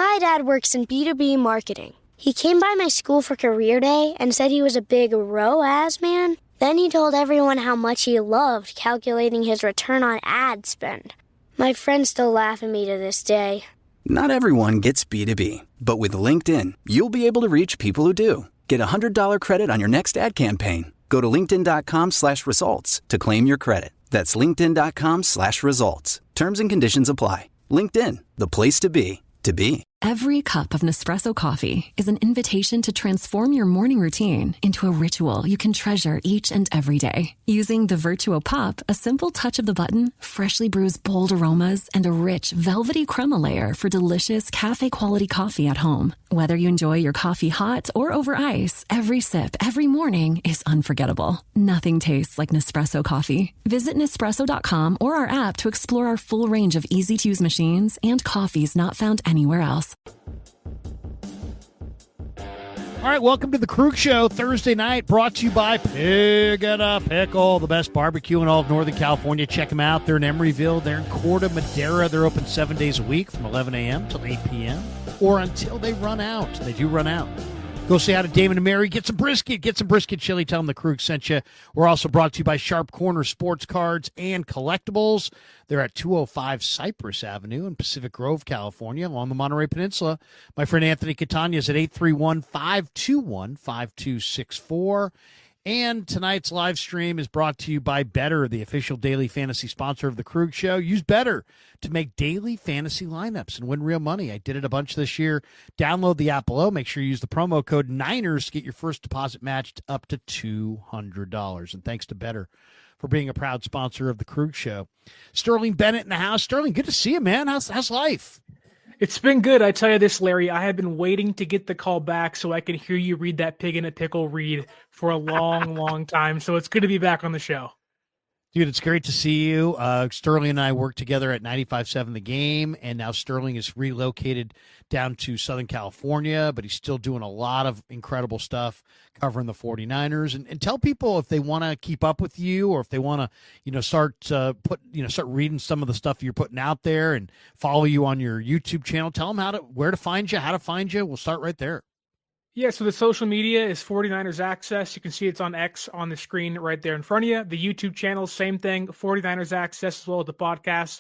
My dad works in B2B marketing. He came by my school for career day and said he was a big ROAS man. Then he told everyone how much he loved calculating his return on ad spend. My friends still laugh at me to this day. Not everyone gets B2B, but with LinkedIn, you'll be able to reach people who do. Get a $100 credit on your next ad campaign. Go to linkedin.com/results to claim your credit. That's linkedin.com/results. Terms and conditions apply. LinkedIn, the place to be, to be. Every cup of Nespresso coffee is an invitation to transform your morning routine into a ritual you can treasure each and every day. Using the Virtuo Pup, a simple touch of the button freshly brews bold aromas and a rich, velvety crema layer for delicious cafe-quality coffee at home. Whether you enjoy your coffee hot or over ice, every sip, every morning is unforgettable. Nothing tastes like Nespresso coffee. Visit Nespresso.com or our app to explore our full range of easy-to-use machines and coffees not found anywhere else. All right, welcome to the Krueg Show Thursday night, brought to you by Pig and a Pickle, the best barbecue in all of Northern California. Check them out. They're in Emeryville. They're in Corte Madera. They're open 7 days a week from 11 a.m. till 8 p.m. or until they run out. They do run out. Go say hi to Damon and Mary. Get some brisket chili. Tell them the Krueg sent you. We're also brought to you by Sharp Corner Sports Cards and Collectibles. They're at 205 Cypress Avenue in Pacific Grove, California, along the Monterey Peninsula. My friend Anthony Catania is at 831-521-5264. And tonight's live stream is brought to you by Better, the official daily fantasy sponsor of the Krueg Show. Use Better to make daily fantasy lineups and win real money. I did it a bunch this year. Download the app below. Make sure you use the promo code Niners to get your first deposit matched up to $200. And thanks to Better for being a proud sponsor of the Krueg Show. Sterling Bennett in the house. Sterling, good to see you, man. How's life? It's been good. I tell you this, Larry, I have been waiting to get the call back so I can hear you read that Pig in a Pickle read for a long, long time. So it's good to be back on the show. Dude, it's great to see you. Sterling and I worked together at 95.7 The Game, and now Sterling is relocated down to Southern California, but he's still doing a lot of incredible stuff covering the 49ers. And tell people if they want to keep up with you or if they want to, start reading some of the stuff you're putting out there and follow you on your YouTube channel. Tell them where to find you, how to find you. We'll start right there. Yeah, so the social media is 49ers Access. You can see it's on X on the screen right there in front of you. The YouTube channel, same thing, 49ers Access, as well as the podcast.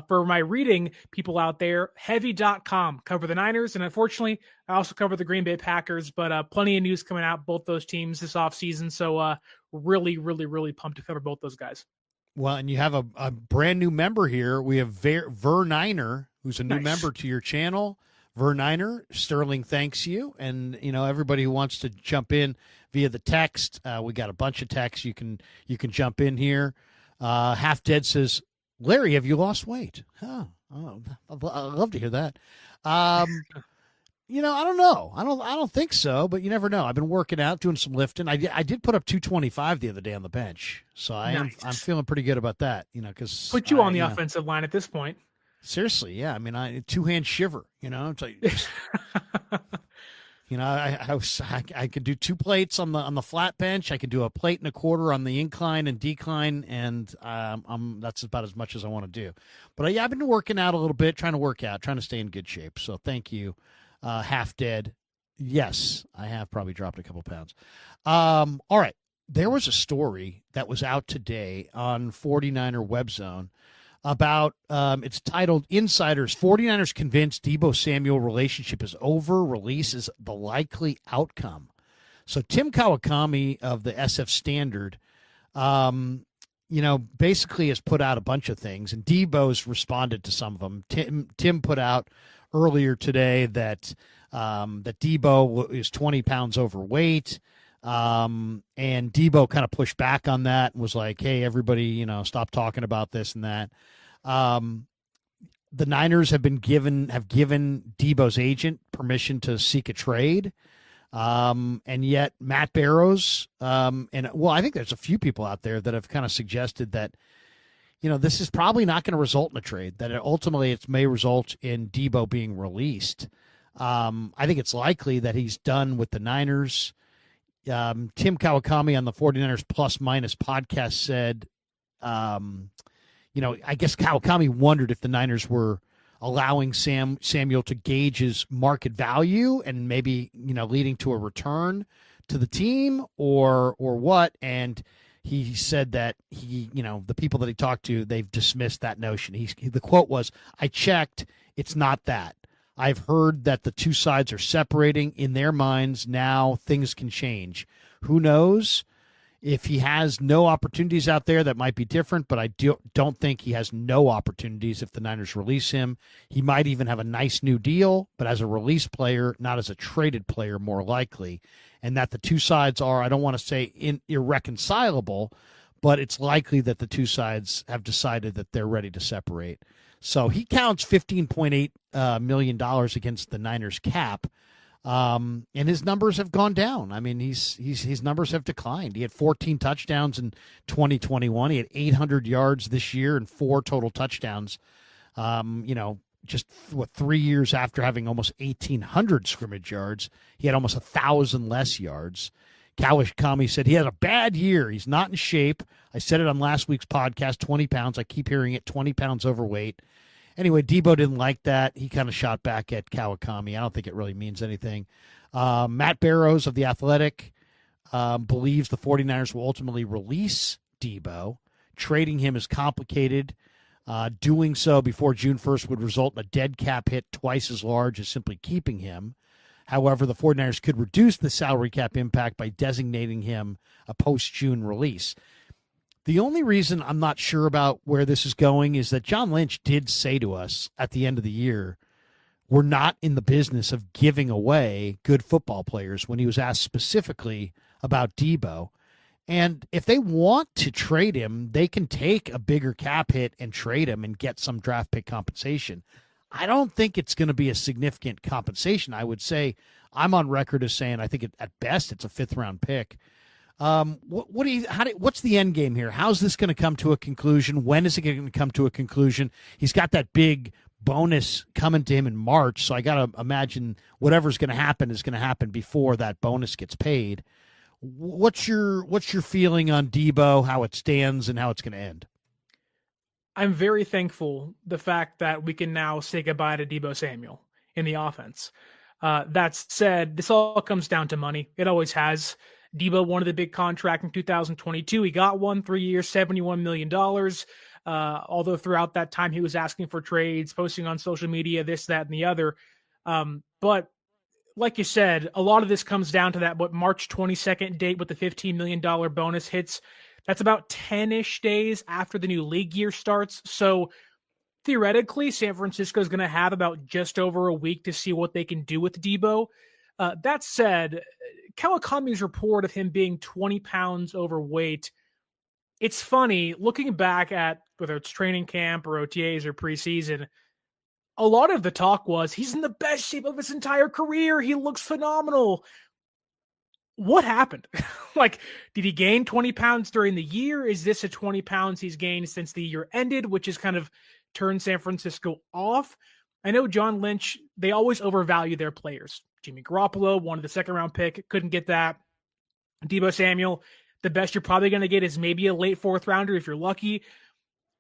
For my reading people out there, heavy.com, cover the Niners. And unfortunately, I also cover the Green Bay Packers, but plenty of news coming out, both those teams this offseason. So really, really, really pumped to cover both those guys. Well, and you have a brand new member here. We have Ver Niner, who's a new member to your channel. Verniner, Sterling thanks you, and everybody who wants to jump in via the text, we got a bunch of texts. You can jump in here. Half Dead says, Larry, have you lost weight? Oh, I'd love to hear that. I don't know. I don't think so, but you never know. I've been working out, doing some lifting. I did put up 225 the other day on the bench, so I'm feeling pretty good about that. Because put you on the offensive line at this point. Seriously, yeah. I mean, two-hand shiver, It's like, I could do 2 plates on the flat bench. I could do a plate and a quarter on the incline and decline, and that's about as much as I want to do. But I've been working out a little bit, trying to stay in good shape. So thank you, Half Dead. Yes, I have probably dropped a couple pounds. All right, there was a story that was out today on 49er Web Zone about, it's titled Insiders, 49ers convinced Deebo Samuel relationship is over, releases the likely outcome. So Tim Kawakami of the SF Standard, basically has put out a bunch of things, and Deebo's responded to some of them. Tim put out earlier today that Deebo is 20 pounds overweight. And Deebo kind of pushed back on that and was like, hey, everybody, stop talking about this and that. The Niners have given Deebo's agent permission to seek a trade. And yet Matt Barrows, I think there's a few people out there that have kind of suggested that, this is probably not going to result in a trade, that ultimately it may result in Deebo being released. I think it's likely that he's done with the Niners. Tim Kawakami on the 49ers Plus Minus podcast said, I guess Kawakami wondered if the Niners were allowing Samuel to gauge his market value and maybe, leading to a return to the team or what. And he said that the people that he talked to, they've dismissed that notion. The quote was, "I checked. It's not that. I've heard that the two sides are separating in their minds. Now things can change. Who knows? If he has no opportunities out there, that might be different, but I don't think he has no opportunities if the Niners release him. He might even have a nice new deal, but as a release player, not as a traded player, more likely. And that the two sides are, I don't want to say irreconcilable, but it's likely that the two sides have decided that they're ready to separate." So he counts $15.8 million against the Niners cap. And his numbers have gone down. I mean, his numbers have declined. He had 14 touchdowns in 2021. He had 800 yards this year and 4 total touchdowns. Just 3 years after having almost 1,800 scrimmage yards, he had almost 1,000 less yards. Kawakami said he had a bad year. He's not in shape. I said it on last week's podcast, 20 pounds. I keep hearing it, 20 pounds overweight. Anyway, Deebo didn't like that. He kind of shot back at Kawakami. I don't think it really means anything. Matt Barrows of The Athletic believes the 49ers will ultimately release Deebo. Trading him is complicated. Doing so before June 1st would result in a dead cap hit twice as large as simply keeping him. However, the 49ers could reduce the salary cap impact by designating him a post-June release. The only reason I'm not sure about where this is going is that John Lynch did say to us at the end of the year, we're not in the business of giving away good football players, when he was asked specifically about Deebo. And if they want to trade him, they can take a bigger cap hit and trade him and get some draft pick compensation. I don't think it's going to be a significant compensation. I would say I'm on record as saying I think at best it's a 5th-round pick. What's the end game here? How's this going to come to a conclusion? When is it going to come to a conclusion? He's got that big bonus coming to him in March, so I got to imagine whatever's going to happen is going to happen before that bonus gets paid. What's your feeling on Deebo, how it stands, and how it's going to end? I'm very thankful the fact that we can now say goodbye to Deebo Samuel in the offense. That said, this all comes down to money. It always has. Deebo wanted the big contract in 2022. He got one, 3 years, $71 million. Although throughout that time he was asking for trades, posting on social media, this, that, and the other. But like you said, a lot of this comes down to that March 22nd date with the $15 million bonus hits. That's about 10-ish days after the new league year starts. So theoretically, San Francisco is going to have about just over a week to see what they can do with Deebo. That said, Kawakami's report of him being 20 pounds overweight, it's funny, looking back at whether it's training camp or OTAs or preseason, a lot of the talk was he's in the best shape of his entire career. He looks phenomenal. What happened? Did he gain 20 pounds during the year? Is this a 20 pounds he's gained since the year ended, which has kind of turned San Francisco off? I know John Lynch, they always overvalue their players. Jimmy Garoppolo wanted the 2nd-round pick, couldn't get that. Deebo Samuel, the best you're probably going to get is maybe a late 4th-rounder if you're lucky.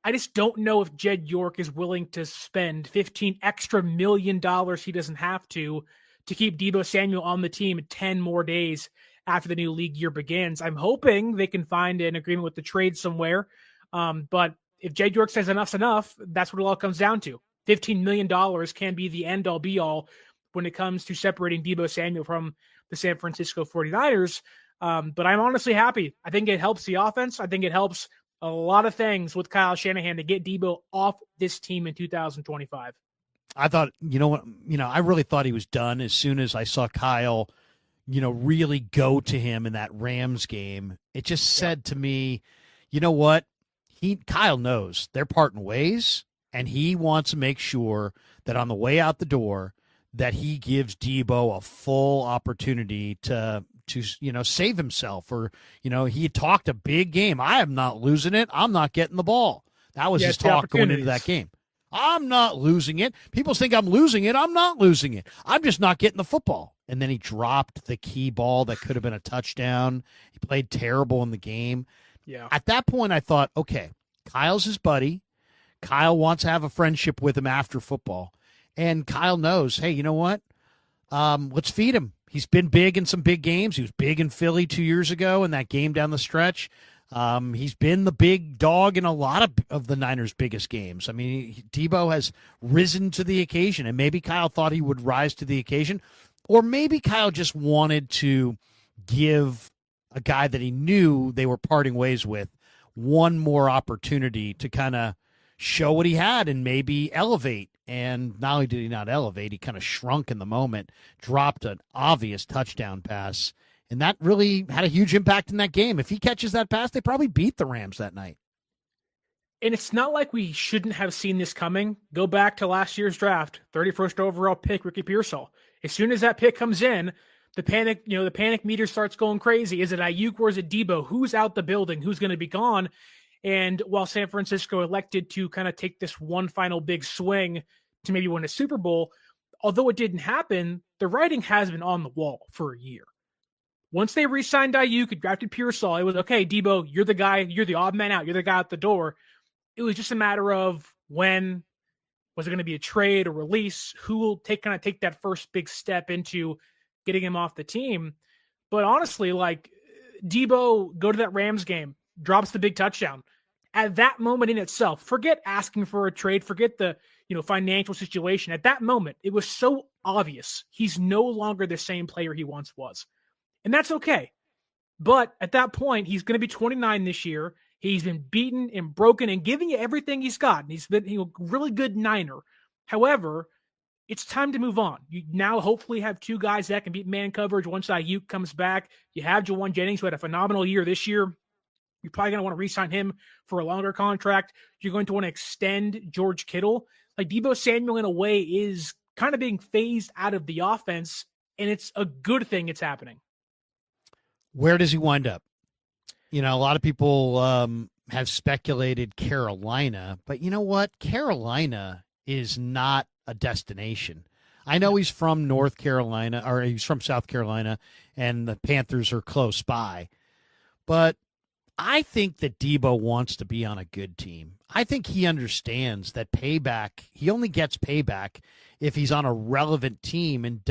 I just don't know if Jed York is willing to spend $15 extra million he doesn't have to keep Deebo Samuel on the team 10 more days after the new league year begins. I'm hoping they can find an agreement with the trade somewhere. But if Jed York says enough's enough, that's what it all comes down to. $15 million can be the end-all be-all when it comes to separating Deebo Samuel from the San Francisco 49ers. But I'm honestly happy. I think it helps the offense. I think it helps a lot of things with Kyle Shanahan to get Deebo off this team in 2025. I thought, I really thought he was done as soon as I saw Kyle, really go to him in that Rams game. It just said to me, you know what? Kyle knows they're parting ways, and he wants to make sure that on the way out the door that he gives Deebo a full opportunity to save himself. Or, he had talked a big game. I am not losing it. I'm not getting the ball. That was his talk going into that game. I'm not losing it. People think I'm losing it. I'm not losing it. I'm just not getting the football. And then he dropped the key ball that could have been a touchdown. He played terrible in the game. Yeah. At that point, I thought, okay, Kyle's his buddy. Kyle wants to have a friendship with him after football. And Kyle knows, hey, you know what? Let's feed him. He's been big in some big games. He was big in Philly 2 years ago in that game down the stretch. He's been the big dog in a lot of the Niners' biggest games. I mean, Deebo has risen to the occasion, and maybe Kyle thought he would rise to the occasion, or maybe Kyle just wanted to give a guy that he knew they were parting ways with one more opportunity to kind of show what he had and maybe elevate. And not only did he not elevate, he kind of shrunk in the moment, dropped an obvious touchdown pass. And that really had a huge impact in that game. If he catches that pass, they probably beat the Rams that night. And it's not like we shouldn't have seen this coming. Go back to last year's draft, 31st overall pick, Ricky Pearsall. As soon as that pick comes in, the panic meter starts going crazy. Is it Ayuk or is it Deebo? Who's out the building? Who's going to be gone? And while San Francisco elected to kind of take this one final big swing to maybe win a Super Bowl, although it didn't happen, the writing has been on the wall for a year. Once they re-signed Ayuk and drafted Pearsall, it was, okay, Deebo, you're the guy, you're the odd man out, you're the guy out the door. It was just a matter of when, was it going to be a trade or release? Who will take that first big step into getting him off the team? But honestly, like, Deebo, go to that Rams game, drops the big touchdown. At that moment in itself, forget asking for a trade, forget the financial situation. At that moment, it was so obvious he's no longer the same player he once was. And that's okay. But at that point, he's going to be 29 this year. He's been beaten and broken and giving you everything he's got. And he's been a really good Niner. However, it's time to move on. You now hopefully have two guys that can beat man coverage once Ayuk comes back. You have Jawan Jennings, who had a phenomenal year this year. You're probably going to want to re-sign him for a longer contract. You're going to want to extend George Kittle. Like, Deebo Samuel, in a way, is kind of being phased out of the offense, and it's a good thing it's happening. Where does he wind up? A lot of people have speculated Carolina, but you know what? Carolina is not a destination. I know he's from North Carolina, or he's from South Carolina, and the Panthers are close by. But I think that Deebo wants to be on a good team. I think he understands that he only gets payback if he's on a relevant team and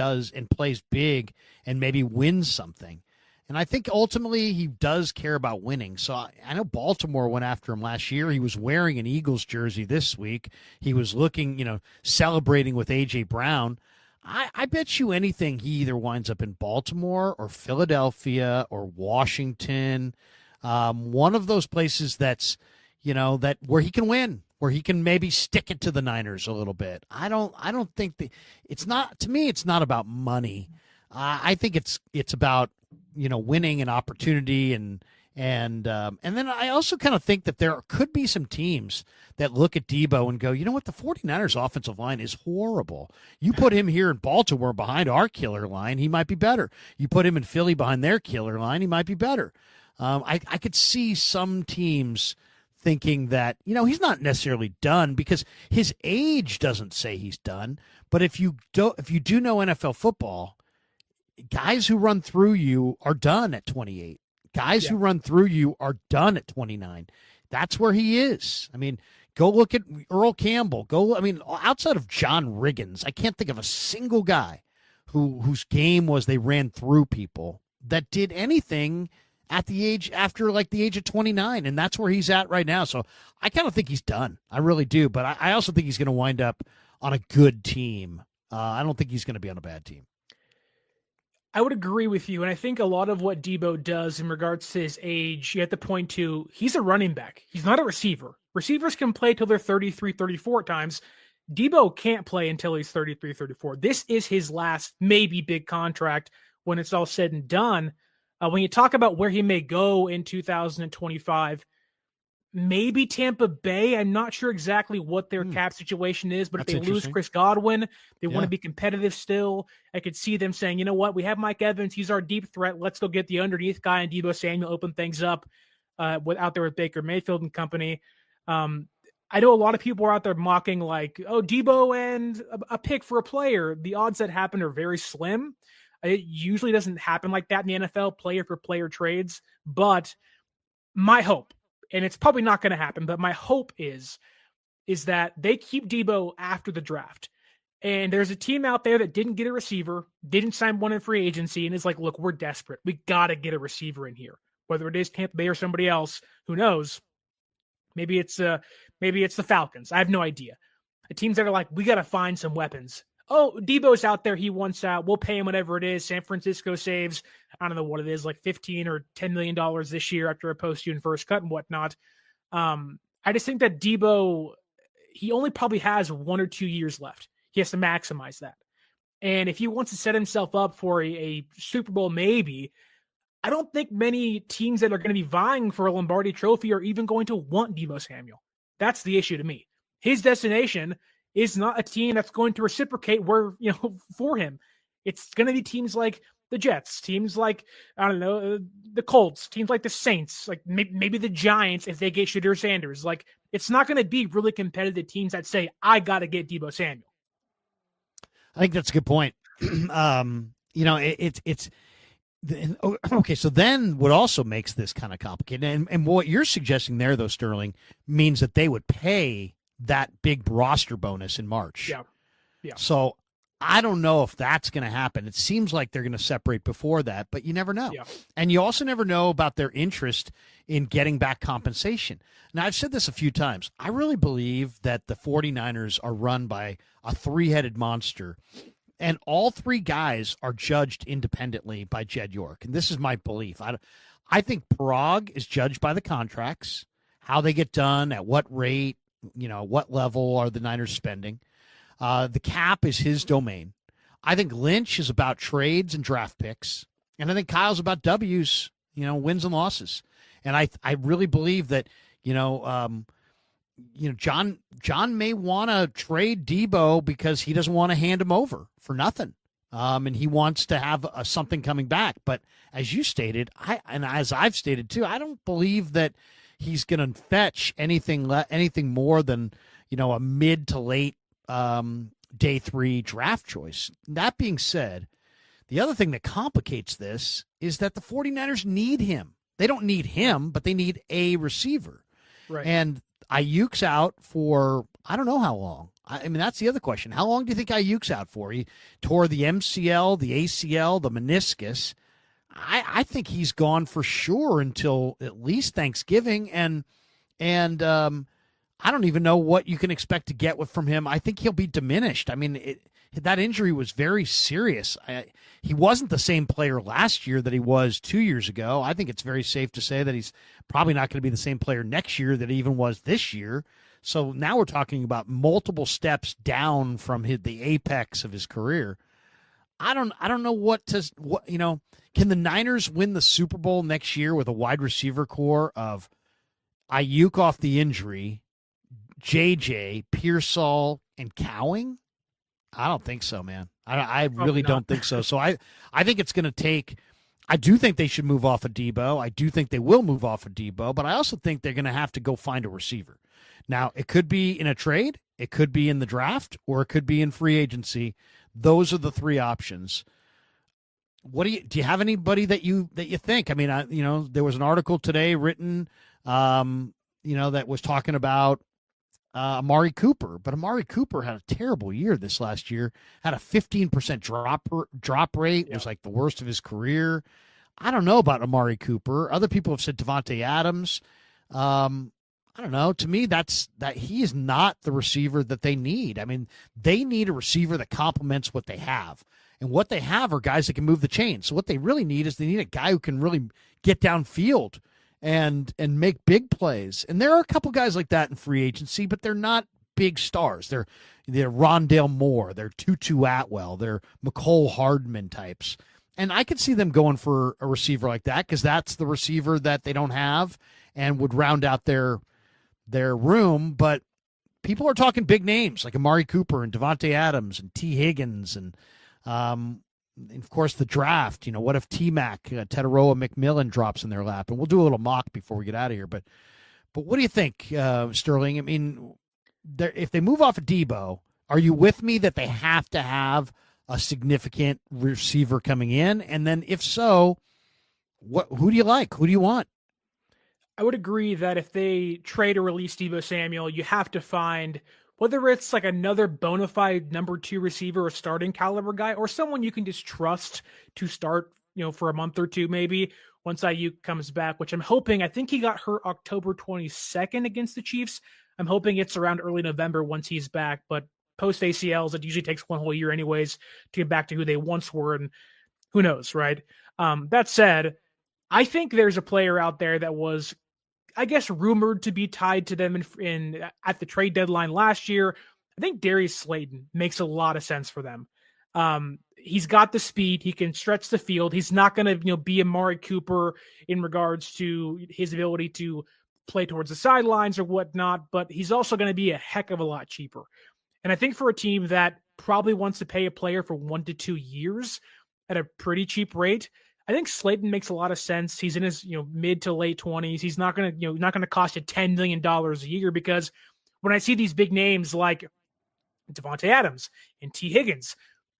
plays big and maybe wins something. And I think ultimately he does care about winning. So I know Baltimore went after him last year. He was wearing an Eagles jersey this week. He was looking, celebrating with A.J. Brown. I bet you anything he either winds up in Baltimore or Philadelphia or Washington. One of those places that's, that where he can win, where he can maybe stick it to the Niners a little bit. I don't think it's not about money. I think it's about, winning an opportunity and then I also kind of think that there could be some teams that look at Deebo and go, you know what, the 49ers offensive line is horrible. You put him here in Baltimore behind our killer line, he might be better. You put him in Philly behind their killer line, he might be better. I could see some teams thinking that, he's not necessarily done because his age doesn't say he's done. But if you do know NFL football, guys who run through you are done at 28. Guys who run through you are done at 29. That's where he is. I mean, go look at Earl Campbell. Outside of John Riggins, I can't think of a single guy whose game was they ran through people that did anything at the age after the age of 29. And that's where he's at right now. So I kind of think he's done. I really do. But I also think he's going to wind up on a good team. I don't think he's going to be on a bad team. I would agree with you. And I think a lot of what Deebo does in regards to his age, you have to point to, he's a running back. He's not a receiver. Receivers can play till they're 33, 34 times. Deebo can't play until he's 33, 34. This is his last maybe big contract when it's all said and done. When you talk about where he may go in 2025, maybe Tampa Bay. I'm not sure exactly what their cap situation is, but if they lose Chris Godwin, they want to be competitive still. I could see them saying, you know what, we have Mike Evans. He's our deep threat. Let's go get the underneath guy and Deebo Samuel, open things up out there with Baker Mayfield and company. I know a lot of people are out there mocking Deebo and a pick for a player. The odds that happen are very slim. It usually doesn't happen like that in the NFL, player for player trades. But my hope, and it's probably not going to happen, but my hope is is that they keep Deebo after the draft. And there's a team out there that didn't get a receiver, didn't sign one in free agency, and is like, look, we're desperate. We got to get a receiver in here. Whether it is Tampa Bay or somebody else, who knows? Maybe it's the Falcons. I have no idea. The teams that are like, we got to find some weapons. Oh, Deebo's out there. He wants out. We'll pay him whatever it is. San Francisco saves, I don't know what it is, like $15 or $10 million this year after a post-June first cut and whatnot. I just think that Deebo, he only probably has 1 or 2 years left. He has to maximize that. And if he wants to set himself up for a Super Bowl, maybe, I don't think many teams that are going to be vying for a Lombardi trophy are even going to want Deebo Samuel. That's the issue to me. His destination is not a team that's going to reciprocate for him. It's going to be teams like the Jets, teams like, I don't know, the Colts, teams like the Saints, like maybe the Giants if they get Shadur Sanders. Like, it's not going to be really competitive teams that say, I got to get Deebo Samuel. I think that's a good point. It's okay. So then what also makes this kind of complicated, and what you're suggesting there, though, Sterling, means that they would pay that big roster bonus in March. Yeah. So I don't know if that's going to happen. It seems like they're going to separate before that, but you never know. Yeah. And you also never know about their interest in getting back compensation. Now, I've said this a few times. I really believe that the 49ers are run by a three-headed monster, and all three guys are judged independently by Jed York. And this is my belief. I think Krueg is judged by the contracts, how they get done, at what rate, what level are the Niners spending. The cap is his domain. I think Lynch is about trades and draft picks. And I think Kyle's about W's, wins and losses. And I really believe that, John may want to trade Deebo because he doesn't want to hand him over for nothing. And he wants to have something coming back. But as you stated, and as I've stated too, I don't believe that he's going to fetch anything more than, a mid to late day 3 draft choice. That being said, the other thing that complicates this is that the 49ers need him. They don't need him, but they need a receiver. Right. And Ayuk's out for, I don't know how long. I mean, that's the other question. How long do you think Ayuk's out for? He tore the MCL, the ACL, the meniscus. I think he's gone for sure until at least Thanksgiving, and I don't even know what you can expect to get from him. I think he'll be diminished. I mean, that injury was very serious. He wasn't the same player last year that he was 2 years ago. I think it's very safe to say that he's probably not going to be the same player next year that he even was this year. So now we're talking about multiple steps down from the apex of his career. I don't know can the Niners win the Super Bowl next year with a wide receiver core of Ayuk off the injury, JJ, Pearsall, and Cowing? I don't think so, man. I really don't think so. So I think it's going to take – I do think they should move off of Deebo. I do think they will move off of Deebo, but I also think they're going to have to go find a receiver. Now, it could be in a trade, it could be in the draft, or it could be in free agency. Those are the three options. What do you have anybody that you think? I mean, there was an article today written, that was talking about Amari Cooper, but Amari Cooper had a terrible year this last year. Had a 15% drop rate. Was like the worst of his career. I don't know about Amari Cooper. Other people have said Devontae Adams. I don't know. To me, that he is not the receiver that they need. I mean, they need a receiver that complements what they have. And what they have are guys that can move the chain. So what they really need is they need a guy who can really get downfield and make big plays. And there are a couple guys like that in free agency, but they're not big stars. They're Rondale Moore, they're Tutu Atwell, they're McCole Hardman types. And I could see them going for a receiver like that because that's the receiver that they don't have and would round out their room. But people are talking big names like Amari Cooper and Devontae Adams and T. Higgins and of course, the draft. What if T-Mac, Tetaroa McMillan drops in their lap? And we'll do a little mock before we get out of here. But what do you think, Sterling? I mean, if they move off of Deebo, are you with me that they have to have a significant receiver coming in? And then if so, who do you like? Who do you want? I would agree that if they trade or release Deebo Samuel, you have to find whether it's like another bona fide number 2 receiver or starting caliber guy, or someone you can just trust to start, for a month or two, maybe once Ayuk comes back, which I'm hoping. I think he got hurt October 22nd against the Chiefs. I'm hoping it's around early November once he's back, but post ACLs, it usually takes one whole year anyways to get back to who they once were. And who knows, right? That said, I think there's a player out there that was, I guess, rumored to be tied to them in at the trade deadline last year. I think Darius Slayton makes a lot of sense for them. He's got the speed. He can stretch the field. He's not going to, be Amari Cooper in regards to his ability to play towards the sidelines or whatnot, but he's also going to be a heck of a lot cheaper. And I think for a team that probably wants to pay a player for 1 to 2 years at a pretty cheap rate, I think Slayton makes a lot of sense. He's in his, mid to late 20s. He's not going to cost you $10 million a year, because when I see these big names like Devontae Adams and T. Higgins,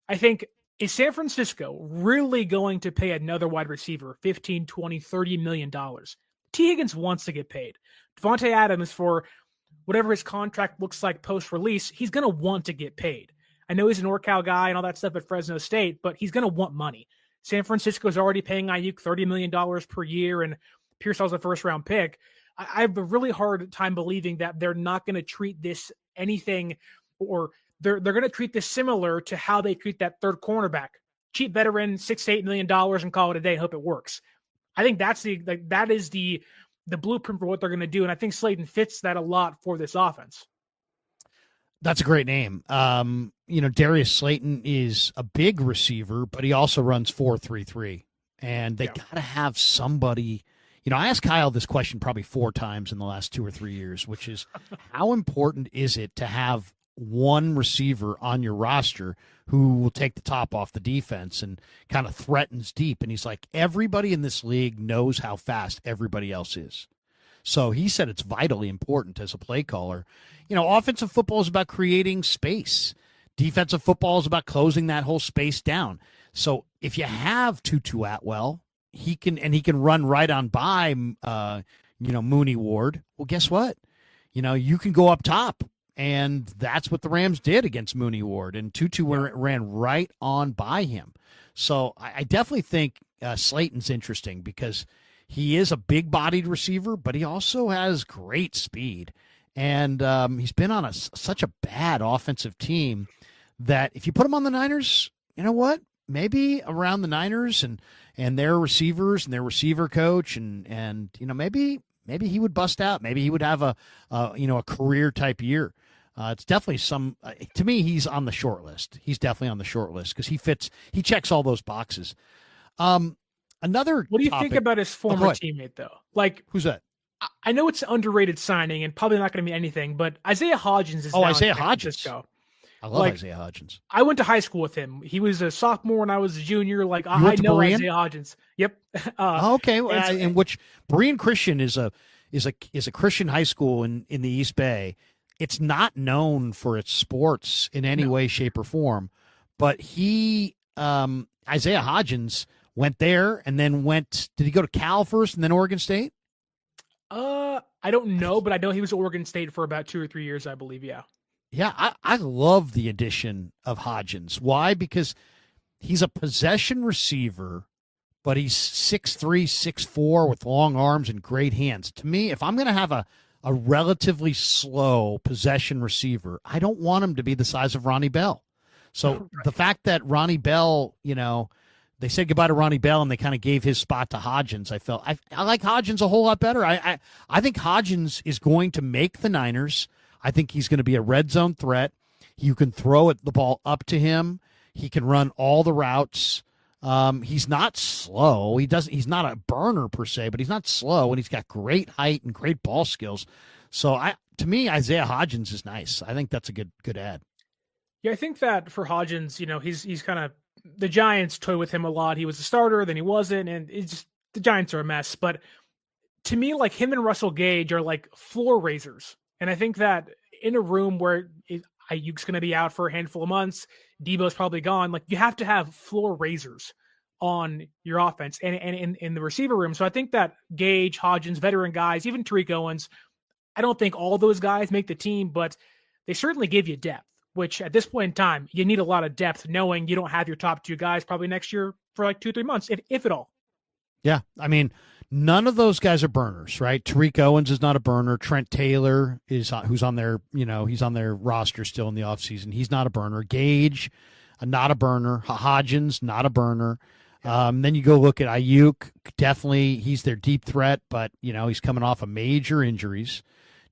I think, is San Francisco really going to pay another wide receiver $15, $20, $30 million? T. Higgins wants to get paid. Devontae Adams, for whatever his contract looks like post-release, he's going to want to get paid. I know he's an NorCal guy and all that stuff at Fresno State, but he's going to want money. San Francisco is already paying Ayuk $30 million per year, and Pearsall's a first-round pick. I have a really hard time believing that they're not going to treat this anything, or they're going to treat this similar to how they treat that third cornerback. Cheap veteran, $6 to $8 million, and call it a day. Hope it works. I think that is the blueprint for what they're going to do, and I think Slayton fits that a lot for this offense. That's a great name. Darius Slayton is a big receiver, but he also runs 4.33, and they got to have somebody. I asked Kyle this question probably 4 times in the last 2 or 3 years, which is how important is it to have one receiver on your roster who will take the top off the defense and kind of threatens deep? And he's like, everybody in this league knows how fast everybody else is. So he said it's vitally important as a play caller. Offensive football is about creating space. Defensive football is about closing that whole space down. So if you have Tutu Atwell, he can run right on by, Mooney Ward. Well, guess what? You can go up top, and that's what the Rams did against Mooney Ward, and Tutu ran right on by him. So I definitely think Slayton's interesting because he is a big-bodied receiver, but he also has great speed. And he's been on such a bad offensive team that if you put him on the Niners, you know what? Maybe around the Niners and their receivers and their receiver coach and maybe he would bust out. Maybe he would have a career-type year. It's definitely to me, he's on the short list. He's definitely on the short list because he checks all those boxes. Another What do you topic, think about his former teammate, though? Like, who's that? I know it's an underrated signing and probably not going to mean anything, but Isaiah Hodgins is Isaiah Hodgins. I love Isaiah Hodgins. I went to high school with him. He was a sophomore and I was a junior. Like, I know Berean? Isaiah Hodgins. Yep. Okay. In which Berean Christian is a Christian high school in the East Bay. It's not known for its sports in any way, shape, or form, but Isaiah Hodgins went there and then did he go to Cal first and then Oregon State? I don't know, but I know he was at Oregon State for about 2 or 3 years, I believe. Yeah. Yeah. I love the addition of Hodgins. Why? Because he's a possession receiver, but he's 6'3", 6'4", with long arms and great hands. To me, if I'm going to have a relatively slow possession receiver, I don't want him to be the size of Ronnie Bell. So the fact that Ronnie Bell, they said goodbye to Ronnie Bell and they kind of gave his spot to Hodgins, I like Hodgins a whole lot better. I think Hodgins is going to make the Niners. I think he's going to be a red zone threat. You can throw the ball up to him. He can run all the routes. He's not slow. He's not a burner per se, but he's not slow, and he's got great height and great ball skills. So to me, Isaiah Hodgins is nice. I think that's a good ad. Yeah, I think that for Hodgins, he's kind of, the Giants toy with him a lot. He was a starter, then he wasn't, and the Giants are a mess. But to me, like, him and Russell Gage are like floor raisers. And I think that in a room where Ayuk's going to be out for a handful of months, Deebo's probably gone, like, you have to have floor raisers on your offense and in the receiver room. So I think that Gage, Hodgins, veteran guys, even Tariq Owens, I don't think all those guys make the team, but they certainly give you depth, which at this point in time, you need a lot of depth knowing you don't have your top 2 guys probably next year for like 2-3 months, if at all. Yeah, I mean, none of those guys are burners, right? Tariq Owens is not a burner. Trent Taylor is who's on their, he's on their roster still in the offseason. He's not a burner. Gage, not a burner. Hodgins, not a burner. Then you go look at Ayuk. Definitely, he's their deep threat, but he's coming off of major injuries.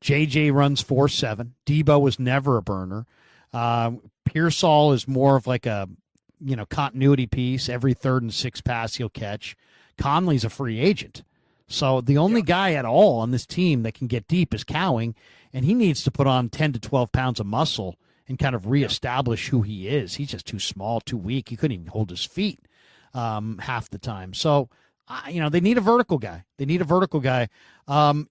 JJ runs 4.7. Deebo was never a burner. Pearsall is more of like a continuity piece. Every 3rd and 6th pass he'll catch. Conley's a free agent. So the only guy at all on this team that can get deep is Cowing, and he needs to put on 10 to 12 pounds of muscle and kind of reestablish who he is. He's just too small, too weak. He couldn't even hold his feet half the time. So, they need a vertical guy.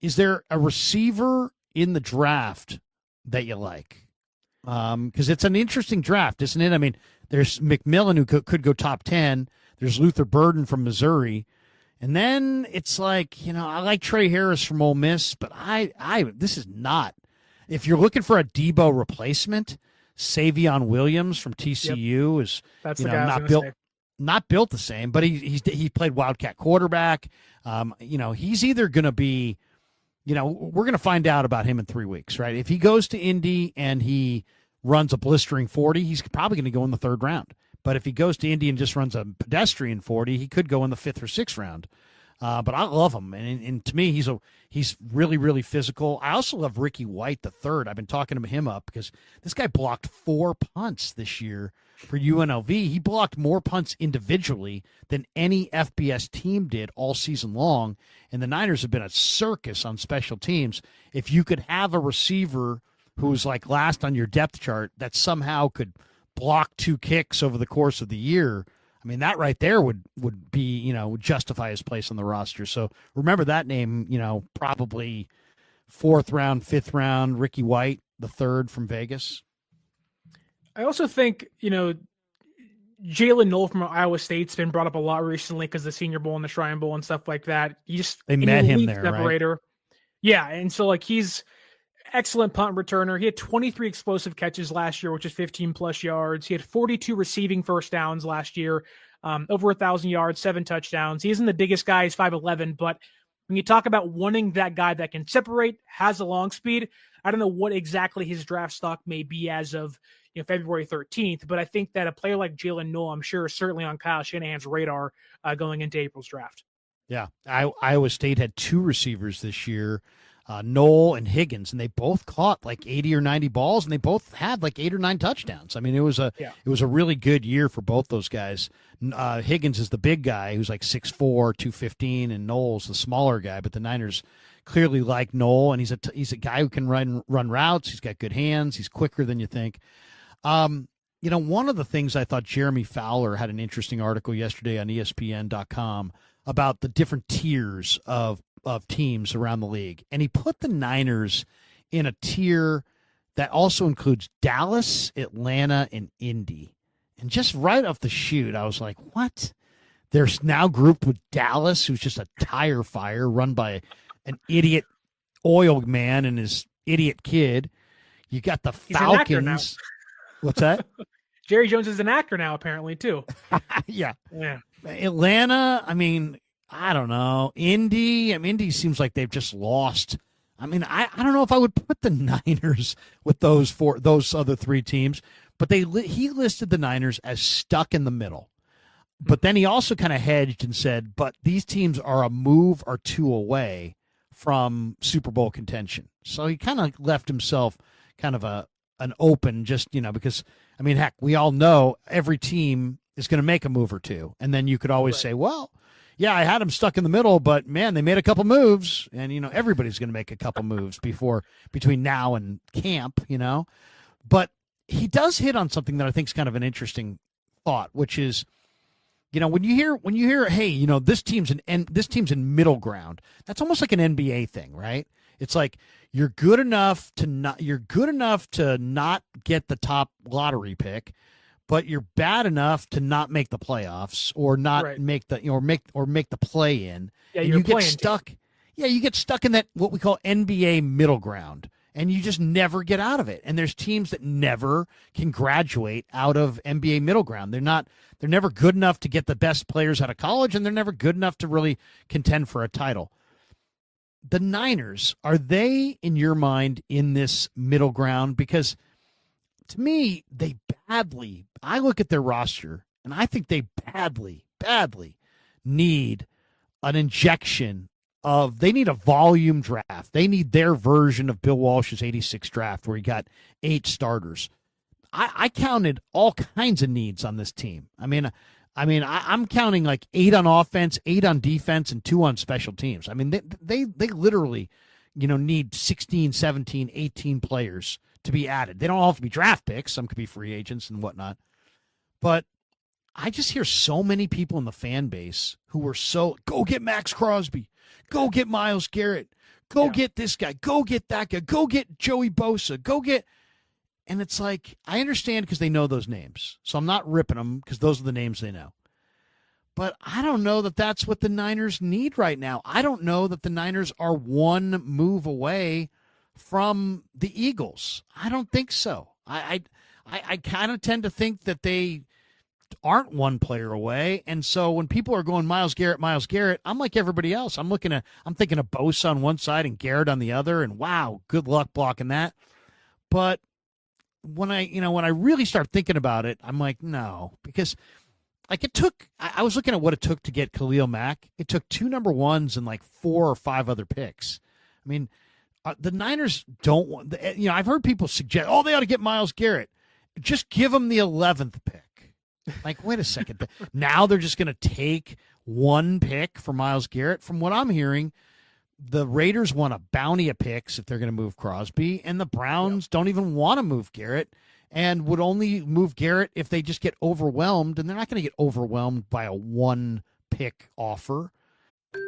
Is there a receiver in the draft that you like? Because it's an interesting draft, isn't it? I mean, there's McMillan who could go top 10. There's Luther Burden from Missouri. And then it's like, I like Trey Harris from Ole Miss, but this is not. If you're looking for a Deebo replacement, Savion Williams from TCU is That's the guy not built the same, but he played Wildcat quarterback. He's either going to be, we're going to find out about him in 3 weeks, right? If he goes to Indy and he runs a blistering 40, he's probably going to go in the 3rd round. But if he goes to Indy and just runs a pedestrian 40, he could go in the 5th or 6th round. But I love him, and to me, he's really, really physical. I also love Ricky White III. I've been talking to him up because this guy blocked 4 punts this year for UNLV. He blocked more punts individually than any FBS team did all season long, and the Niners have been a circus on special teams. If you could have a receiver who's like last on your depth chart that somehow could block 2 kicks over the course of the year, I mean, that right there would be, would justify his place on the roster. So remember that name, probably 4th round, 5th round, Ricky White III from Vegas. I also think, Jalen Knoll from Iowa State's been brought up a lot recently because the Senior Bowl and the Shrine Bowl and stuff like that. They met him there, separator. Right? Yeah, and so he's excellent punt returner. He had 23 explosive catches last year, which is 15+ yards. He had 42 receiving first downs last year, over 1,000 yards, 7 touchdowns. He isn't the biggest guy. He's 5'11", but when you talk about wanting that guy that can separate, has a long speed, I don't know what exactly his draft stock may be as of February 13th, but I think that a player like Jalen Knoll, I'm sure, is certainly on Kyle Shanahan's radar going into April's draft. Yeah, Iowa State had 2 receivers this year, Knoll and Higgins, and they both caught like 80 or 90 balls, and they both had like 8 or 9 touchdowns. I mean, it was a really good year for both those guys. Higgins is the big guy who's like 6'4", 215, and Knoll's the smaller guy, but the Niners clearly like Knoll, and he's a guy who can run routes. He's got good hands. He's quicker than you think. One of the things I thought Jeremy Fowler had an interesting article yesterday on ESPN.com about the different tiers of teams around the league. And he put the Niners in a tier that also includes Dallas, Atlanta, and Indy. And just right off the chute, I was like, what? They're now grouped with Dallas, who's just a tire fire run by an idiot oil man and his idiot kid. You got the Falcons. What's that? Jerry Jones is an actor now, apparently, too. Yeah. Atlanta, I mean, I don't know. Indy seems like they've just lost. I mean, I don't know if I would put the Niners with those other 3 teams, but he listed the Niners as stuck in the middle. But then he also kind of hedged and said, but these teams are a move or 2 away from Super Bowl contention. So he kind of left himself kind of an open, just, because, I mean, heck, we all know every team is going to make a move or 2. And then you could always say, well, yeah, I had them stuck in the middle, but man, they made a couple moves, and everybody's going to make a couple moves between now and camp, But he does hit on something that I think is kind of an interesting thought, which is, when you hear, hey, this team's in middle ground. That's almost like an NBA thing, right? It's like you're good enough to not get the top lottery pick, but you're bad enough to not make the playoffs or not make the make the play in. Yeah, and you get stuck. Yeah, you get stuck in that what we call NBA middle ground, and you just never get out of it. And there's teams that never can graduate out of NBA middle ground. They're never good enough to get the best players out of college, and they're never good enough to really contend for a title. The Niners, are they, in your mind, in this middle ground? Because to me, I look at their roster, and I think they badly need an injection they need a volume draft. They need their version of Bill Walsh's 86 draft where he got 8 starters. I counted all kinds of needs on this team. I'm counting like 8 on offense, 8 on defense, and 2 on special teams. I mean, they literally, need 16, 17, 18 players to be added. They don't all have to be draft picks. Some could be free agents and whatnot. But I just hear so many people in the fan base who are go get Max Crosby, go get Myles Garrett, go get this guy, go get that guy, go get Joey Bosa, and it's like, I understand because they know those names. So I'm not ripping them because those are the names they know. But I don't know that that's what the Niners need right now. I don't know that the Niners are one move away from the Eagles. I don't think so. I kind of tend to think that they aren't one player away. And so when people are going Myles Garrett, I'm like everybody else. I'm thinking of Bosa on one side and Garrett on the other, and wow, good luck blocking that. But when I really start thinking about it, I'm like, no, because like I was looking at what it took to get Khalil Mack. It took 2 number 1s and like 4 or 5 other picks. I mean, the Niners don't want, I've heard people suggest, they ought to get Myles Garrett. Just give them the 11th pick. Like, wait a second. Now they're just going to take 1 pick for Myles Garrett. From what I'm hearing, the Raiders want a bounty of picks if they're going to move Crosby, and the Browns don't even want to move Garrett and would only move Garrett if they just get overwhelmed, and they're not going to get overwhelmed by a 1-pick offer.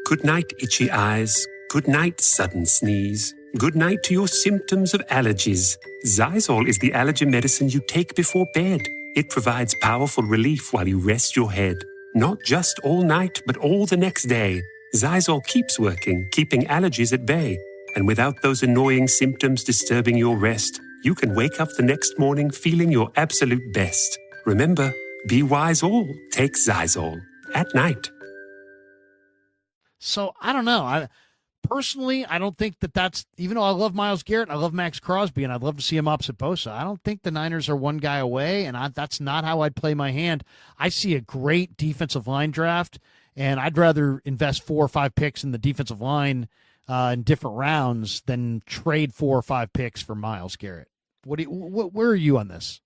Good night, itchy eyes. Good night, sudden sneeze. Good night to your symptoms of allergies. Xyzal is the allergy medicine you take before bed. It provides powerful relief while you rest your head. Not just all night, but all the next day. Xyzal keeps working, keeping allergies at bay. And without those annoying symptoms disturbing your rest, you can wake up the next morning feeling your absolute best. Remember, be wise all, take Xyzal. At night. So, I don't know. Personally, I don't think that's, even though I love Myles Garrett, I love Max Crosby, and I'd love to see him opposite Bosa, I don't think the Niners are one guy away, and that's not how I'd play my hand. I see a great defensive line draft, and I'd rather invest 4 or 5 picks in the defensive line in different rounds than trade 4 or 5 picks for Myles Garrett. Where are you on this?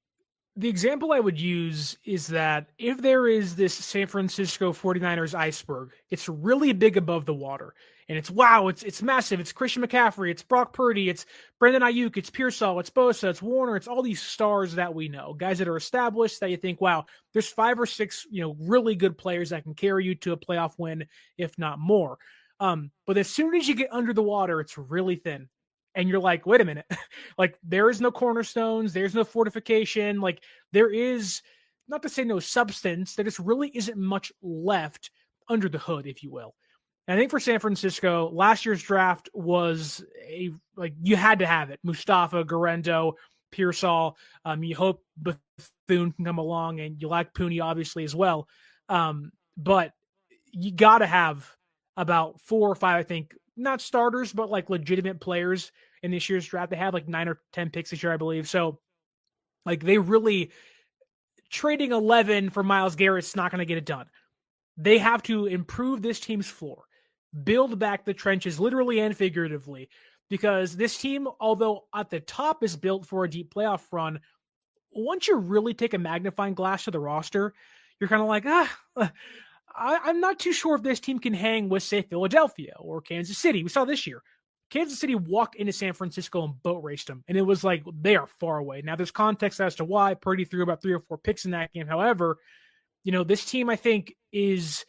The example I would use is that if there is this San Francisco 49ers iceberg, it's really big above the water. And it's massive. It's Christian McCaffrey. It's Brock Purdy. It's Brandon Ayuk. It's Pearsall. It's Bosa. It's Warner. It's all these stars that we know, guys that are established that you think, wow, there's 5 or 6, really good players that can carry you to a playoff win, if not more. But as soon as you get under the water, it's really thin. And you're like, wait a minute, like there is no cornerstones. There's no fortification. Like there is, not to say no substance, there just really isn't much left under the hood, if you will. And I think for San Francisco, last year's draft was you had to have it. Mustafa, Garendo, Pearsall. You hope Bethune can come along, and you like Pooney obviously as well. But you got to have about 4 or 5, I think, not starters, but like legitimate players in this year's draft. They had like 9 or 10 picks this year, I believe. So like they really, trading 11 for Myles Garrett's not going to get it done. They have to improve this team's floor, build back the trenches, literally and figuratively, because this team, although at the top is built for a deep playoff run, once you really take a magnifying glass to the roster, you're kind of like, I'm not too sure if this team can hang with, say, Philadelphia or Kansas City. We saw this year. Kansas City walked into San Francisco and boat raced them, and it was like they are far away. Now, there's context as to why. Purdy threw about 3 or 4 picks in that game. However, this team, I think, is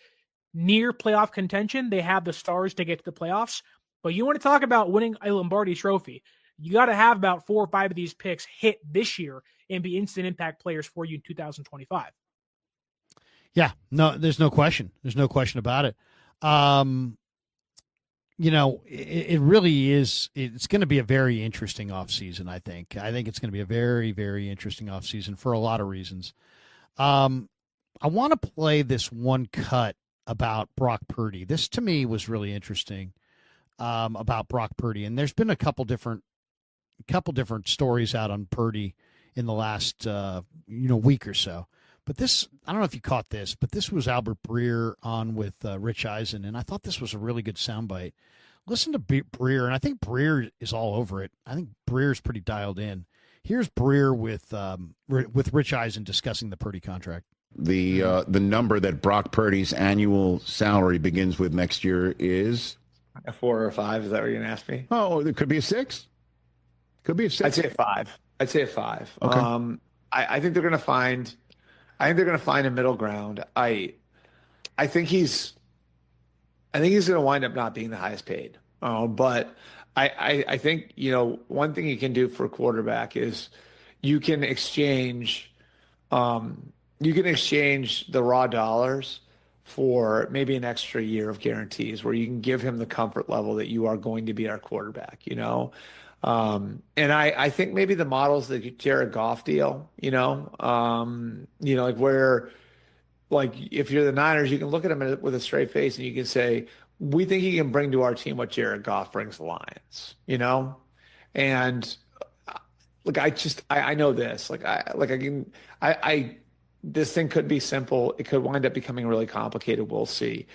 near playoff contention. They have the stars to get to the playoffs. But you want to talk about winning a Lombardi trophy, you got to have about 4 or 5 of these picks hit this year and be instant impact players for you in 2025. Yeah, no, there's no question. There's no question about it. It really is. It's going to be a very interesting offseason, I think. I think it's going to be a very, very interesting offseason for a lot of reasons. I want to play this one cut about Brock Purdy. This, to me, was really interesting about Brock Purdy. And there's been a couple different stories out on Purdy in the last week or so. But this, I don't know if you caught this, but this was Albert Breer on with Rich Eisen, and I thought this was a really good soundbite. Listen to Breer, and I think Breer is all over it. I think Breer's pretty dialed in. Here's Breer with Rich Eisen discussing the Purdy contract. The number that Brock Purdy's annual salary begins with next year is a 4 or a 5. Is that what you're gonna ask me? Oh, it could be a 6. Could be a 6. I'd say a 5. Okay. I think they're gonna find. I think they're going to find a middle ground. I think he's going to wind up not being the highest paid. But I think, one thing you can do for a quarterback is you can exchange the raw dollars for maybe an extra year of guarantees where you can give him the comfort level that you are going to be our quarterback, And I think maybe the model's the Jared Goff deal, like if you're the Niners, you can look at him with a straight face and you can say, we think he can bring to our team what Jared Goff brings to the Lions, And look, I know this, this thing could be simple. It could wind up becoming really complicated. We'll see.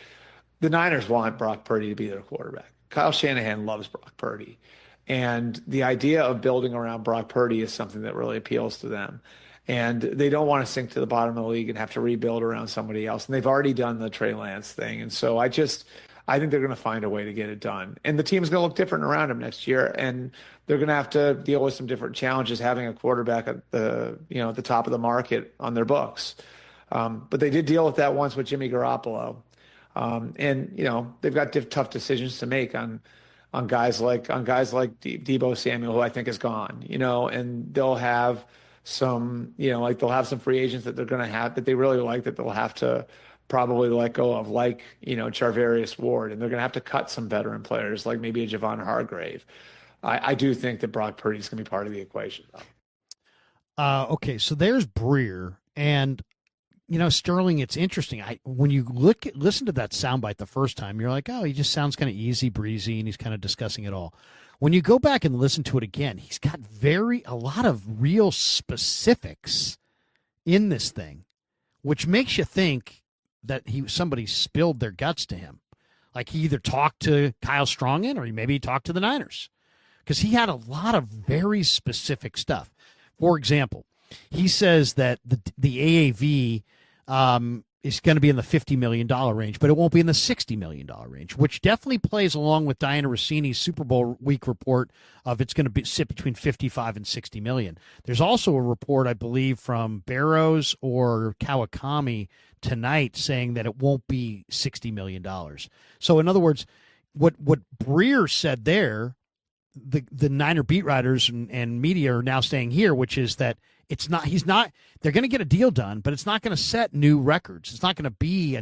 The Niners want Brock Purdy to be their quarterback. Kyle Shanahan loves Brock Purdy. And the idea of building around Brock Purdy is something that really appeals to them. And they don't want to sink to the bottom of the league and have to rebuild around somebody else. And they've already done the Trey Lance thing. And so I think they're going to find a way to get it done. And the team's going to look different around him next year. And they're going to have to deal with some different challenges having a quarterback at the top of the market on their books. But they did deal with that once with Jimmy Garoppolo. And they've got tough decisions to make on guys like Deebo Samuel, who I think is gone, and they'll have some, they'll have some free agents that they're going to have that they really like that they'll have to probably let go of, like, Charvarius Ward, and they're going to have to cut some veteran players like maybe a Javon Hargrave. I do think that Brock Purdy is going to be part of the equation, though. Okay, so there's Breer, and Sterling, it's interesting. When you listen to that soundbite the first time, you're like, oh, he just sounds kind of easy breezy, and he's kind of discussing it all. When you go back and listen to it again, he's got a lot of real specifics in this thing, which makes you think that somebody spilled their guts to him. Like he either talked to Kyle Strongen or maybe he talked to the Niners, because he had a lot of very specific stuff. For example, he says that the AAV is going to be in the $50 million range, but it won't be in the $60 million range, which definitely plays along with Diana Rossini's Super Bowl week report of it's going to sit between 55 and 60 million. There's also a report, I believe, from Barrows or Kawakami tonight saying that it won't be $60 million. So in other words, what Breer said there, the Niner beat writers and media are now saying here, which is that they're going to get a deal done, but it's not going to set new records. It's not going to be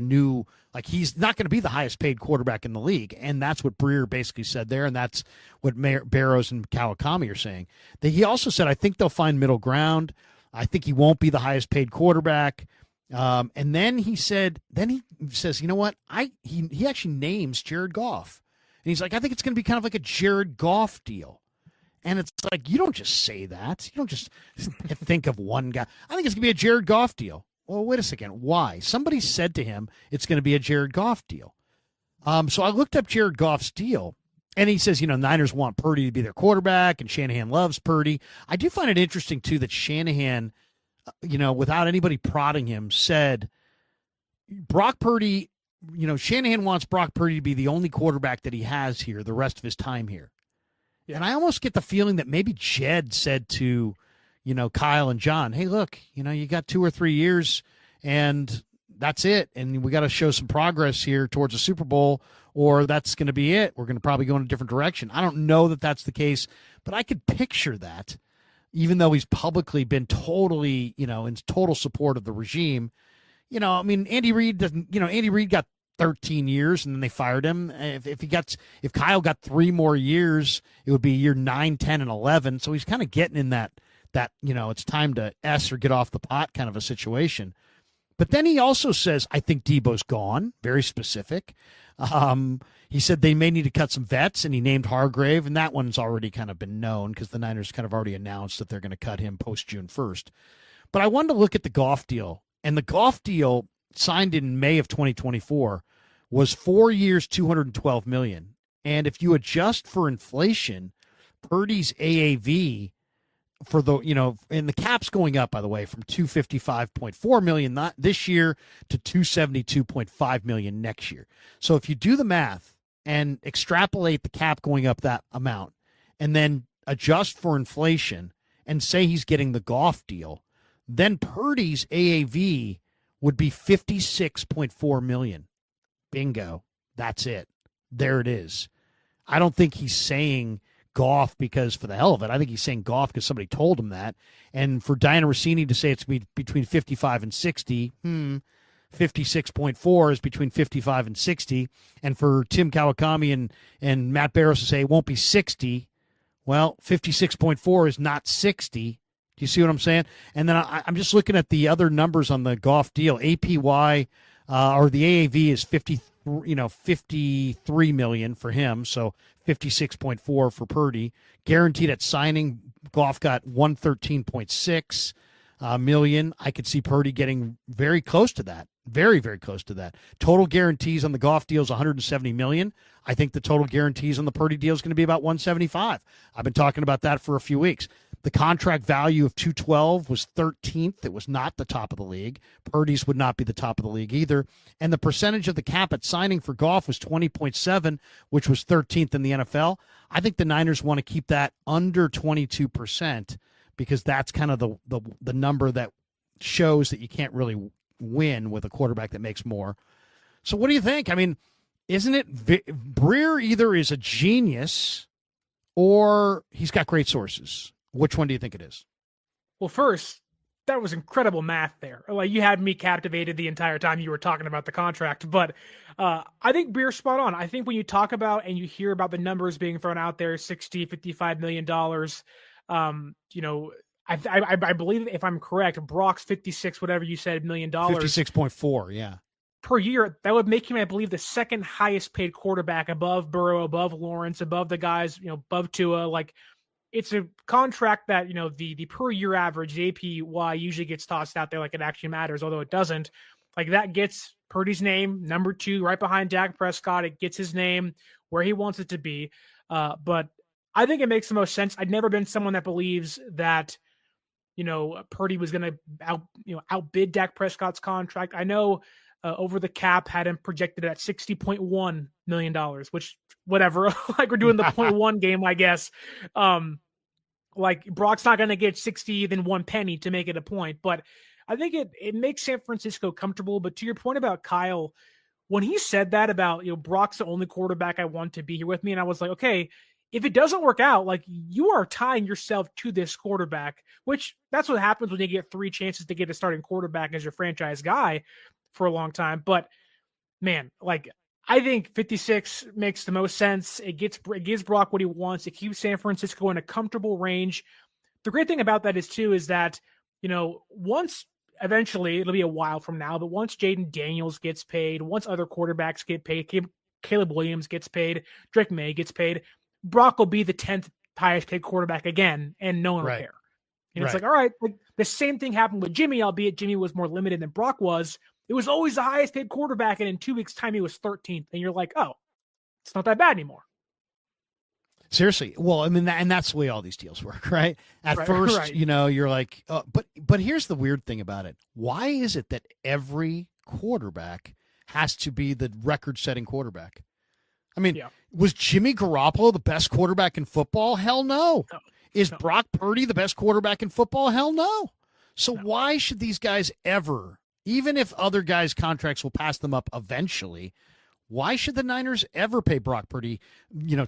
he's not going to be the highest paid quarterback in the league. And that's what Breer basically said there. And that's what Barrows and Kawakami are saying. He also said, I think they'll find middle ground. I think he won't be the highest paid quarterback. And then he says, you know what? He actually names Jared Goff. And he's like, I think it's going to be kind of like a Jared Goff deal. And it's like, you don't just say that. You don't just think of one guy. I think it's going to be a Jared Goff deal. Well, wait a second. Why? Somebody said to him it's going to be a Jared Goff deal. So I looked up Jared Goff's deal, and he says, Niners want Purdy to be their quarterback, and Shanahan loves Purdy. I do find it interesting, too, that Shanahan, without anybody prodding him, said Brock Purdy, Shanahan wants Brock Purdy to be the only quarterback that he has here the rest of his time here. And I almost get the feeling that maybe Jed said to, Kyle and John, hey, look, you got 2 or 3 years and that's it. And we got to show some progress here towards a Super Bowl, or that's going to be it. We're going to probably go in a different direction. I don't know that that's the case, but I could picture that. even though he's publicly been totally, in total support of the regime. Andy Reid doesn't, Andy Reid got 13 years and then they fired him. If Kyle got 3 more years, it would be year 9, 10, and 11. So he's kind of getting in that, it's time to S or get off the pot kind of a situation. But then he also says, I think Deebo's gone, very specific. He said they may need to cut some vets, and he named Hargrave, and that one's already kind of been known because the Niners kind of already announced that they're going to cut him post June 1st. But I wanted to look at the Goff deal, and the Goff deal signed in May of 2024 was 4 years, $212 million. And if you adjust for inflation, Purdy's AAV for and the cap's going up, by the way, from $255.4 million this year to $272.5 million next year. So if you do the math and extrapolate the cap going up that amount and then adjust for inflation and say he's getting the Goff deal, then Purdy's AAV would be $56.4 million. Bingo. That's it. There it is. I don't think he's saying Goff because for the hell of it. I think he's saying Goff because somebody told him that. And for Diana Rossini to say it's between 55 and 60, 56.4 is between 55 and 60. And for Tim Kawakami and Matt Barrows to say it won't be 60, well, 56.4 is not 60. Do you see what I'm saying? And then I'm just looking at the other numbers on the Goff deal. APY or the AAV is 53 million for him, so 56.4 for Purdy. Guaranteed at signing, Goff got 113.6 million. I could see Purdy getting very close to that. Very, very close to that. Total guarantees on the Goff deal is 170 million. I think the total guarantees on the Purdy deal is going to be about 175. I've been talking about that for a few weeks. The contract value of 212 was 13th. It was not the top of the league. Purdy's would not be the top of the league either. And the percentage of the cap at signing for Goff was 20.7, which was 13th in the NFL. I think the Niners want to keep that under 22% because that's kind of the number that shows that you can't really win with a quarterback that makes more. So what do you think? I mean, isn't it Breer either is a genius or he's got great sources? Which one do you think it is? Well, first, that was incredible math there. Like, you had me captivated the entire time you were talking about the contract. But I think Breer's spot on. I think when you talk about and you hear about the numbers being thrown out there, $60, $55 million, I believe, if I'm correct, Brock's 56, whatever you said, $1 million. 56.4, yeah. Per year, that would make him, I believe, the second highest paid quarterback above Burrow, above Lawrence, above the guys, above Tua. Like, it's a contract that, the per year average, the APY, usually gets tossed out there like it actually matters, although it doesn't. Like, that gets Purdy's name, number 2, right behind Dak Prescott. It gets his name where he wants it to be. But I think it makes the most sense. I've never been someone that believes that, Purdy was going to outbid Dak Prescott's contract. I know Over the Cap had him projected at $60.1 million, which whatever, like we're doing the 0.1 game, I guess. Like, Brock's not going to get 60 than 1 penny to make it a point, but I think it makes San Francisco comfortable. But to your point about Kyle, when he said that about, Brock's the only quarterback I want to be here with me. And I was like, okay, if it doesn't work out, like, you are tying yourself to this quarterback, which that's what happens when you get 3 chances to get a starting quarterback as your franchise guy for a long time. But man, like, I think 56 makes the most sense. It gives Brock what he wants. It keeps San Francisco in a comfortable range. The great thing about that is that, once eventually, it'll be a while from now, but once Jaden Daniels gets paid, once other quarterbacks get paid, Caleb Williams gets paid, Drake May gets paid, Brock will be the 10th highest paid quarterback again, and no one will care. It's like, all right, like, the same thing happened with Jimmy, albeit Jimmy was more limited than Brock was. It was always the highest paid quarterback, and in 2 weeks' time, he was 13th. And you're like, oh, it's not that bad anymore. Seriously. Well, I mean, and that's the way all these deals work, right? At first, you're like, but here's the weird thing about it. Why is it that every quarterback has to be the record-setting quarterback? I mean, was Jimmy Garoppolo the best quarterback in football? Hell no. Is Brock Purdy the best quarterback in football? Hell no. So why should these guys ever, even if other guys' contracts will pass them up eventually, Why should the Niners ever pay Brock Purdy,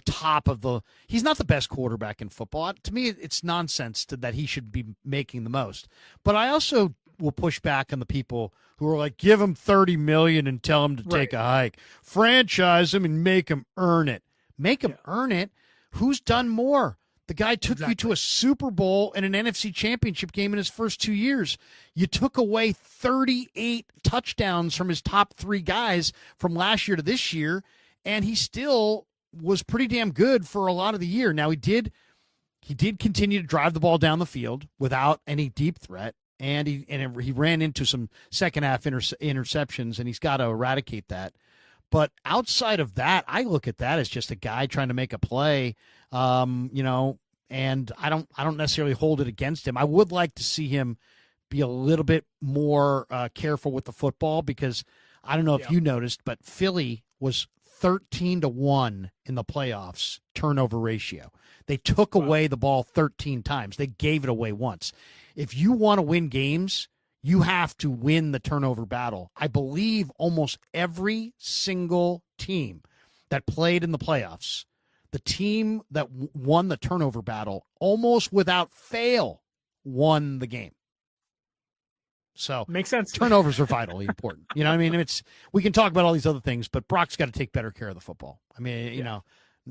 top of the – he's not the best quarterback in football. To me, it's nonsense that he should be making the most. But I also will push back on the people who are like, give him $30 million and tell him to take a hike. Franchise him and make him earn it. Make him earn it? Who's done more? The guy took you to a Super Bowl and an NFC Championship game in his first 2 years. You took away 38 touchdowns from his top 3 guys from last year to this year, and he still was pretty damn good for a lot of the year. Now, he did continue to drive the ball down the field without any deep threat, and he ran into some second-half interceptions, and he's got to eradicate that. But outside of that, I look at that as just a guy trying to make a play. And I don't necessarily hold it against him. I would like to see him be a little bit more careful with the football, because I don't know if you noticed, but Philly was 13-1 in the playoffs turnover ratio. They took away the ball 13 times. They gave it away once. If you want to win games, you have to win the turnover battle. I believe almost every single team that played in the playoffs, the team that won the turnover battle, almost without fail, won the game. So makes sense. Turnovers are vitally important. You know what I mean? We can talk about all these other things, but Brock's got to take better care of the football. I mean,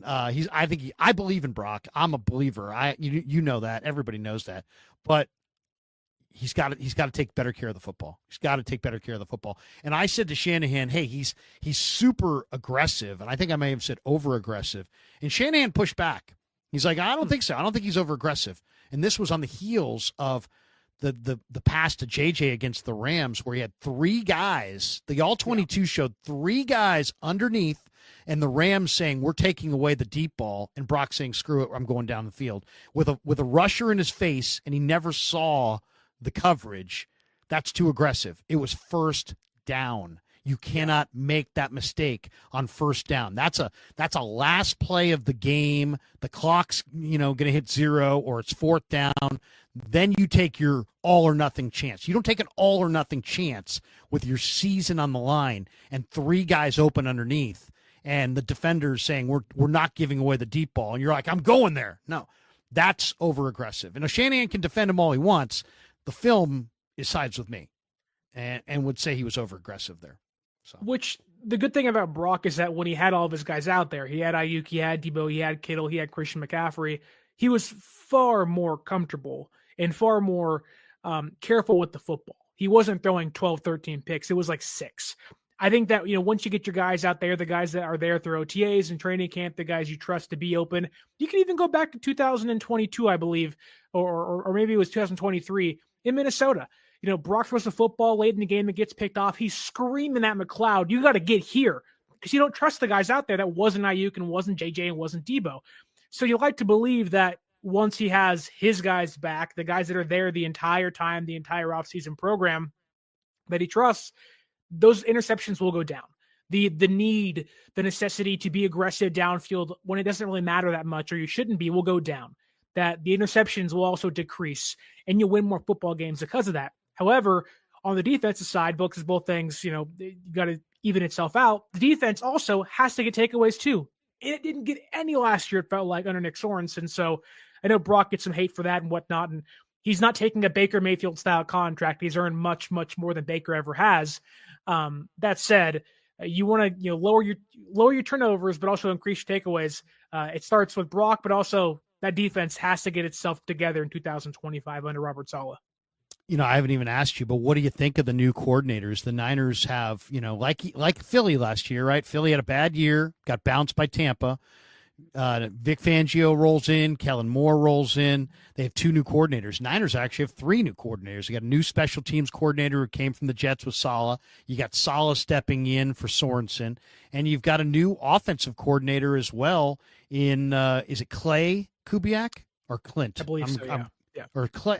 I believe in Brock. I'm a believer. You know that. Everybody knows that. But he's got to take better care of the football. He's got to take better care of the football. And I said to Shanahan, hey, he's super aggressive, and I think I may have said over aggressive. And Shanahan pushed back. He's like, I don't think so. I don't think he's over aggressive. And this was on the heels of the pass to JJ against the Rams, where he had 3 guys. The All-22 showed 3 guys underneath, and the Rams saying, we're taking away the deep ball, and Brock saying, screw it, I'm going down the field. With a rusher in his face, and he never saw the coverage. That's too aggressive. It was first down. You cannot make that mistake on first down. That's a last play of the game. The clock's going to hit 0, or it's 4th down. Then you take your all or nothing chance. You don't take an all or nothing chance with your season on the line and 3 guys open underneath, and the defender's saying we're not giving away the deep ball, and you're like, I'm going there. No, that's over aggressive. And Shanahan can defend him all he wants. The film sides with me, and would say he was over aggressive there. So, which the good thing about Brock is that when he had all of his guys out there, he had Ayuk, he had Deebo, he had Kittle, he had Christian McCaffrey, he was far more comfortable and far more careful with the football. He wasn't throwing 12, 13 picks. It was like 6. I think that, once you get your guys out there, the guys that are there through OTAs and training camp, the guys you trust to be open, you can even go back to 2022, I believe, or maybe it was 2023 in Minnesota. Brock throws the football late in the game that gets picked off. He's screaming at McLeod, you got to get here, because you don't trust the guys out there that wasn't Ayuk and wasn't JJ and wasn't Deebo. So you like to believe that once he has his guys back, the guys that are there the entire time, the entire offseason program that he trusts, those interceptions will go down. The necessity to be aggressive downfield when it doesn't really matter that much, or you shouldn't be, will go down. That the interceptions will also decrease, and you'll win more football games because of that. However, on the defensive side, because both things, you got to even itself out. The defense also has to get takeaways too. It didn't get any last year, it felt like, under Nick Sorensen. So I know Brock gets some hate for that and whatnot, and he's not taking a Baker Mayfield style contract. He's earned much, much more than Baker ever has. That said, you want to lower your turnovers, but also increase your takeaways. It starts with Brock, but also that defense has to get itself together in 2025 under Robert Saleh. I haven't even asked you, but what do you think of the new coordinators? The Niners have, like Philly last year, right? Philly had a bad year, got bounced by Tampa. Vic Fangio rolls in, Kellen Moore rolls in. They have 2 new coordinators. Niners actually have 3 new coordinators. You got a new special teams coordinator who came from the Jets with Saleh. You got Saleh stepping in for Sorensen, and you've got a new offensive coordinator as well in is it Clay Kubiak or Clint? I believe so. Yeah. Or Clay.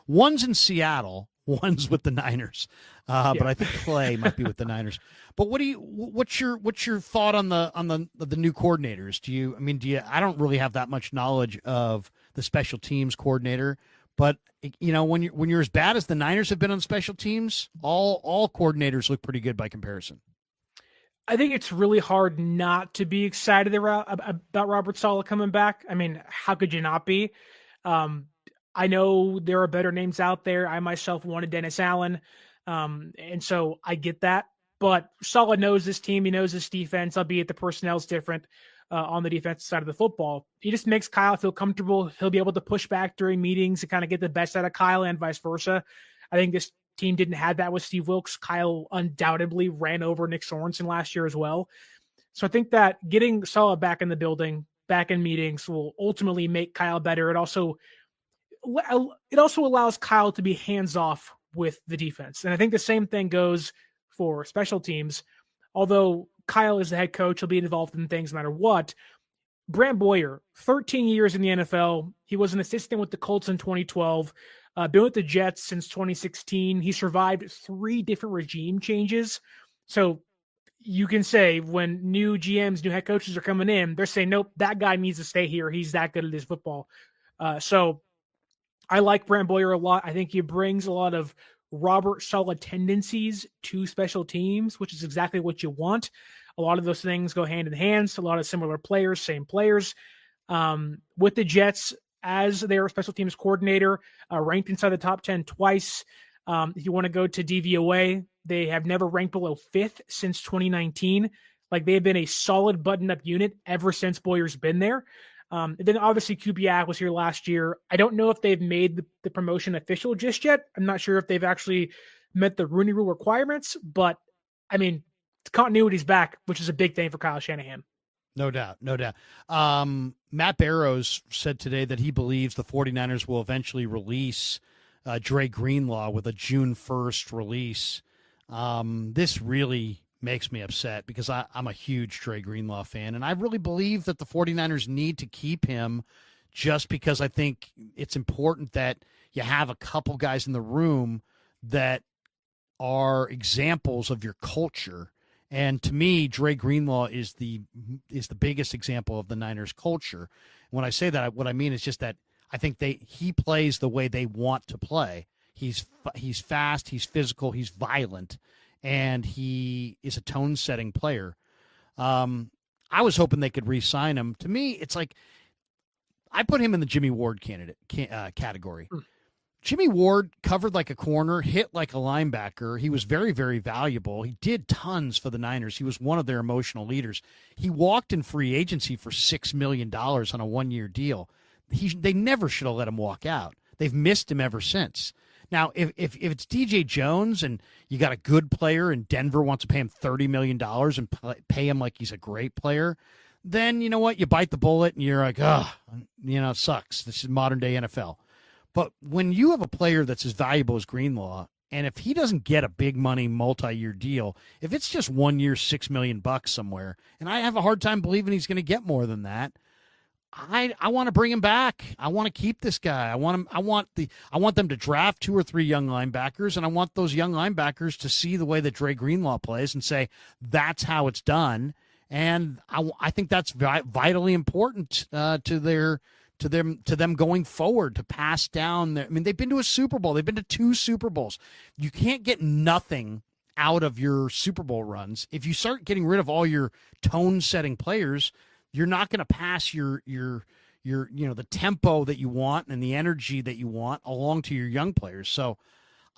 One's in Seattle, one's with the Niners, but I think Clay might be with the Niners. But what's your thought on the new coordinators? Do you? I don't really have that much knowledge of the special teams coordinator, but when you're as bad as the Niners have been on special teams, all coordinators look pretty good by comparison. I think it's really hard not to be excited about Robert Saleh coming back. I mean, how could you not be? I know there are better names out there. I myself wanted Dennis Allen. And so I get that. But Saleh knows this team. He knows this defense, albeit the personnel's different on the defensive side of the football. He just makes Kyle feel comfortable. He'll be able to push back during meetings and kind of get the best out of Kyle and vice versa. I think this team didn't have that with Steve Wilks. Kyle undoubtedly ran over Nick Sorensen last year as well. So I think that getting Saleh back in the building, back in meetings, will ultimately make Kyle better. It also allows Kyle to be hands-off with the defense. And I think the same thing goes for special teams. Although Kyle is the head coach, he'll be involved in things no matter what. Brant Boyer, 13 years in the NFL. He was an assistant with the Colts in 2012. Been with the Jets since 2016. He survived 3 different regime changes. So you can say when new GMs, new head coaches are coming in, they're saying, nope, that guy needs to stay here. He's that good at his football. So I like Brant Boyer a lot. I think he brings a lot of Robert Saleh tendencies to special teams, which is exactly what you want. A lot of those things go hand in hand. A lot of similar players, same players. With the Jets, as their special teams coordinator, ranked inside the top 10 twice. If you want to go to DVOA, they have never ranked below 5th since 2019. Like, they've been a solid button-up unit ever since Boyer's been there. And then obviously Kubiak was here last year. I don't know if they've made the promotion official just yet. I'm not sure if they've actually met the Rooney Rule requirements, but I mean, continuity's back, which is a big thing for Kyle Shanahan. No doubt. Matt Barrows said today that he believes the 49ers will eventually release Dre Greenlaw with a June 1st release. This really makes me upset because I'm a huge Dre Greenlaw fan, and I really believe that the 49ers need to keep him just because I think it's important that you have a couple guys in the room that are examples of your culture. And to me, Dre Greenlaw is the biggest example of the Niners culture. When I say that, what I mean is just that I think he plays the way they want to play. He's fast, he's physical, he's violent, and he is a tone-setting player. I was hoping they could re-sign him. To me, it's like I put him in the Jimmy Ward category. Jimmy Ward covered like a corner, hit like a linebacker. He was very, very valuable. He did tons for the Niners. He was one of their emotional leaders. He walked in free agency for $6 million on a one-year deal. They never should have let him walk out. They've missed him ever since. Now, if it's DJ Jones and you got a good player and Denver wants to pay him $30 million and pay him like he's a great player, then you know what? You bite the bullet and you're like, it sucks. This is modern-day NFL. But when you have a player that's as valuable as Greenlaw, and if he doesn't get a big money multi-year deal, if it's just 1 year, $6 million somewhere, and I have a hard time believing he's going to get more than that, I want to bring him back. I want to keep this guy. I want them to draft 2 or 3 young linebackers, and I want those young linebackers to see the way that Dre Greenlaw plays and say that's how it's done. And I think that's vitally important to them going forward, to pass down they've been to a Super Bowl. They've been to 2 Super Bowls. You can't get nothing out of your Super Bowl runs. If you start getting rid of all your tone-setting players, you're not going to pass your the tempo that you want and the energy that you want along to your young players. So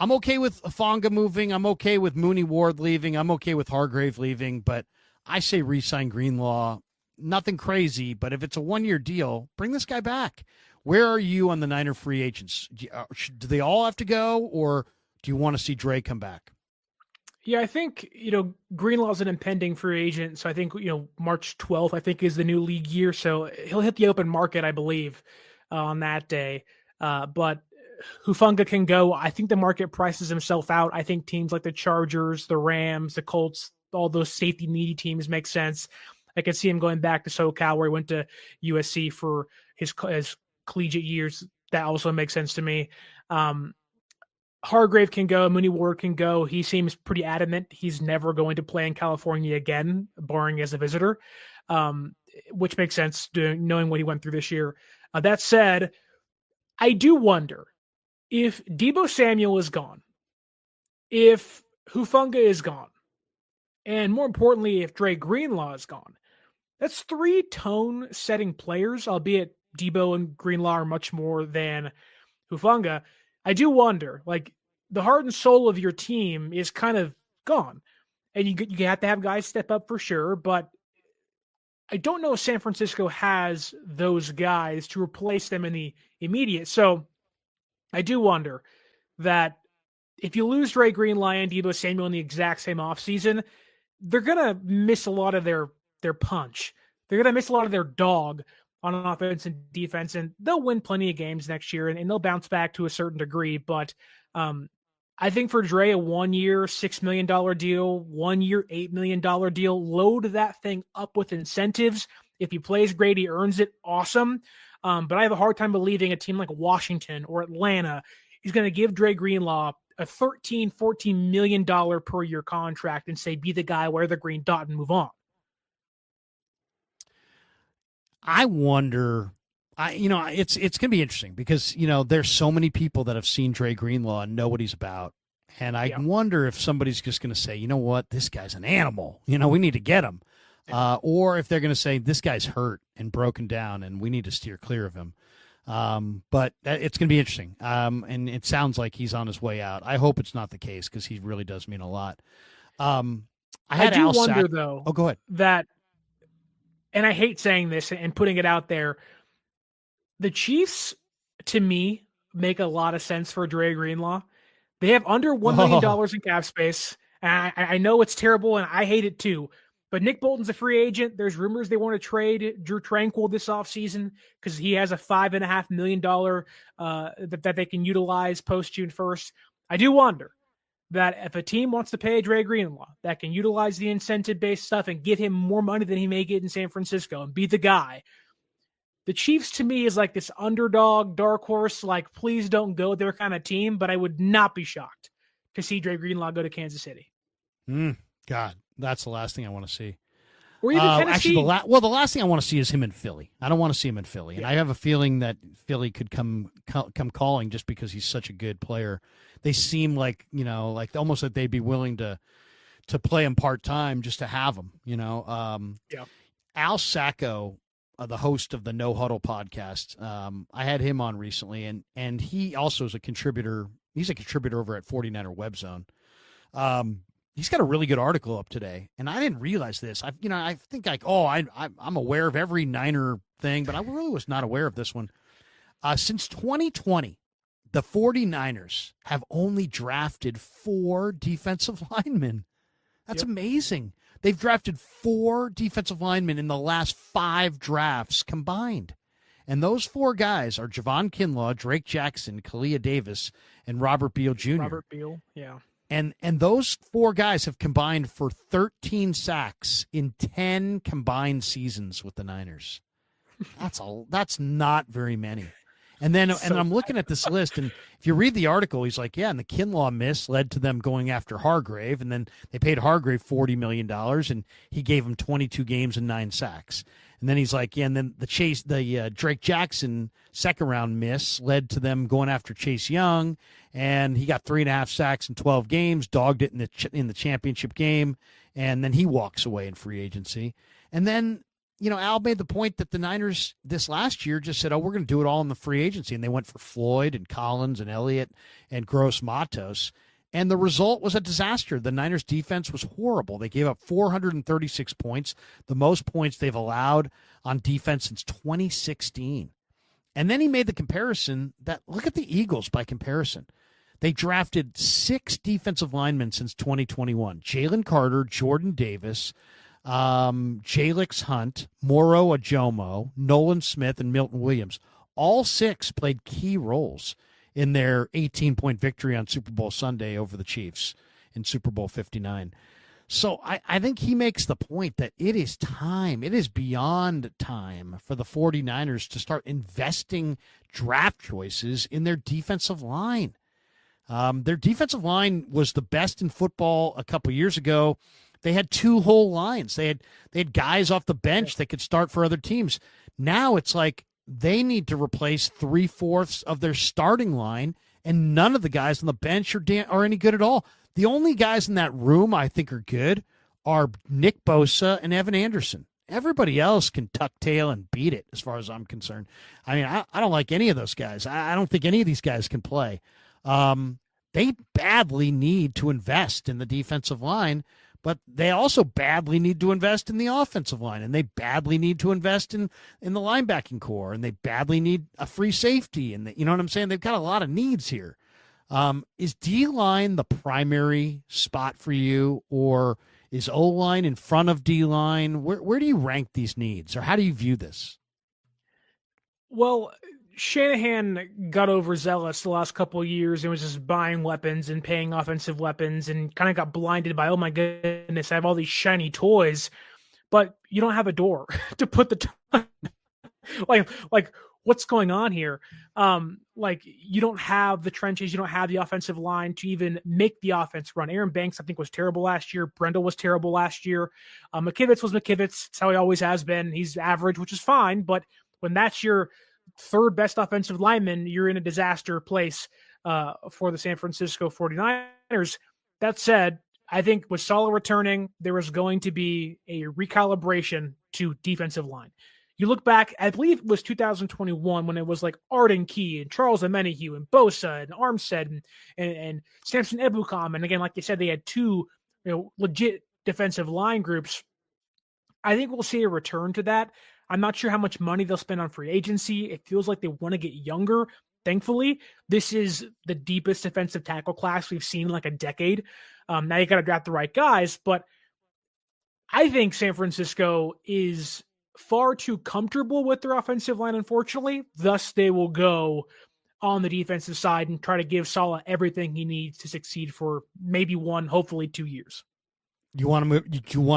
I'm okay with Afonga moving. I'm okay with Mooney Ward leaving. I'm okay with Hargrave leaving, but I say re-sign Greenlaw. Nothing crazy, but if it's a 1-year deal, bring this guy back. Where are you on the Niner free agents? Do they all have to go, or do you want to see Dre come back? Yeah, I think, Greenlaw's an impending free agent. So I think, March 12th, I think, is the new league year. So he'll hit the open market, I believe, on that day. But Hufanga can go. I think the market prices himself out. I think teams like the Chargers, the Rams, the Colts, all those safety needy teams make sense. I could see him going back to SoCal, where he went to USC for his collegiate years. That also makes sense to me. Hargrave can go. Mooney Ward can go. He seems pretty adamant he's never going to play in California again, barring as a visitor, which makes sense knowing what he went through this year. That said, I do wonder if Deebo Samuel is gone, if Hufanga is gone, And more importantly, if Dre Greenlaw is gone, that's 3 tone-setting players, albeit Deebo and Greenlaw are much more than Hufanga. I do wonder, like, the heart and soul of your team is kind of gone. And you have to have guys step up for sure, but I don't know if San Francisco has those guys to replace them in the immediate. So I do wonder that if you lose Dre Greenlaw and Deebo Samuel in the exact same offseason, they're going to miss a lot of their punch. They're going to miss a lot of their dog on offense and defense, and they'll win plenty of games next year, and they'll bounce back to a certain degree. But I think for Dre, a 1 year, $6 million deal, 1 year, $8 million deal, load that thing up with incentives. If he plays great, he earns it. Awesome. But I have a hard time believing a team like Washington or Atlanta is going to give Dre Greenlaw a $13-14 million per year contract and say, be the guy, wear the green dot and move on. I wonder, it's going to be interesting because, there's so many people that have seen Dre Greenlaw and know what he's about. And I wonder if somebody's just going to say, you know what, this guy's an animal, we need to get him. Or if they're going to say, this guy's hurt and broken down and we need to steer clear of him. But it's going to be interesting. And it sounds like he's on his way out. I hope it's not the case because he really does mean a lot. I do wonder, though. Oh, go ahead. That, and I hate saying this and putting it out there, the Chiefs, to me, make a lot of sense for Dre Greenlaw. They have under $1 million in cap space. And I know it's terrible, and I hate it too. But Nick Bolton's a free agent. There's rumors they want to trade Drew Tranquill this offseason because he has a $5.5 million that they can utilize post-June 1st. I do wonder that if a team wants to pay Dre Greenlaw that can utilize the incentive-based stuff and get him more money than he may get in San Francisco and be the guy, the Chiefs, to me, is like this underdog, dark horse, like, please don't go there kind of team, but I would not be shocked to see Dre Greenlaw go to Kansas City. God, that's the last thing I want to see. Or even Tennessee. Actually, the last thing I want to see is him in Philly. I don't want to see him in Philly. And I have a feeling that Philly could come calling just because he's such a good player. They seem like, like almost like they'd be willing to play him part-time just to have him, Al Sacco, the host of the No Huddle podcast, I had him on recently, and he also is a contributor. He's a contributor over at 49er Web Zone. He's got a really good article up today, and I didn't realize this. I think I'm aware of every Niner thing, but I really was not aware of this one. Since 2020, the 49ers have only drafted 4 defensive linemen. That's amazing. They've drafted 4 defensive linemen in the last 5 drafts combined. And those 4 guys are Javon Kinlaw, Drake Jackson, Kalia Davis, and Robert Beal Jr. Robert Beal, yeah. And those 4 guys have combined for 13 sacks in 10 combined seasons with the Niners. That's not very many. And then I'm looking at this list, and if you read the article, he's like, and the Kinlaw miss led to them going after Hargrave, and then they paid Hargrave $40 million, and he gave him 22 games and 9 sacks. And then he's like, and then the Drake Jackson second-round miss led to them going after Chase Young, and he got 3.5 sacks in 12 games, dogged it in the championship game, and then he walks away in free agency. And then, Al made the point that the Niners this last year just said, we're going to do it all in the free agency, and they went for Floyd and Collins and Elliott and Gross Matos. And the result was a disaster. The Niners' defense was horrible. They gave up 436 points, the most points they've allowed on defense since 2016. And then he made the comparison that, look at the Eagles by comparison. They drafted 6 defensive linemen since 2021. Jalen Carter, Jordan Davis, Jalix Hunt, Moro Ajomo, Nolan Smith, and Milton Williams. All 6 played key roles in their 18-point victory on Super Bowl Sunday over the Chiefs in Super Bowl 59. So I think he makes the point that it is time, it is beyond time for the 49ers to start investing draft choices in their defensive line. Their defensive line was the best in football a couple years ago. They had 2 whole lines. They had guys off the bench that could start for other teams. Now it's like they need to replace 3/4 of their starting line, and none of the guys on the bench are any good at all. The only guys in that room I think are good are Nick Bosa and Evan Anderson. Everybody else can tuck tail and beat it, as far as I'm concerned. I mean, I don't like any of those guys. I don't think any of these guys can play. They badly need to invest in the defensive line, but they also badly need to invest in the offensive line, and they badly need to invest in the linebacking core, and they badly need a free safety. And you know what I'm saying? They've got a lot of needs here. Is D-line the primary spot for you, or is O-line in front of D-line? Where do you rank these needs, or how do you view this? Well, Shanahan got overzealous the last couple of years and was just buying weapons and paying offensive weapons and kind of got blinded by, oh my goodness, I have all these shiny toys, but you don't have a door to put the like what's going on here? Like, you don't have the trenches, you don't have the offensive line to even make the offense run. Aaron Banks, I think, was terrible last year. Brendel was terrible last year. McKivitz was McKivitz. It's how he always has been. He's average, which is fine, but when that's your third best offensive lineman, you're in a disaster place for the San Francisco 49ers. That said, I think with Saleh returning, there was going to be a recalibration to defensive line. You look back, I believe it was 2021 when it was like Arden Key and Charles Omenihu and Bosa and Armstead and Samson Ebukam. And again, like you said, they had two legit defensive line groups. I think we'll see a return to that. I'm not sure how much money they'll spend on free agency. It feels like they want to get younger. Thankfully, this is the deepest defensive tackle class we've seen in like a decade. Now you got to draft the right guys, but I think San Francisco is far too comfortable with their offensive line, unfortunately. Thus, they will go on the defensive side and try to give Saleh everything he needs to succeed for maybe 1, hopefully 2 years. Do you want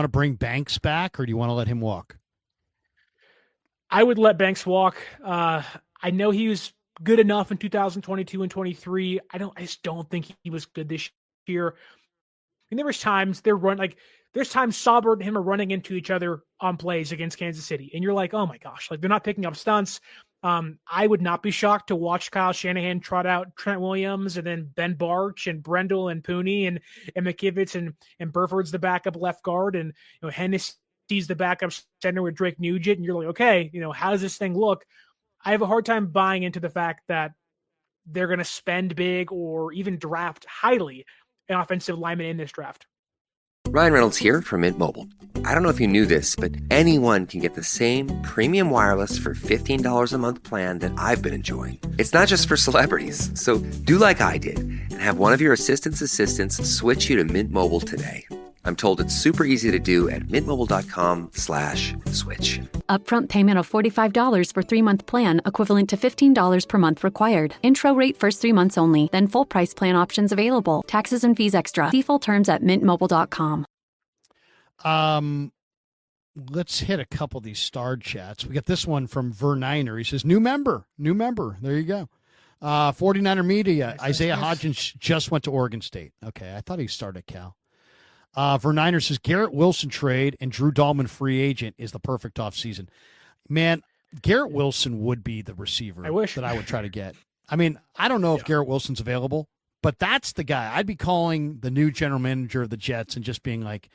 to bring Banks back, or do you want to let him walk? I would let Banks walk. I know he was good enough in 2022 and 23. I just don't think he was good this year. And there was times there's times Saubert and him are running into each other on plays against Kansas City. And you're like, oh my gosh, like they're not picking up stunts. I would not be shocked to watch Kyle Shanahan trot out Trent Williams and then Ben Barch and Brendel and Pooney and McKivitz and Burford's the backup left guard. And, Hennessy's the backup center with Drake Nugent. And you're like, okay, how does this thing look? I have a hard time buying into the fact that they're going to spend big or even draft highly an offensive lineman in this draft. Ryan Reynolds here from Mint Mobile. I don't know if you knew this, but anyone can get the same premium wireless for $15 a month plan that I've been enjoying. It's not just for celebrities. So do like I did and have one of your assistant's assistants switch you to Mint Mobile today. I'm told it's super easy to do at mintmobile.com/switch. Upfront payment of $45 for 3-month plan, equivalent to $15 per month required. Intro rate first 3 months only, then full price plan options available. Taxes and fees extra. See full terms at mintmobile.com. Let's hit a couple of these star chats. We got this one from Verniner. He says, new member. There you go. 49er media. Nice, Isaiah Hodgins just went to Oregon State. Okay, I thought he started at Cal. Verniner says Garrett Wilson trade and Drew Dahlman free agent is the perfect offseason. Man, Garrett Wilson would be the receiver that I would try to get. I mean, I don't know if Garrett Wilson's available, but that's the guy. I'd be calling the new general manager of the Jets and just being like,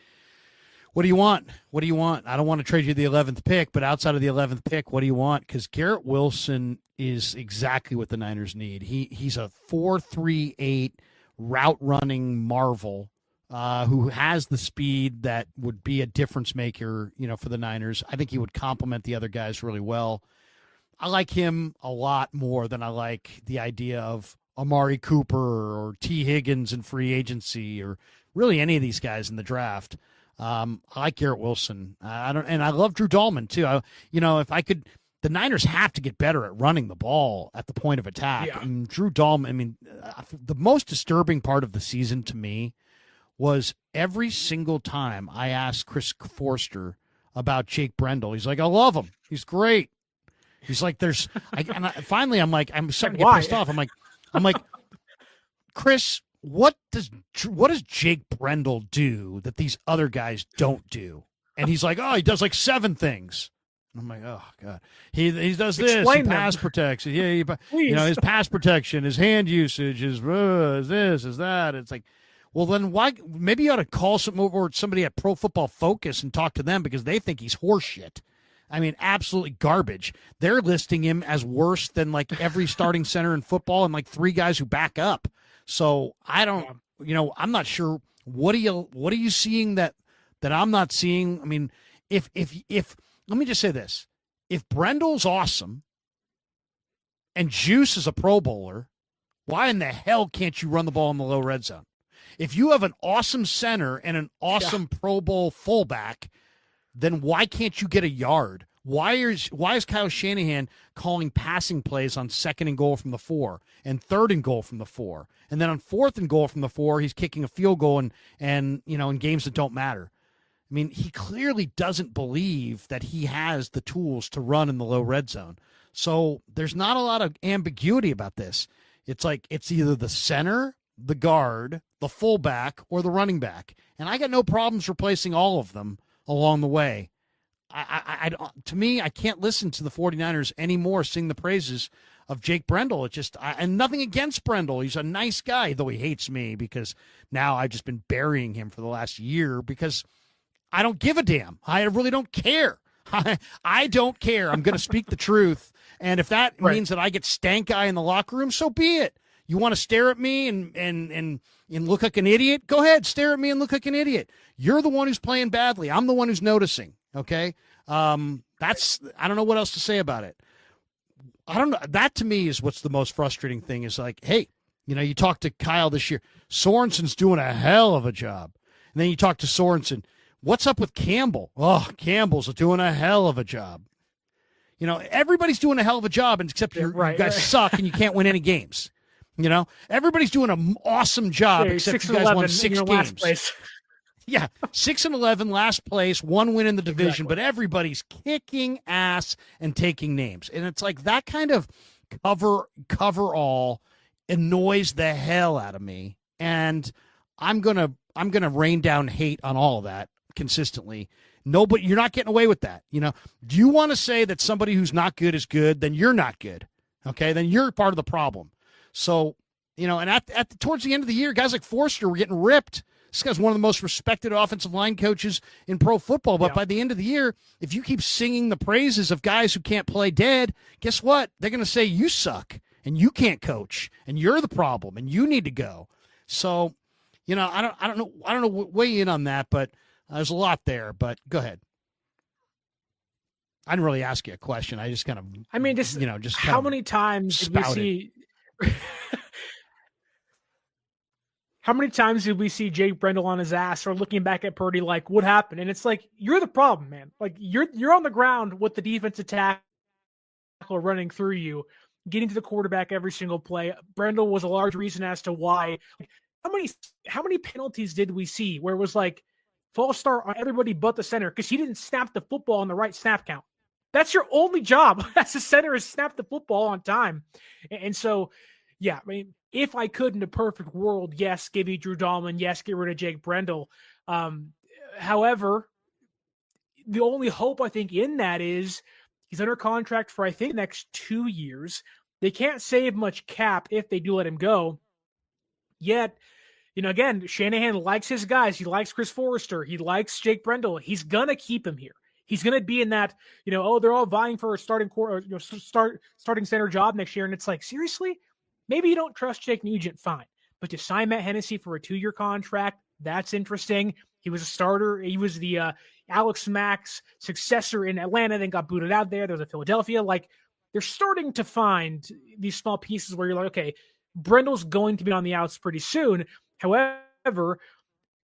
what do you want? What do you want? I don't want to trade you the 11th pick, but outside of the 11th pick, what do you want? Because Garrett Wilson is exactly what the Niners need. He's a 4.38 route running marvel. Who has the speed that would be a difference maker, for the Niners. I think he would complement the other guys really well. I like him a lot more than I like the idea of Amari Cooper or T. Higgins in free agency or really any of these guys in the draft. I like Garrett Wilson. And I love Drew Dahlman too. If I could, the Niners have to get better at running the ball at the point of attack. Yeah. And Drew Dahlman, the most disturbing part of the season to me was every single time I asked Chris Forster about Jake Brendel, he's like, I love him. He's great. He's like, finally, I'm starting to get pissed off. I'm like, Chris, what does Jake Brendel do that these other guys don't do? And he's like, oh, he does like 7 things. And I'm like, oh God, he does this. He pass protects. Yeah, his pass protection, his hand usage, his this, his that. It's like, Well, then why? Maybe you ought to call somebody at Pro Football Focus and talk to them because they think he's horseshit. I mean, absolutely garbage. They're listing him as worse than like every starting center in football and like 3 guys who back up. So I don't, I'm not sure. What are you seeing that I'm not seeing? I mean, if let me just say this: if Brendel's awesome and Juice is a Pro Bowler, why in the hell can't you run the ball in the low red zone? If you have an awesome center and an awesome Pro Bowl fullback, then why can't you get a yard? Why is Kyle Shanahan calling passing plays on 2nd and goal from the 4 and 3rd and goal from the 4? And then on 4th and goal from the 4, he's kicking a field goal and in games that don't matter. I mean, he clearly doesn't believe that he has the tools to run in the low red zone. So there's not a lot of ambiguity about this. It's like it's either the center, the guard, the fullback, or the running back. And I got no problems replacing all of them along the way. To me, I can't listen to the 49ers anymore sing the praises of Jake Brendel. It just, and nothing against Brendel. He's a nice guy, though he hates me because now I've just been burying him for the last year because I don't give a damn. I really don't care. I don't care. I'm going to speak the truth. And if that means that I get stank eye in the locker room, so be it. You want to stare at me and look like an idiot? Go ahead, stare at me and look like an idiot. You're the one who's playing badly. I'm the one who's noticing. Okay, I don't know what else to say about it. I don't know. That to me is what's the most frustrating thing. Is like, hey, you talk to Kyle this year. Sorensen's doing a hell of a job, and then you talk to Sorensen. What's up with Campbell? Oh, Campbell's doing a hell of a job. Everybody's doing a hell of a job, except you guys suck and you can't win any games. Everybody's doing an awesome job, except you guys won 6 games. Last place. Yeah, 6-11, last place, 1 win in the division, but everybody's kicking ass and taking names, and it's like that kind of cover all annoys the hell out of me, and I'm gonna rain down hate on all of that consistently. No, but you're not getting away with that. Do you want to say that somebody who's not good is good? Then you're not good. Okay, then you're part of the problem. So, and towards the end of the year, guys like Forster were getting ripped. This guy's one of the most respected offensive line coaches in pro football. But by the end of the year, if you keep singing the praises of guys who can't play dead, guess what? They're going to say you suck and you can't coach and you're the problem and you need to go. So, I don't know. Weigh in on that, but there's a lot there. But go ahead. I didn't really ask you a question. I just kind of. I mean, just how many times did we see? How many times did we see Jake Brendel on his ass or looking back at Purdy like, what happened? And it's like, you're the problem, man. Like, you're on the ground with the defensive tackle running through you, getting to the quarterback every single play. Brendel was a large reason as to why. How many penalties did we see where it was like false start on everybody but the center because he didn't snap the football on the right snap count? That's your only job as a center is snap the football on time. And so, yeah, I mean, if I could in a perfect world, yes, give you Drew Dahlman, yes, get rid of Jake Brendel. However, the only hope I think in that is he's under contract for, I think, the next 2 years. They can't save much cap if they do let him go. Yet, again, Shanahan likes his guys. He likes Chris Forrester. He likes Jake Brendel. He's going to keep him here. He's going to be in that, they're all vying for a starting center job next year. And it's like, seriously? Maybe you don't trust Jake Nugent, fine. But to sign Matt Hennessy for a 2-year contract, that's interesting. He was a starter. He was the Alex Mack's successor in Atlanta, then got booted out there. There's a Philadelphia. Like, they're starting to find these small pieces where you're like, okay, Brendel's going to be on the outs pretty soon. However,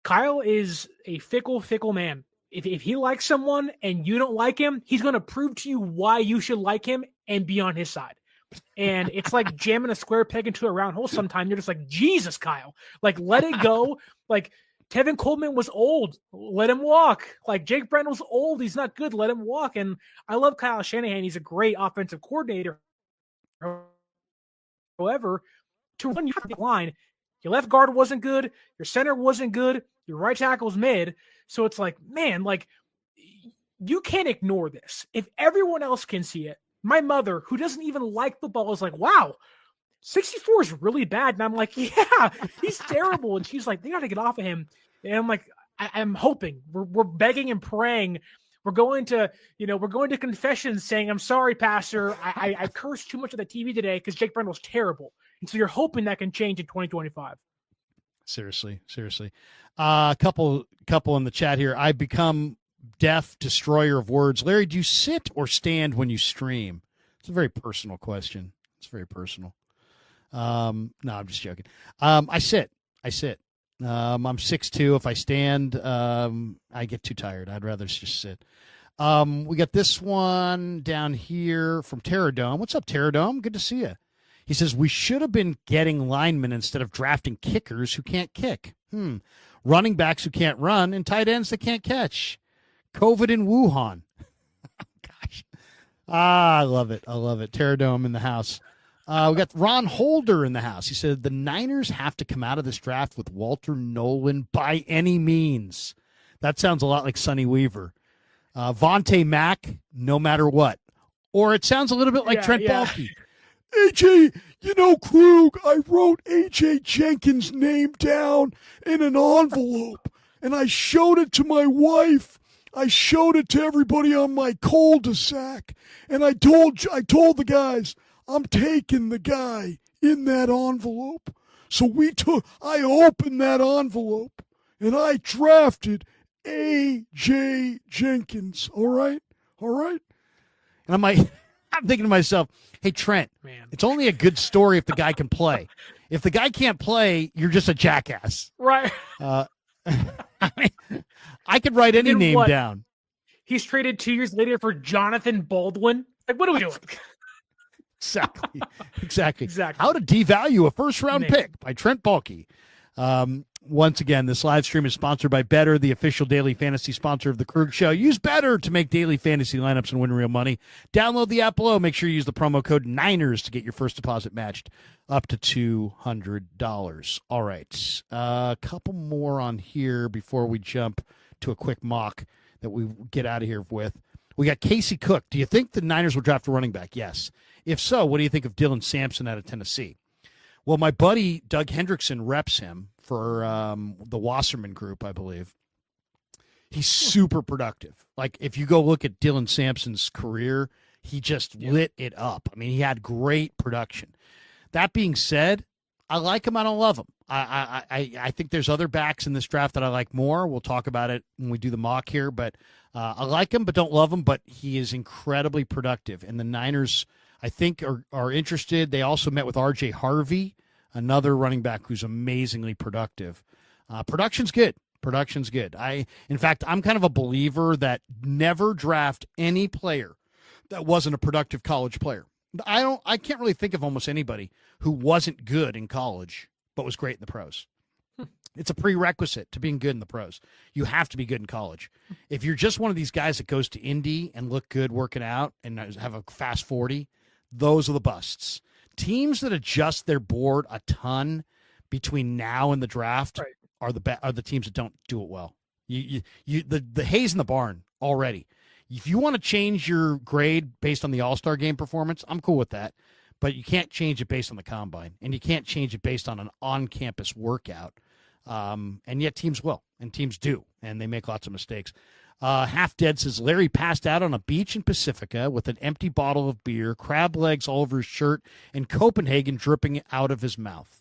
Kyle is a fickle man. If he likes someone and you don't like him, he's going to prove to you why you should like him and be on his side. And it's like jamming a square peg into a round hole sometimes. You're just like, Jesus, Kyle. Like, let it go. Like, Tevin Coleman was old. Let him walk. Like, Jake Brendel's old. He's not good. Let him walk. And I love Kyle Shanahan. He's a great offensive coordinator. However, to run your line, your left guard wasn't good. Your center wasn't good. Your right tackle's mid. So it's like, man, like, you can't ignore this. If everyone else can see it, my mother, who doesn't even like football, is like, wow, 64 is really bad. And I'm like, yeah, he's terrible. And she's like, they got to get off of him. And I'm like, I'm hoping. We're begging and praying. We're going to confessions saying, I'm sorry, Pastor. I cursed too much on the TV today because Jake Brendel was terrible. And so you're hoping that can change in 2025. Seriously. Couple in the chat here. I become deaf, destroyer of words. Larry, do you sit or stand when you stream? It's a very personal question. It's very personal. No, I'm just joking. I sit. I'm 6'2". If I stand, I get too tired. I'd rather just sit. We got this one down here from Terradome. What's up, Terradome? Good to see you. He says, we should have been getting linemen instead of drafting kickers who can't kick. Running backs who can't run and tight ends that can't catch. COVID in Wuhan. Gosh. I love it. Terradome in the house. We got Ron Holder in the house. He said, the Niners have to come out of this draft with Walter Nolan by any means. That sounds a lot like Sonny Weaver. Vontae Mack, no matter what. Or it sounds a little bit like Trent Baalke. AJ, Krueg, I wrote AJ Jenkins' name down in an envelope, and I showed it to my wife. I showed it to everybody on my cul-de-sac, and I told the guys, I'm taking the guy in that envelope. So I opened that envelope, and I drafted AJ Jenkins. All right? And I'm thinking to myself, hey, Trent, man, it's only a good story if the guy can play. If the guy can't play, you're just a jackass. Right. I could write any name down. He's traded 2 years later for Jonathan Baldwin. Like, what are we doing? Exactly. How to devalue a first-round pick by Trent Baalke. Once again, this live stream is sponsored by Better, the official daily fantasy sponsor of the Krueg Show. Use Better to make daily fantasy lineups and win real money. Download the app below. Make sure you use the promo code Niners to get your first deposit matched up to $200. All right. A couple more on here before we jump to a quick mock that we get out of here with. We got Casey Cook. Do you think the Niners will draft a running back? Yes. If so, what do you think of Dylan Sampson out of Tennessee? Well, my buddy Doug Hendrickson reps him for the Wasserman Group, I believe. He's super productive. Like, if you go look at Dylan Sampson's career, he just lit it up. I mean, he had great production. That being said, I like him. I don't love him. I think there's other backs in this draft that I like more. We'll talk about it when we do the mock here. But I like him but don't love him. But he is incredibly productive. And the Niners, I think, are interested. They also met with R.J. Harvey, another running back who's amazingly productive. Production's good. In fact, I'm kind of a believer that never draft any player that wasn't a productive college player. I can't really think of almost anybody who wasn't good in college but was great in the pros. It's a prerequisite to being good in the pros. You have to be good in college. If you're just one of these guys that goes to Indy and look good working out and have a fast 40, those are the busts. Teams that adjust their board a ton between now and the draft are the teams that don't do it well. The hay's in the barn already. If you want to change your grade based on the All-Star game performance, I'm cool with that. But you can't change it based on the combine, and you can't change it based on an on-campus workout. And yet teams will, and teams do, and they make lots of mistakes. Half Dead says, Larry passed out on a beach in Pacifica with an empty bottle of beer, crab legs all over his shirt, and Copenhagen dripping out of his mouth.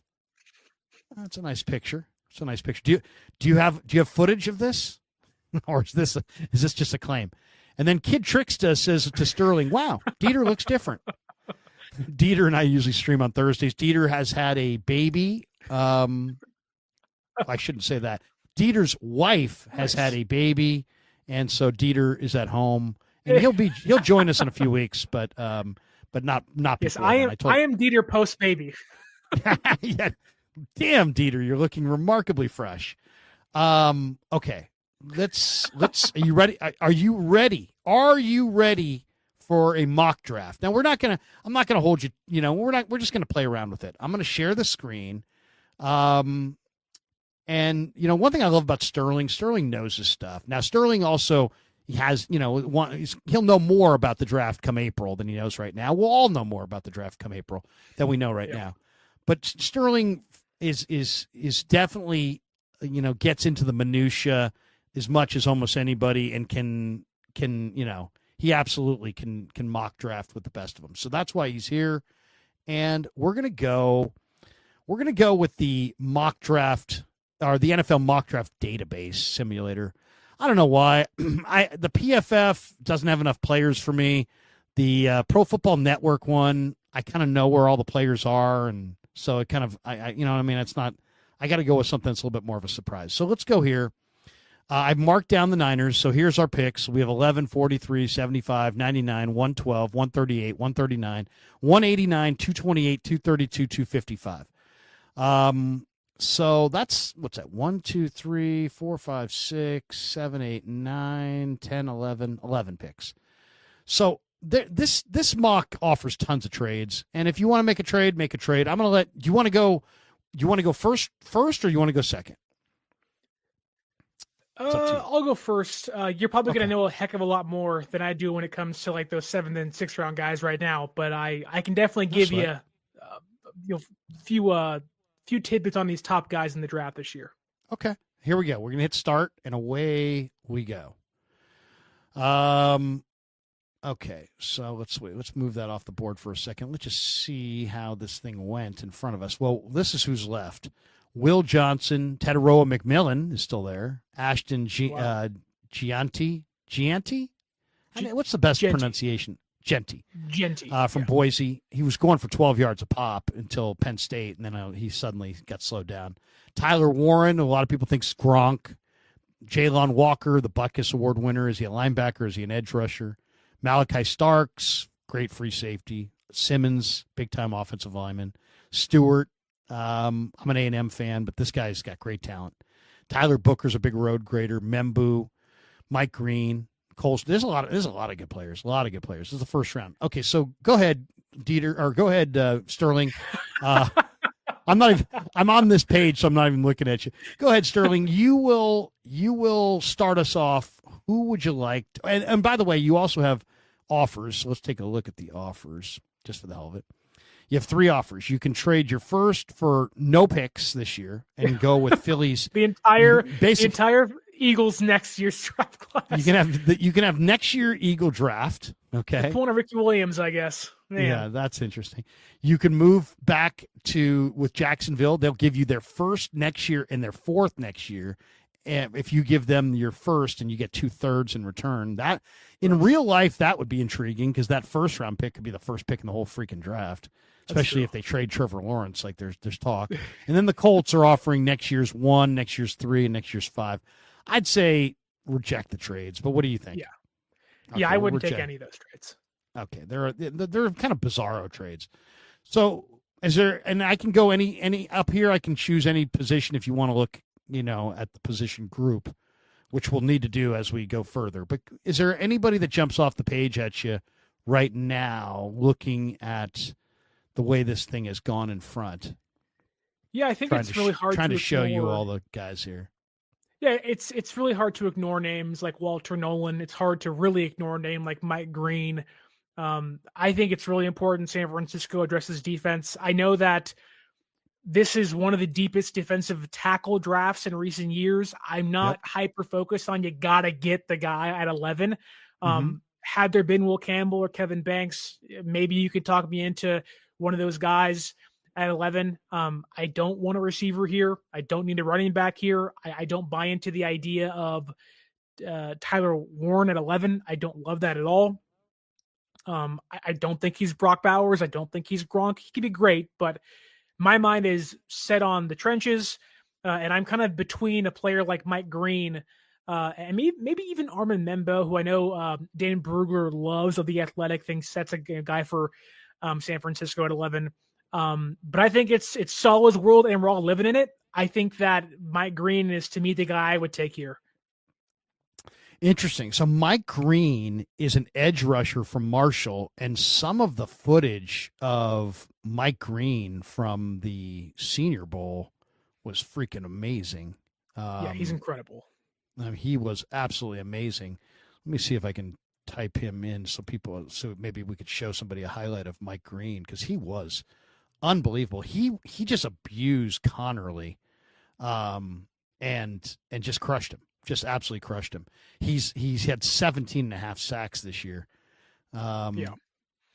That's a nice picture. Do you have footage of this, or is this just a claim? And then Kid Tricksta says to Sterling, "Wow, Dieter looks different." Dieter and I usually stream on Thursdays. Dieter has had a baby. I shouldn't say that. Dieter's wife has had a baby, and so Dieter is at home, and he'll join us in a few weeks, but not before. Yes, I am Dieter post baby. Yeah. Damn, Dieter, you're looking remarkably fresh. Okay. Let's are you ready? Are you ready? Are you ready for a mock draft? Now I'm not gonna hold you, we're just gonna play around with it. I'm gonna share the screen. And one thing I love about Sterling knows his stuff. Now Sterling also, he has, he'll know more about the draft come April than he knows right now. We'll all know more about the draft come April than we know right now. But Sterling is definitely, gets into the minutia as much as almost anybody, and can he absolutely can mock draft with the best of them. So that's why he's here. And we're gonna go with the mock draft, or the NFL mock draft database simulator. I don't know why. The PFF doesn't have enough players for me. The Pro Football Network one, I kind of know where all the players are, and so it kind of, it's not. I got to go with something that's a little bit more of a surprise. So let's go here. I've marked down the Niners. So here's our picks. We have 11, 43, 75, 99, 112, 138, 139, 189, 228, 232, 255. So that's, what's that? 1, 2, 3, 4, 5, 6, 7, 8, 9, 10, 11, 11 picks. So this mock offers tons of trades. And if you want to make a trade, make a trade. I'm going to do you want to go first, or you want to go second? I'll go first. You're probably going to know a heck of a lot more than I do when it comes to like those 7th and 6th round guys right now. But I can definitely give you a few tidbits on these top guys in the draft this year. Okay, here we go. We're going to hit start, and away we go. Okay, so let's move that off the board for a second. Let's just see how this thing went in front of us. Well, this is who's left. Will Johnson, Tataroa McMillan is still there. Ashton Gianti? What's the best pronunciation? Genti. From Boise. He was going for 12 yards a pop until Penn State, and then he suddenly got slowed down. Tyler Warren, a lot of people think Gronk. Jalen Walker, the Butkus Award winner. Is he a linebacker? Is he an edge rusher? Malachi Starks, great free safety. Simmons, big-time offensive lineman. Stewart, I'm an A&M fan, but this guy's got great talent. Tyler Booker's a big road grader. Membu, Mike Green, Cole. There's a lot of good players. This is the first round. Okay, so go ahead, Dieter, or go ahead, Sterling. I'm on this page, so I'm not even looking at you. Go ahead, Sterling. You will start us off. Who would you like? And by the way, you also have offers. So let's take a look at the offers, just for the hell of it. You have 3 offers. You can trade your first for no picks this year and go with Phillies. the entire Eagles next year's draft class. You can have next year Eagle draft. Okay. Pulling a Ricky Williams, I guess. Man. Yeah, that's interesting. You can move back with Jacksonville. They'll give you their first next year and their 4th next year. And if you give them your first and you get 2/3 in return, that in real life, that would be intriguing, because that first round pick could be the first pick in the whole freaking draft, especially if they trade Trevor Lawrence, like there's talk. And then the Colts are offering next year's 1, next year's 3, and next year's 5. I'd say reject the trades, but what do you think? Yeah. Okay, yeah, I wouldn't take any of those trades. Okay, they're kind of bizarro trades. So is there, and I can go any up here, I can choose any position if you want to look, at the position group, which we'll need to do as we go further. But is there anybody that jumps off the page at you right now, looking at the way this thing has gone in front? Yeah, I think it's really hard to show you all the guys here. Yeah, it's really hard to ignore names like Walter Nolan. It's hard to really ignore a name like Mike Green. I think it's really important San Francisco addresses defense. I know that this is one of the deepest defensive tackle drafts in recent years. I'm not hyper focused on you got to get the guy at 11. Had there been Will Campbell or Kevin Banks, maybe you could talk me into one of those guys at 11. I don't want a receiver here. I don't need a running back here. I don't buy into the idea of Tyler Warren at 11. I don't love that at all. I don't think he's Brock Bowers. I don't think he's Gronk. He could be great, but my mind is set on the trenches, and I'm kind of between a player like Mike Green and maybe even Armin Membo, who I know Dan Brugler loves of The Athletic, thinks that's a guy for San Francisco at 11. But I think it's Salah's world, and we're all living in it. I think that Mike Green is, to me, the guy I would take here. Interesting. So Mike Green is an edge rusher from Marshall, and some of the footage of Mike Green from the Senior Bowl was freaking amazing. Yeah, he's incredible. He was absolutely amazing. Let me see if I can type him in so maybe we could show somebody a highlight of Mike Green, because he was unbelievable. He just abused Connerly, and just crushed him. Just absolutely crushed him. He's had 17.5 sacks this year. Yeah.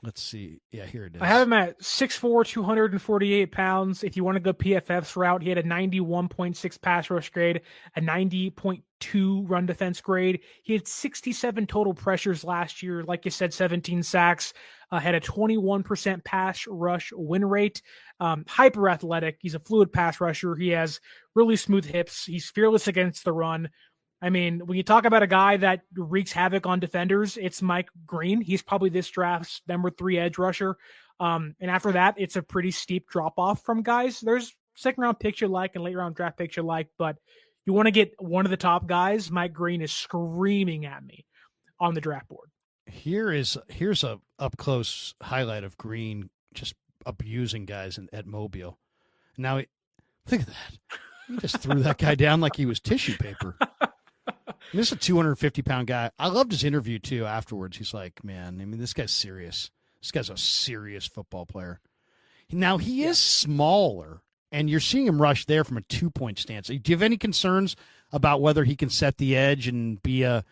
Let's see. Yeah, here it is. I have him at 6'4", 248 pounds. If you want to go PFF's route, he had a 91.6 pass rush grade, a 90.2 run defense grade. He had 67 total pressures last year. Like you said, 17 sacks, had a 21% pass rush win rate. Hyper athletic. He's a fluid pass rusher. He has really smooth hips. He's fearless against the run. I mean, when you talk about a guy that wreaks havoc on defenders, it's Mike Green. He's probably this draft's number 3 edge rusher. And after that, it's a pretty steep drop off from guys. There's second round picks you like and late round draft picks you like, but you want to get one of the top guys. Mike Green is screaming at me on the draft board. Here's a up close highlight of Green just abusing guys at Mobile. Now, look at that. He just threw that guy down like he was tissue paper. This is a 250-pound guy. I loved his interview, too, afterwards. He's like, man, I mean, this guy's serious. This guy's a serious football player. Now, he is smaller, and you're seeing him rush there from a 2-point stance. Do you have any concerns about whether he can set the edge and be a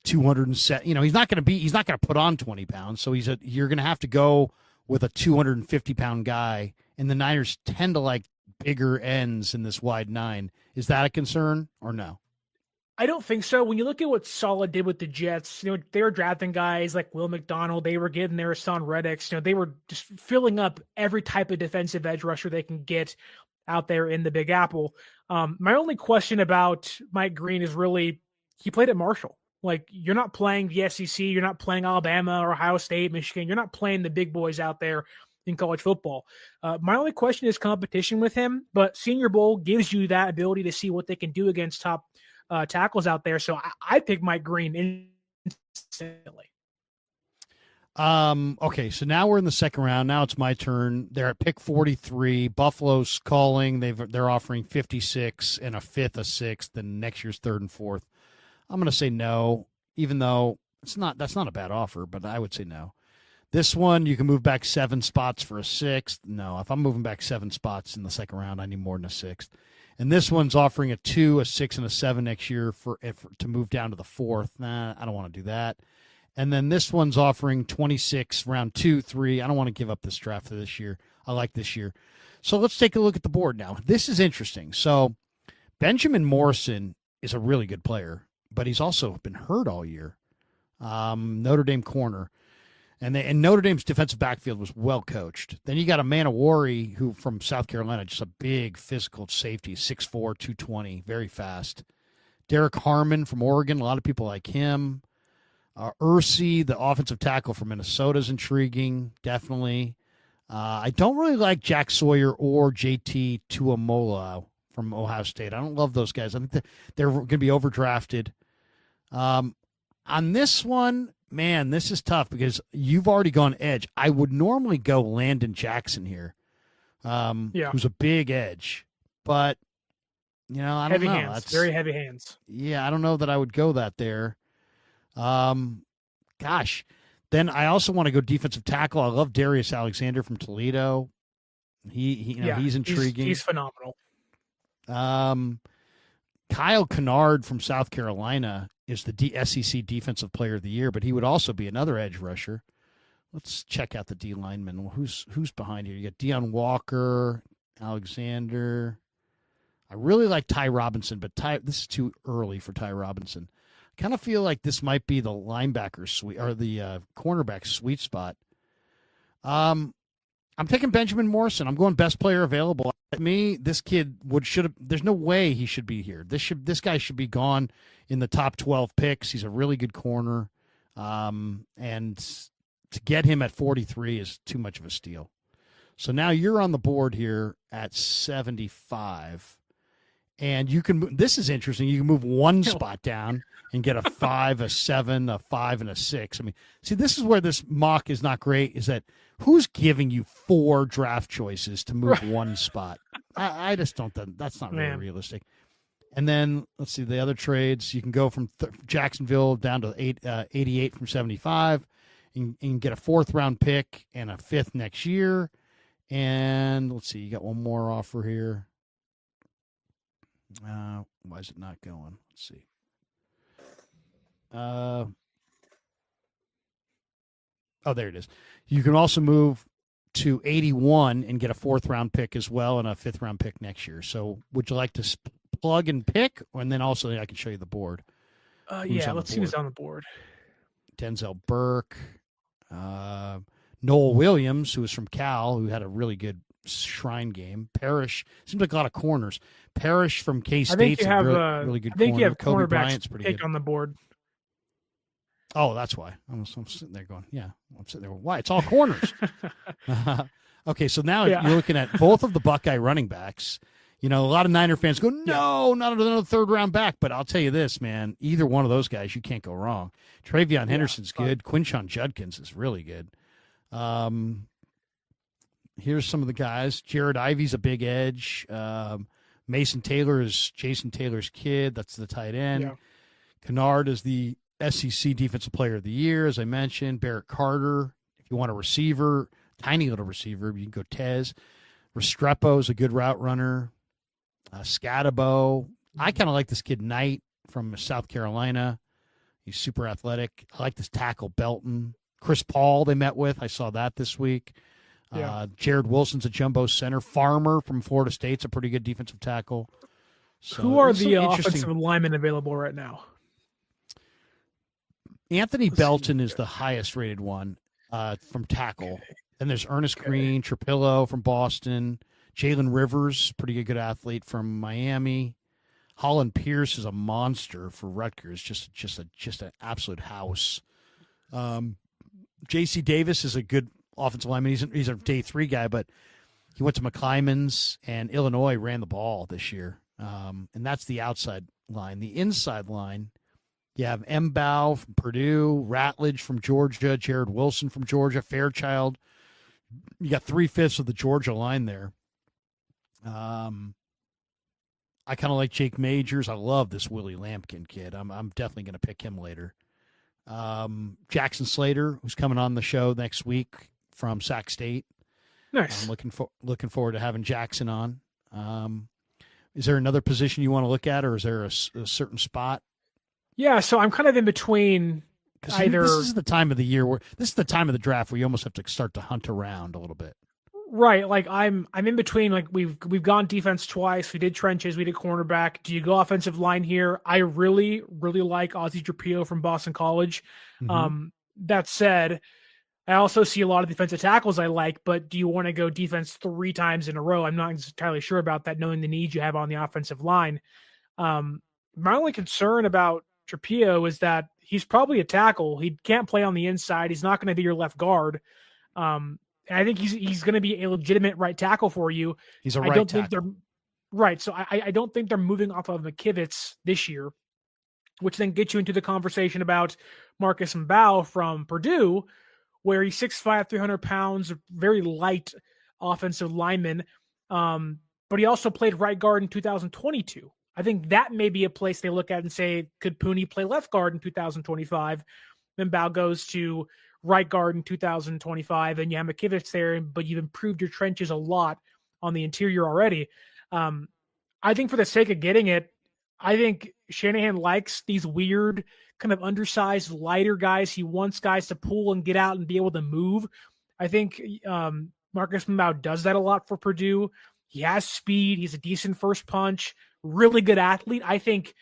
200 he's not going to put on 20 pounds, so you're going to have to go with a 250-pound guy, and the Niners tend to like bigger ends in this wide 9. Is that a concern or no? I don't think so. When you look at what Saleh did with the Jets, they were drafting guys like Will McDonald. They were getting their Hassan Reddick. They were just filling up every type of defensive edge rusher they can get out there in the Big Apple. My only question about Mike Green is really he played at Marshall. Like, you're not playing the SEC. You're not playing Alabama or Ohio State, Michigan. You're not playing the big boys out there in college football. My only question is competition with him, but Senior Bowl gives you that ability to see what they can do against top tackles out there. So I pick Mike Green instantly. Okay, so now we're in the second round. Now it's my turn. They're at pick 43. Buffalo's calling. They're offering 56 and a 5th, a 6th, and next year's 3rd and 4th. I'm going to say no, even though that's not a bad offer, but I would say no. This one, you can move back 7 spots for a 6th. No, if I'm moving back 7 spots in the second round, I need more than a 6th. And this one's offering a 2, a 6, and a 7 next year to move down to the 4th. Nah, I don't want to do that. And then this one's offering 26, round 2, 3. I don't want to give up this draft for this year. I like this year. So let's take a look at the board now. This is interesting. So Benjamin Morrison is a really good player, but he's also been hurt all year. Notre Dame corner. And Notre Dame's defensive backfield was well coached. Then you got Manowari, who from South Carolina, just a big physical safety, 6'4", 220, very fast. Derek Harmon from Oregon, a lot of people like him. Ursi, the offensive tackle from Minnesota, is intriguing, definitely. I don't really like Jack Sawyer or JT Tuamola from Ohio State. I don't love those guys. I think they're going to be overdrafted. On this one, man, this is tough because you've already gone edge. I would normally go Landon Jackson here, who's a big edge. But, I don't heavy know. Hands, that's very heavy hands. Yeah, I don't know that I would go that there. Gosh. Then I also want to go defensive tackle. I love Darius Alexander from Toledo. He's intriguing. He's phenomenal. Kyle Kennard from South Carolina is the SEC Defensive Player of the Year, but he would also be another edge rusher. Let's check out the D linemen. Who's behind here? You got Deion Walker, Alexander. I really like Ty Robinson, but this is too early for Ty Robinson. I kind of feel like this might be the linebacker the cornerback sweet spot. I'm taking Benjamin Morrison. I'm going best player available. To me, this kid there's no way he should be here. This guy should be gone in the top 12 picks. He's a really good corner. And to get him at 43 is too much of a steal. So now you're on the board here at 75. And this is interesting. You can move one spot down and get a 5, a 7, a 5, and a 6. I mean, see, this is where this mock is not great, is that who's giving you 4 draft choices to move one spot? I just don't think that's not really realistic. And then let's see the other trades. You can go from Jacksonville down to 88 from 75 and get a 4th round pick and a 5th next year. And let's see, you got one more offer here. Why is it not going? Let's see. There it is. You can also move to 81 and get a 4th round pick as well and a 5th round pick next year. So would you like to plug and pick? And then also I can show you the board. Let's see who's on the board. Denzel Burke, Noel Williams, who was from Cal, who had a really good Shrine game. Parrish, seems like a lot of corners. Parrish from K-State's a really good corner. I think you have Kobe cornerbacks Bryant's pretty pick good on the board. Oh, that's why. I'm sitting there going, yeah. I'm sitting there going, why? It's all corners. Okay, so now you're looking at both of the Buckeye running backs. You know, a lot of Niner fans go, no, not another 3rd round back. But I'll tell you this, man, either one of those guys, you can't go wrong. Travion Henderson's good. Quinshon Judkins is really good. Here's some of the guys. Jared Ivey's a big edge. Mason Taylor is Jason Taylor's kid. That's the tight end. Yeah. Kennard is the SEC Defensive Player of the Year, as I mentioned. Barrett Carter, if you want a receiver, tiny little receiver, you can go Tez. Restrepo is a good route runner. Scatabo. I kind of like this kid Knight from South Carolina. He's super athletic. I like this tackle Belton. Chris Paul they met with. I saw that this week. Jared Wilson's a jumbo center. Farmer from Florida State's a pretty good defensive tackle. So who are the offensive linemen available right now? Anthony Belton is the highest rated one from tackle. Then there's Ernest Green, Trapillo from Boston. Jalen Rivers, pretty good athlete from Miami. Holland Pierce is a monster for Rutgers, just an absolute house. J.C. Davis is a good offensive lineman. He's a day 3 guy, but he went to McClymonds, and Illinois ran the ball this year. And that's the outside line. The inside line, you have Mbow from Purdue, Ratledge from Georgia, Jared Wilson from Georgia, Fairchild. You got 3/5 of the Georgia line there. I kind of like Jake Majors. I love this Willie Lampkin kid. I'm definitely going to pick him later. Jackson Slater, who's coming on the show next week from Sac State. Nice. I'm looking forward to having Jackson on. Is there another position you want to look at, or is there a certain spot? Yeah, so I'm kind of in between. This is the time of the year this is the time of the draft where you almost have to start to hunt around a little bit. Right, like I'm in between. Like we've gone defense twice. We did trenches. We did cornerback. Do you go offensive line here? I really like Ozzie Trapillo from Boston College. Mm-hmm. That said, I also see a lot of defensive tackles I like. But do you want to go defense 3 times in a row? I'm not entirely sure about that, knowing the needs you have on the offensive line. My only concern about Trapillo is that he's probably a tackle. He can't play on the inside. He's not going to be your left guard. And I think he's going to be a legitimate right tackle for you. He's a right tackle. Right. So I don't think they're moving off of McKivitz this year, which then gets you into the conversation about Marcus Mbow from Purdue, where he's 6'5", 300 pounds, very light offensive lineman. But he also played right guard in 2022. I think that may be a place they look at and say, could Pooney play left guard in 2025? Mbow goes to right guard in 2025, and you have McKivitz there, but you've improved your trenches a lot on the interior already. I think for the sake of getting it, I think Shanahan likes these weird, kind of undersized, lighter guys. He wants guys to pull and get out and be able to move. I think Marcus Mbow does that a lot for Purdue. He has speed. He's a decent first punch, really good athlete. I think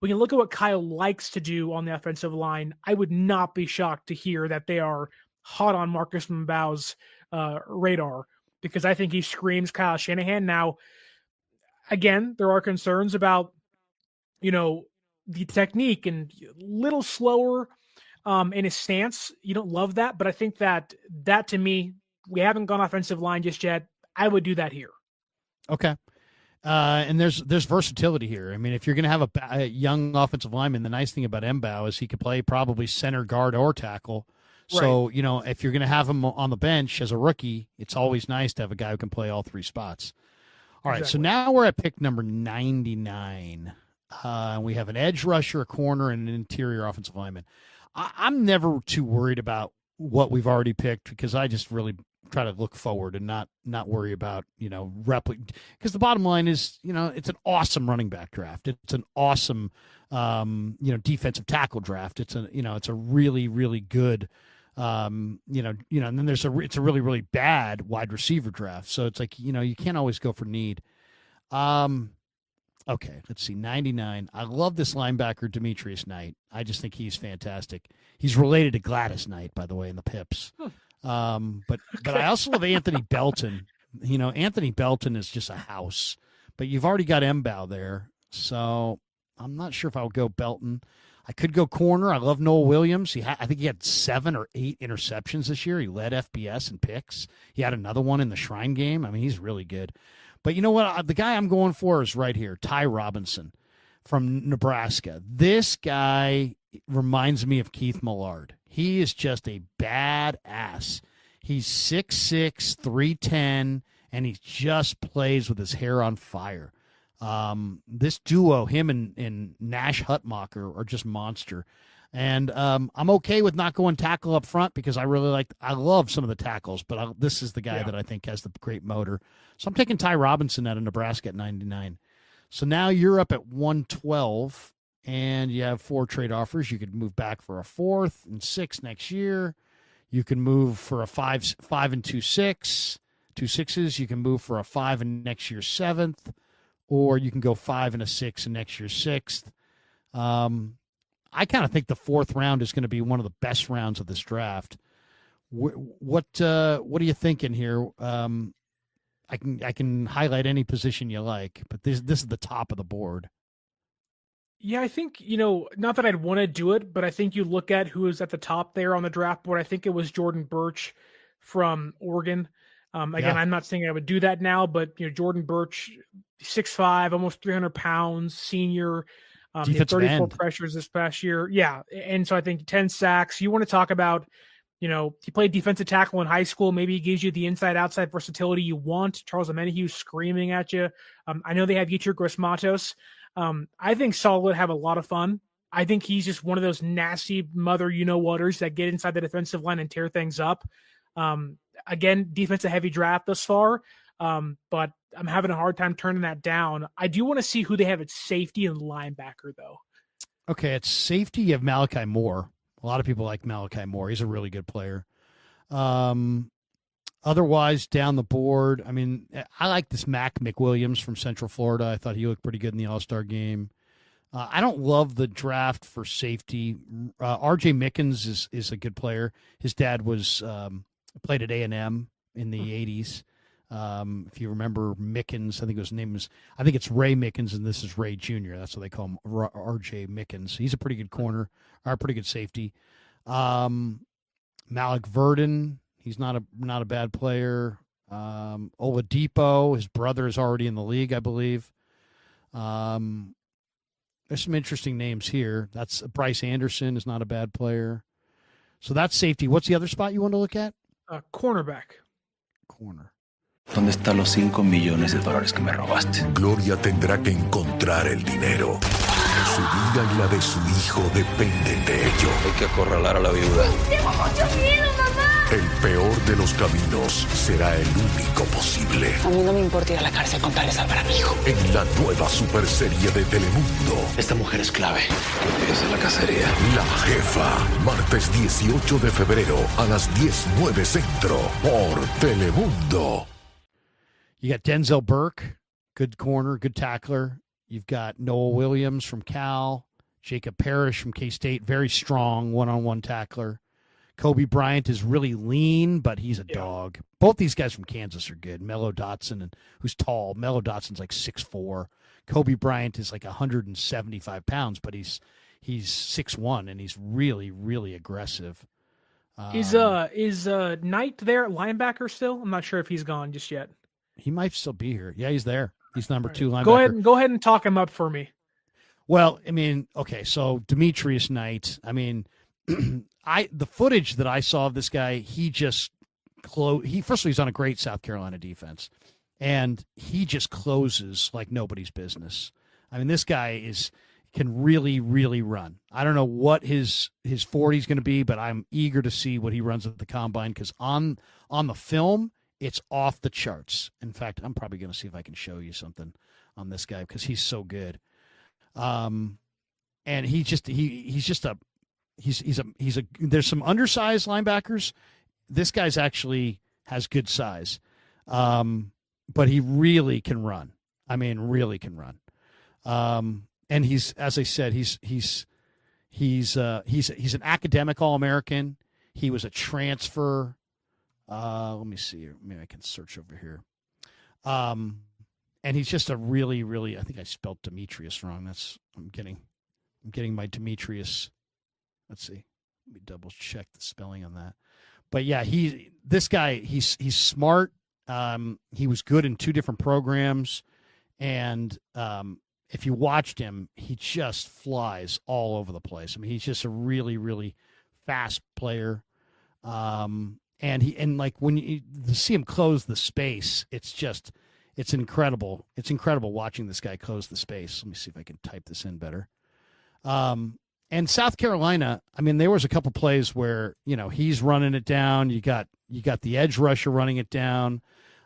when you look at what Kyle likes to do on the offensive line, I would not be shocked to hear that they are hot on Marcus Mbow's radar, because I think he screams Kyle Shanahan. Now, again, there are concerns about, the technique and little slower in his stance. You don't love that, but I think that to me, we haven't gone offensive line just yet. I would do that here. Okay. And there's versatility here. I mean, if you're going to have a young offensive lineman, the nice thing about Mbow is he could play probably center, guard, or tackle. So, Right. If you're going to have him on the bench as a rookie, it's always nice to have a guy who can play all 3 spots. All right, so now we're at pick number 99. We have an edge rusher, a corner, and an interior offensive lineman. I'm never too worried about what we've already picked, because I just really try to look forward and not worry about, because the bottom line is, it's an awesome running back draft. It's an awesome, defensive tackle draft. It's a really, really good, and then it's a really, really bad wide receiver draft. So it's like, you can't always go for need. Okay, let's see, 99. I love this linebacker, Demetrius Knight. I just think he's fantastic. He's related to Gladys Knight, by the way, in the Pips. But I also love Anthony Belton. Anthony Belton is just a house. But you've already got M'Bow there, so I'm not sure if I would go Belton. I could go corner. I love Noel Williams. I think he had 7 or 8 interceptions this year. He led FBS in picks. He had another one in the Shrine game. I mean, he's really good. But you know what? The guy I'm going for is right here, Ty Robinson from Nebraska. This guy reminds me of Keith Millard. He is just a badass. He's 6'6", 310, and he just plays with his hair on fire. This duo, him and Nash Hutmacher, are just monster. And I'm okay with not going tackle up front because I love some of the tackles, but this is the guy that I think has the great motor. So I'm taking Ty Robinson out of Nebraska at 99. So now you're up at 112, and you have 4 trade offers. You could move back for a 4th and 6th next year. You can move for a 5 and 2 6, 2 6s. You can move for a 5 and next year's 7th, or you can go 5 and a 6 in next year's 6th. I kind of think the 4th round is going to be one of the best rounds of this draft. What are you thinking here? I can highlight any position you like, but this is the top of the board. Yeah, I think, not that I'd want to do it, but I think you look at who is at the top there on the draft board. I think it was Jordan Birch from Oregon. Again, I'm not saying I would do that now, but Jordan Birch, 6'5", almost 300 pounds, senior. He had 34 end. Pressures this past year. Yeah. And so I think 10 sacks. You want to talk about, he played defensive tackle in high school. Maybe he gives you the inside-outside versatility you want. Charles Omenihu screaming at you. I know they have Yetur Gross-Matos. I think Saul would have a lot of fun. I think he's just one of those nasty mother-you-know-whaters that get inside the defensive line and tear things up. Again, defensive-heavy draft thus far, but I'm having a hard time turning that down. I do want to see who they have at safety and linebacker, though. Okay, at safety, you have Malachi Moore. A lot of people like Malachi Moore. He's a really good player. Otherwise, down the board, I mean, I like this Mac McWilliams from Central Florida. I thought he looked pretty good in the All-Star game. I don't love the draft for safety. R.J. Mickens is a good player. His dad was played at A&M in the 80s. If you remember Mickens, I think it's Ray Mickens, and this is Ray Jr. That's what they call him, R.J. Mickens. He's a pretty good corner, or a pretty good safety. Malik Verdon, he's not a bad player. Oladipo, his brother is already in the league, I believe. There's some interesting names here. That's Bryce Anderson is not a bad player. So that's safety. What's the other spot you want to look at? Cornerback. Corner. ¿Dónde están los $5 millones que me robaste? Gloria tendrá que encontrar el dinero. Su vida y la de su hijo dependen de ello. Hay que acorralar a la viuda. ¡Tengo mucho miedo, mamá! El peor de los caminos será el único posible. A mí no me importa ir a la cárcel con tal de salvar a mi hijo. En la nueva superserie de Telemundo. Esta mujer es clave. Que empiece la cacería. La Jefa. Martes 18 de febrero a las 10:09 Centro por Telemundo. You got Denzel Burke, good corner, good tackler. You've got Noah Williams from Cal, Jacob Parrish from K-State, very strong one-on-one tackler. Kobe Bryant is really lean, but he's a dog. Both these guys from Kansas are good. Mello Dotson, who's tall. Mello Dotson's like 6'4". Kobe Bryant is like 175 pounds, but he's 6'1", and he's really, really aggressive. Is Knight there at linebacker still? I'm not sure if he's gone just yet. He might still be here. Yeah, he's there. He's number 2 linebacker. Go ahead and talk him up for me. Well, I mean, okay, so Demetrius Knight, I mean, the footage that I saw of this guy, first of all, he's on a great South Carolina defense, and he just closes like nobody's business. I mean, this guy is, can really, really run. I don't know what his 40 is going to be, but I'm eager to see what he runs at the combine, because on the film, it's off the charts. In fact, I'm probably going to see if I can show you something on this guy, because he's so good. And he's a there's some undersized linebackers. This guy's actually has good size. But he really can run. I mean, really can run. And he's, as I said, he's an academic All-American. He was a transfer. Let me see here. Maybe I can search over here. And he's just a really, really, I think I spelled Demetrius wrong. I'm getting my Demetrius. Let's see. Let me double check the spelling on that. But yeah, this guy, he's smart. He was good in 2 different programs. And if you watched him, he just flies all over the place. I mean, he's just a really, really fast player. And like when you see him close the space, it's incredible. It's incredible watching this guy close the space. Let me see if I can type this in better. And South Carolina, I mean, there was a couple plays where, he's running it down. You got the edge rusher running it down.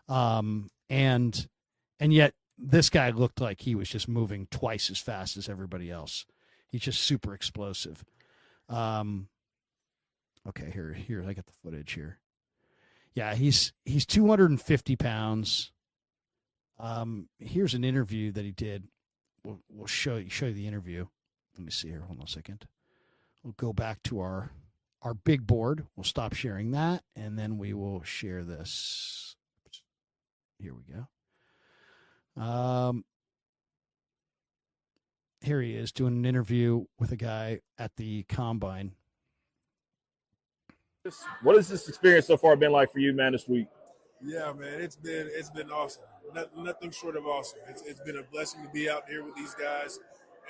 And yet this guy looked like he was just moving twice as fast as everybody else. He's just super explosive. Okay, here I got the footage here. Yeah, he's 250 pounds. Here's an interview that he did. We'll show you the interview. Let me see here. Hold on a second. We'll go back to our big board. We'll stop sharing that, and then we will share this. Here we go. Here he is doing an interview with a guy at the combine. What has this experience so far been like for you, man, this week? Yeah, man, it's been awesome. Nothing short of awesome. It's been a blessing to be out here with these guys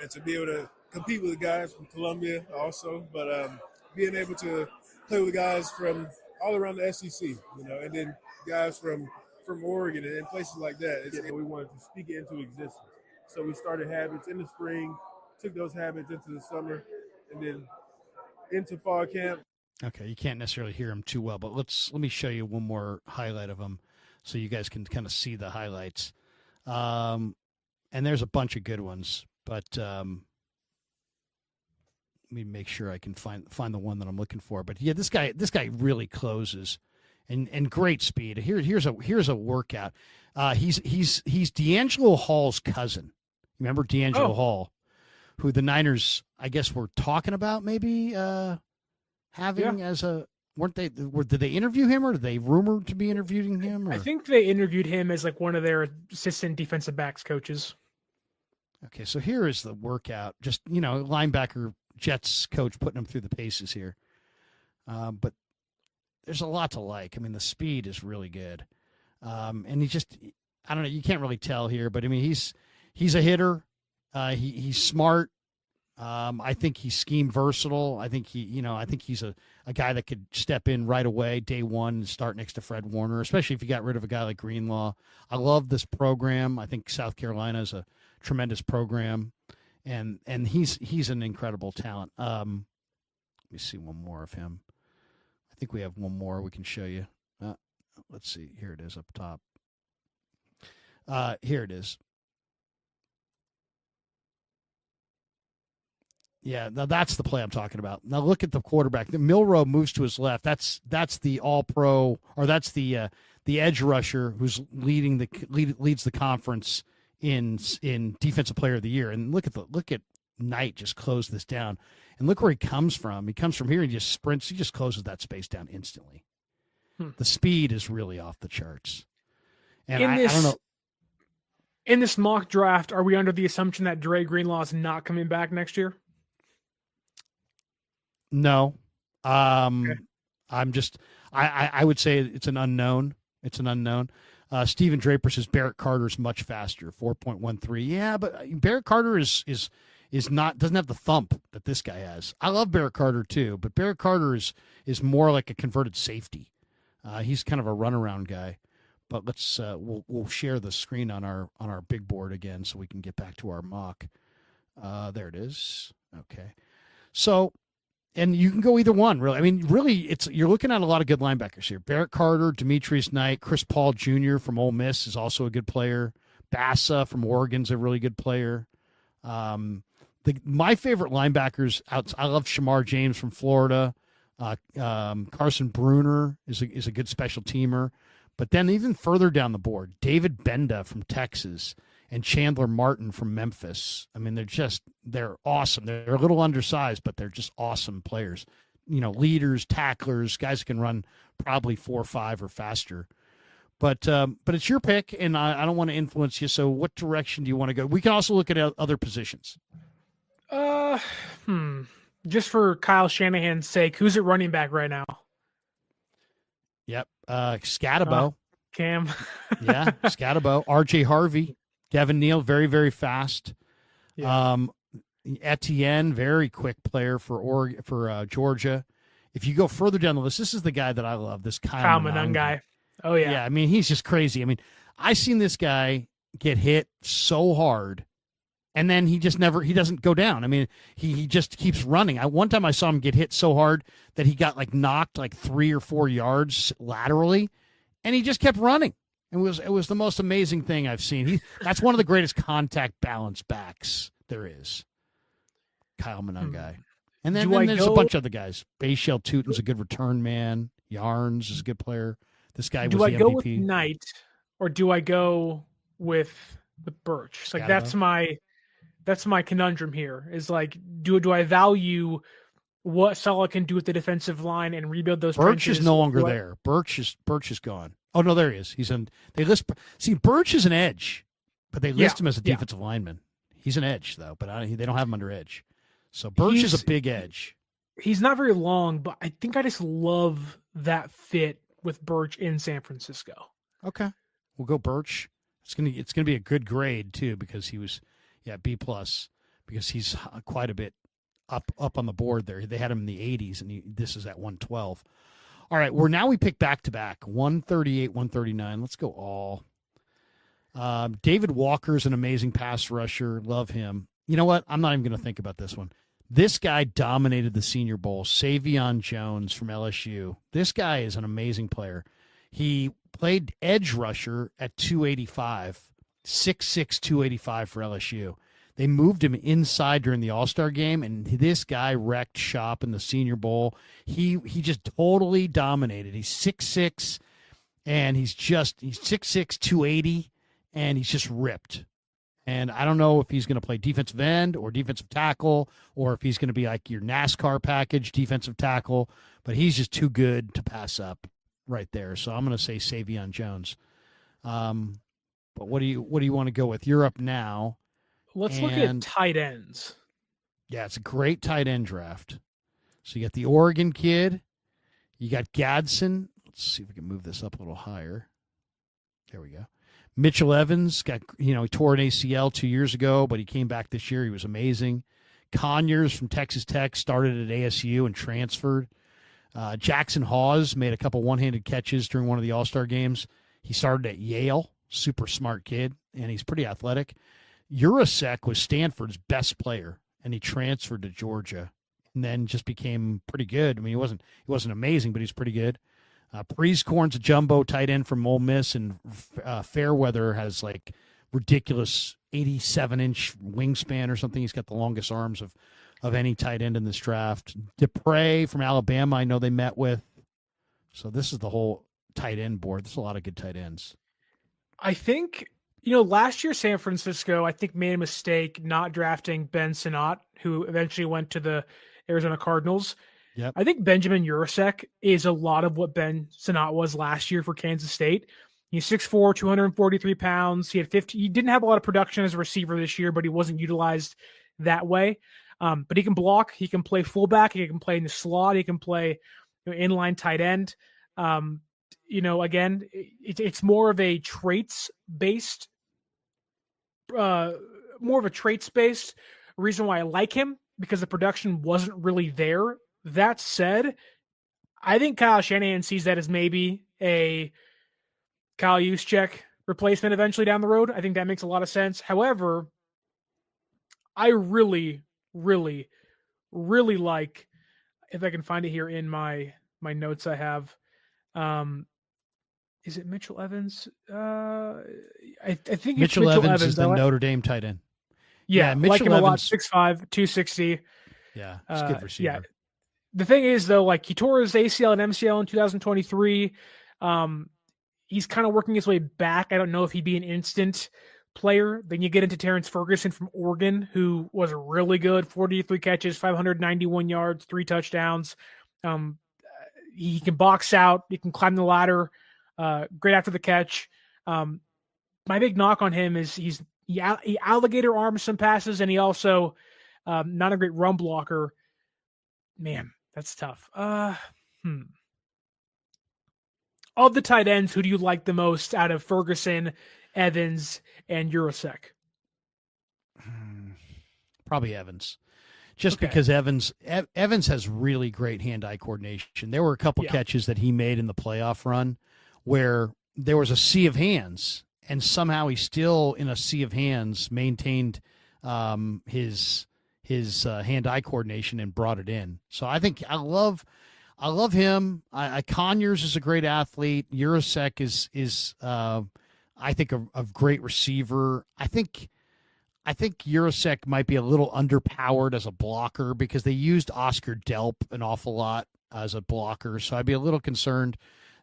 and to be able to compete with the guys from Columbia also, but being able to play with guys from all around the SEC, and then guys from Oregon and places like that. We wanted to speak it into existence. So we started habits in the spring, took those habits into the summer, and then into fall camp. Okay, you can't necessarily hear him too well, but let me show you one more highlight of him so you guys can kind of see the highlights. And there's a bunch of good ones, but let me make sure I can find the one that I'm looking for. But yeah, this guy really closes, and great speed. Here's a workout. He's D'Angelo Hall's cousin. Remember D'Angelo Hall, who the Niners, I guess, were talking about maybe having as a, did they interview him, or did they rumored to be interviewing him? Or? I think they interviewed him as like one of their assistant defensive backs coaches. Okay, so here is the workout. Just, linebacker Jets coach putting him through the paces here. But there's a lot to like. I mean, the speed is really good. And he just, I don't know, you can't really tell here, but I mean, he's a hitter. He's smart. I think he's scheme versatile. I think he's a guy that could step in right away, day one, and start next to Fred Warner, especially if you got rid of a guy like Greenlaw. I love this program. I think South Carolina is a tremendous program, and he's an incredible talent. Let me see one more of him. I think we have one more we can show you. Let's see. Here it is up top. Here it is. Yeah, now that's the play I'm talking about. Now look at the quarterback. The Milrow moves to his left. That's the All-Pro, or that's the edge rusher who's leads the conference in Defensive Player of the Year. And look at Knight just close this down. And look where he comes from. He comes from here and just sprints. He just closes that space down instantly. The speed is really off the charts. And I don't know. In this mock draft, are we under the assumption that Dre Greenlaw is not coming back next year? No. Okay. I would say it's an unknown. It's an unknown. Stephen Draper says Barrett Carter's much faster, 4.13. Yeah, but Barrett Carter is not, doesn't have the thump that this guy has. I love Barrett Carter too, but Barrett Carter is more like a converted safety. He's kind of a runaround guy. But let's we'll share the screen on our big board again so we can get back to our mock. There it is. Okay. So, and you can go either one, really. I mean, really, you're looking at a lot of good linebackers here. Barrett Carter, Demetrius Knight, Chris Paul Jr. from Ole Miss is also a good player. Bassa from Oregon's a really good player. My favorite linebackers, I love Shamar James from Florida. Carson Bruner is a good special teamer. But then even further down the board, David Benda from Texas and Chandler Martin from Memphis. I mean, they're awesome. They're a little undersized, but they're just awesome players. Leaders, tacklers, guys who can run probably 4.5 or faster. But it's your pick, and I don't want to influence you. So what direction do you want to go? We can also look at other positions. Just for Kyle Shanahan's sake, who's at running back right now? Yep. Scatabo. Cam. Yeah, Scatabo. RJ Harvey. Devin Neal, very, very fast. Yeah. Etienne, very quick player for Georgia. If you go further down the list, this is the guy that I love, this Kyle Manung guy. Oh, yeah. Yeah, I mean, he's just crazy. I mean, I seen this guy get hit so hard, and then he doesn't go down. I mean, he just keeps running. One time I saw him get hit so hard that he got knocked 3 or 4 yards laterally, and he just kept running. It was the most amazing thing I've seen. That's one of the greatest contact balance backs there is. Kyle Manung guy. And then there's a bunch of other guys. Bayshell Tutin's a good return man. Yarns is a good player. This guy was the MVP. Do I go with Knight or do I go with Birch? That's my conundrum here. Is do I value what Saleh can do with the defensive line and rebuild those Birch trenches? is no longer there. Birch is gone. Oh no, there he is. Birch is an edge, but they list him as a defensive lineman. He's an edge though, but they don't have him under edge. So Birch is a big edge. He's not very long, but I think I just love that fit with Birch in San Francisco. Okay, we'll go Birch. It's gonna be a good grade too because he was B+ because he's quite a bit up on the board there. They had him in the 80s, and this is at 112. All right, we pick back-to-back, 138, 139. Let's go all. David Walker's an amazing pass rusher. Love him. You know what? I'm not even going to think about this one. This guy dominated the Senior Bowl. Savion Jones from LSU. This guy is an amazing player. He played edge rusher at 285, 6'6", 285 for LSU. They moved him inside during the All-Star game, and this guy wrecked shop in the Senior Bowl. He just totally dominated. He's 6'6", and he's 6'6", 280, and he's just ripped. And I don't know if he's going to play defensive end or defensive tackle or if he's going to be like your NASCAR package defensive tackle, but he's just too good to pass up right there. So I'm going to say Savion Jones. But what do you want to go with? You're up now. Let's look at tight ends. Yeah, it's a great tight end draft. So you got the Oregon kid. You got Gadsden. Let's see if we can move this up a little higher. There we go. Mitchell Evans he tore an ACL 2 years ago, but he came back this year. He was amazing. Conyers from Texas Tech started at ASU and transferred. Jackson Hawes made a couple one-handed catches during one of the All-Star games. He started at Yale, super smart kid, and he's pretty athletic. Urasek was Stanford's best player, and he transferred to Georgia and then just became pretty good. I mean, he wasn't amazing, but he's pretty good. Prieskorn's a jumbo tight end from Ole Miss, and Fairweather has ridiculous 87-inch wingspan or something. He's got the longest arms of any tight end in this draft. Dupre from Alabama, I know they met with. So this is the whole tight end board. There's a lot of good tight ends. I think, last year San Francisco, I think, made a mistake not drafting Ben Sinnott, who eventually went to the Arizona Cardinals. Yep. I think Benjamin Urasek is a lot of what Ben Sinnott was last year for Kansas State. He's 6'4", 243 pounds. He didn't have a lot of production as a receiver this year, but he wasn't utilized that way. But he can block. He can play fullback. He can play in the slot. He can play inline tight end. Again, it's more of a traits-based reason why I like him, because the production wasn't really there. That said, I think Kyle Shanahan sees that as maybe a Kyle Juszczyk replacement eventually down the road. I think that makes a lot of sense. However, I really, really, really like, if I can find it here in my notes I have. Is it Mitchell Evans? I think Mitchell it's Mitchell Evans is the Notre Dame tight end. Yeah, Mitchell like him Evans, a lot, 6'5", 260. Yeah, he's a good receiver. Yeah. The thing is, though, like, he tore his ACL and MCL in 2023. He's kind of working his way back. I don't know if he'd be an instant player. Then you get into Terrence Ferguson from Oregon, who was really good, 43 catches, 591 yards, 3 touchdowns. He can box out. He can climb the ladder. Great after the catch. My big knock on him is he alligator arms some passes, and he also not a great run blocker. Man, that's tough. Of the tight ends, who do you like the most out of Ferguson, Evans, and Urosek? Probably Evans. Just because Evans has really great hand-eye coordination. There were a couple catches that he made in the playoff run where there was a sea of hands, and somehow he still, in a sea of hands, maintained his hand-eye coordination and brought it in. So I think I love him. Conyers is a great athlete. Urosek is I think a great receiver. I think Urosek might be a little underpowered as a blocker because they used Oscar Delp an awful lot as a blocker. So I'd be a little concerned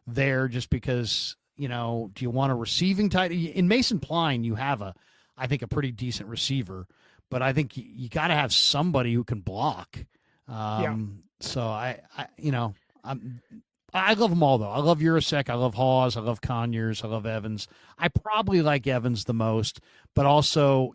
there just because, do you want a receiving tight? In Mason Pline, you have I think a pretty decent receiver, but I think you got to have somebody who can block. So I love them all, though. I love Urosek. I love Hawes. I love Conyers. I love Evans. I probably like Evans the most, but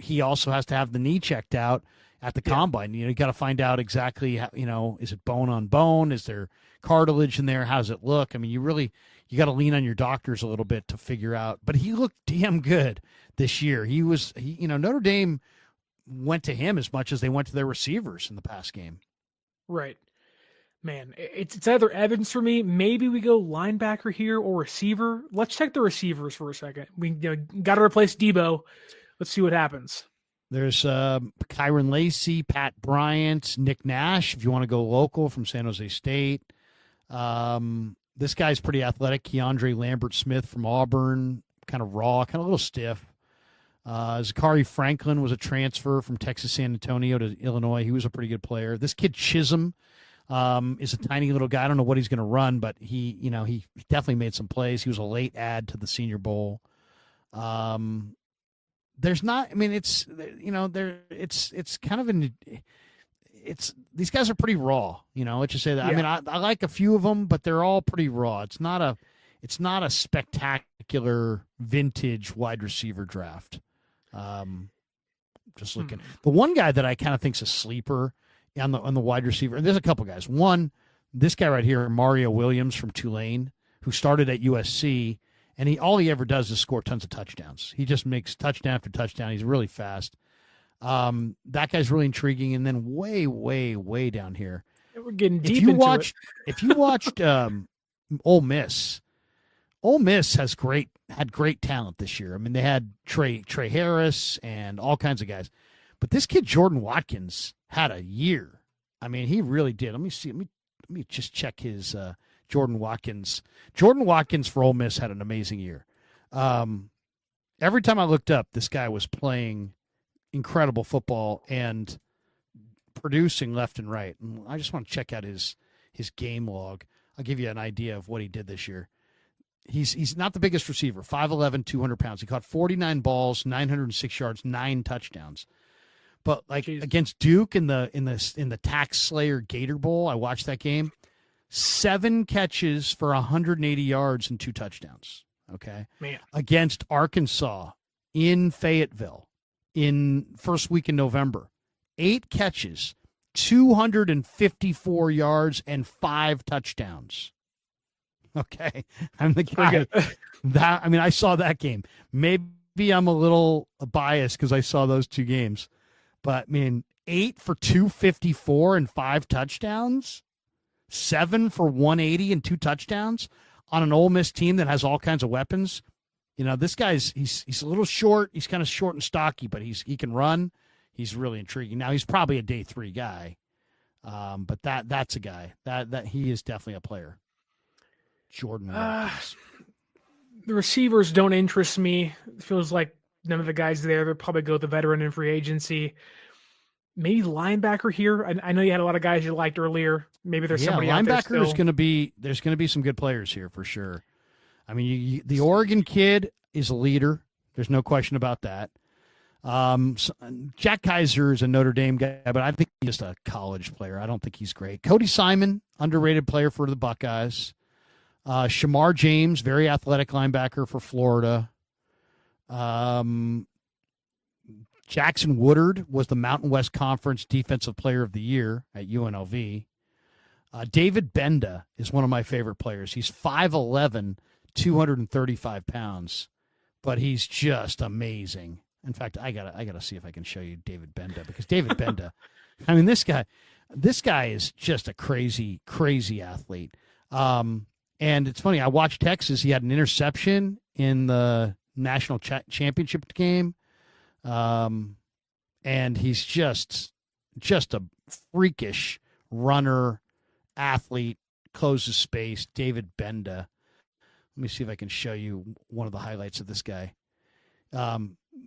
he also has to have the knee checked out at the combine. You got to find out exactly how, is it bone on bone? Is there cartilage in there? How does it look? I mean, you got to lean on your doctors a little bit to figure out. But he looked damn good this year. Notre Dame went to him as much as they went to their receivers in the past game. Right. Man, it's either Evans for me. Maybe we go linebacker here or receiver. Let's check the receivers for a second. We got to replace Deebo. Let's see what happens. There's Kyron Lacey, Pat Bryant, Nick Nash, if you want to go local from San Jose State. This guy's pretty athletic. Keandre Lambert-Smith from Auburn, kind of raw, kind of a little stiff. Zachary Franklin was a transfer from Texas San Antonio to Illinois. He was a pretty good player. This kid Chisholm is a tiny little guy. I don't know what he's going to run, but he definitely made some plays. He was a late add to the Senior Bowl. There's not, I mean, it's kind of these guys are pretty raw, let's just say that. Yeah. I mean, I like a few of them, but they're all pretty raw. It's not a spectacular vintage wide receiver draft. Just looking, the one guy that I kind of think's a sleeper on the wide receiver. There's a couple guys. One, this guy right here, Mario Williams from Tulane, who started at USC, and all he ever does is score tons of touchdowns. He just makes touchdown after touchdown. He's really fast. That guy's really intriguing. And then way, way, way down here, we're getting deep into it. If you watched Ole Miss had great talent this year. I mean, they had Trey Harris and all kinds of guys. But this kid, Jordan Watkins, had a year. I mean, he really did. Let me see. Let me just check his Jordan Watkins. Jordan Watkins for Ole Miss had an amazing year. Every time I looked up, this guy was playing incredible football and producing left and right. And I just want to check out his game log. I'll give you an idea of what he did this year. He's not the biggest receiver, 5'11", 200 pounds. He caught 49 balls, 906 yards, 9 touchdowns. But against Duke in the Tax Slayer Gator Bowl, I watched that game. 7 catches for 180 yards and 2 touchdowns. Okay, man. Against Arkansas in Fayetteville in first week in November, 8 catches, 254 yards and 5 touchdowns. Okay, I'm the guy that. I mean, I saw that game. Maybe I'm a little biased because I saw those 2 games. But, I mean, 8 for 254 and 5 touchdowns, 7 for 180 and 2 touchdowns on an Ole Miss team that has all kinds of weapons. This guy's he's a little short. He's kind of short and stocky, but he can run. he's really intriguing. Now he's probably a day 3 guy, but that's a guy that he is definitely a player. Jordan Watkins. The receivers don't interest me. It feels like none of the guys there. They'll probably go the veteran in free agency. Maybe linebacker here. I know you had a lot of guys you liked earlier. Maybe there's somebody out there still. Linebacker is going to be. There's going to be some good players here for sure. I mean, the Oregon kid is a leader. There's no question about that. Jack Kaiser is a Notre Dame guy, but I think he's just a college player. I don't think he's great. Cody Simon, underrated player for the Buckeyes. Shamar James, very athletic linebacker for Florida. Jackson Woodard was the Mountain West Conference Defensive Player of the Year at UNLV. David Benda is one of my favorite players. He's 5'11", 235 pounds, but he's just amazing. In fact, I gotta see if I can show you David Benda, because David Benda, I mean, this guy is just a crazy, crazy athlete. And it's funny, I watched Texas. He had an interception in the national championship game. And he's just a freakish runner, athlete, closes space. David Benda. Let me see if I can show you one of the highlights of this guy.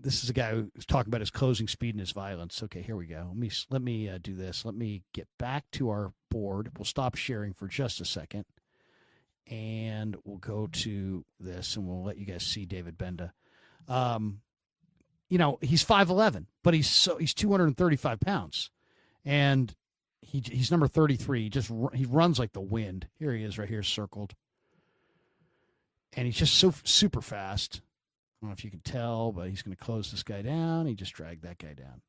This is a guy who's talking about his closing speed and his violence. Okay, here we go. Let me do this. Let me get back to our board. We'll stop sharing for just a second, and we'll go to this, and we'll let you guys see David Benda. He's 5'11", but he's 235 pounds, and he's number 33. He runs like the wind. Here he is, right here, circled, and he's just so super fast. I don't know if you can tell, but he's going to close this guy down. He just dragged that guy down.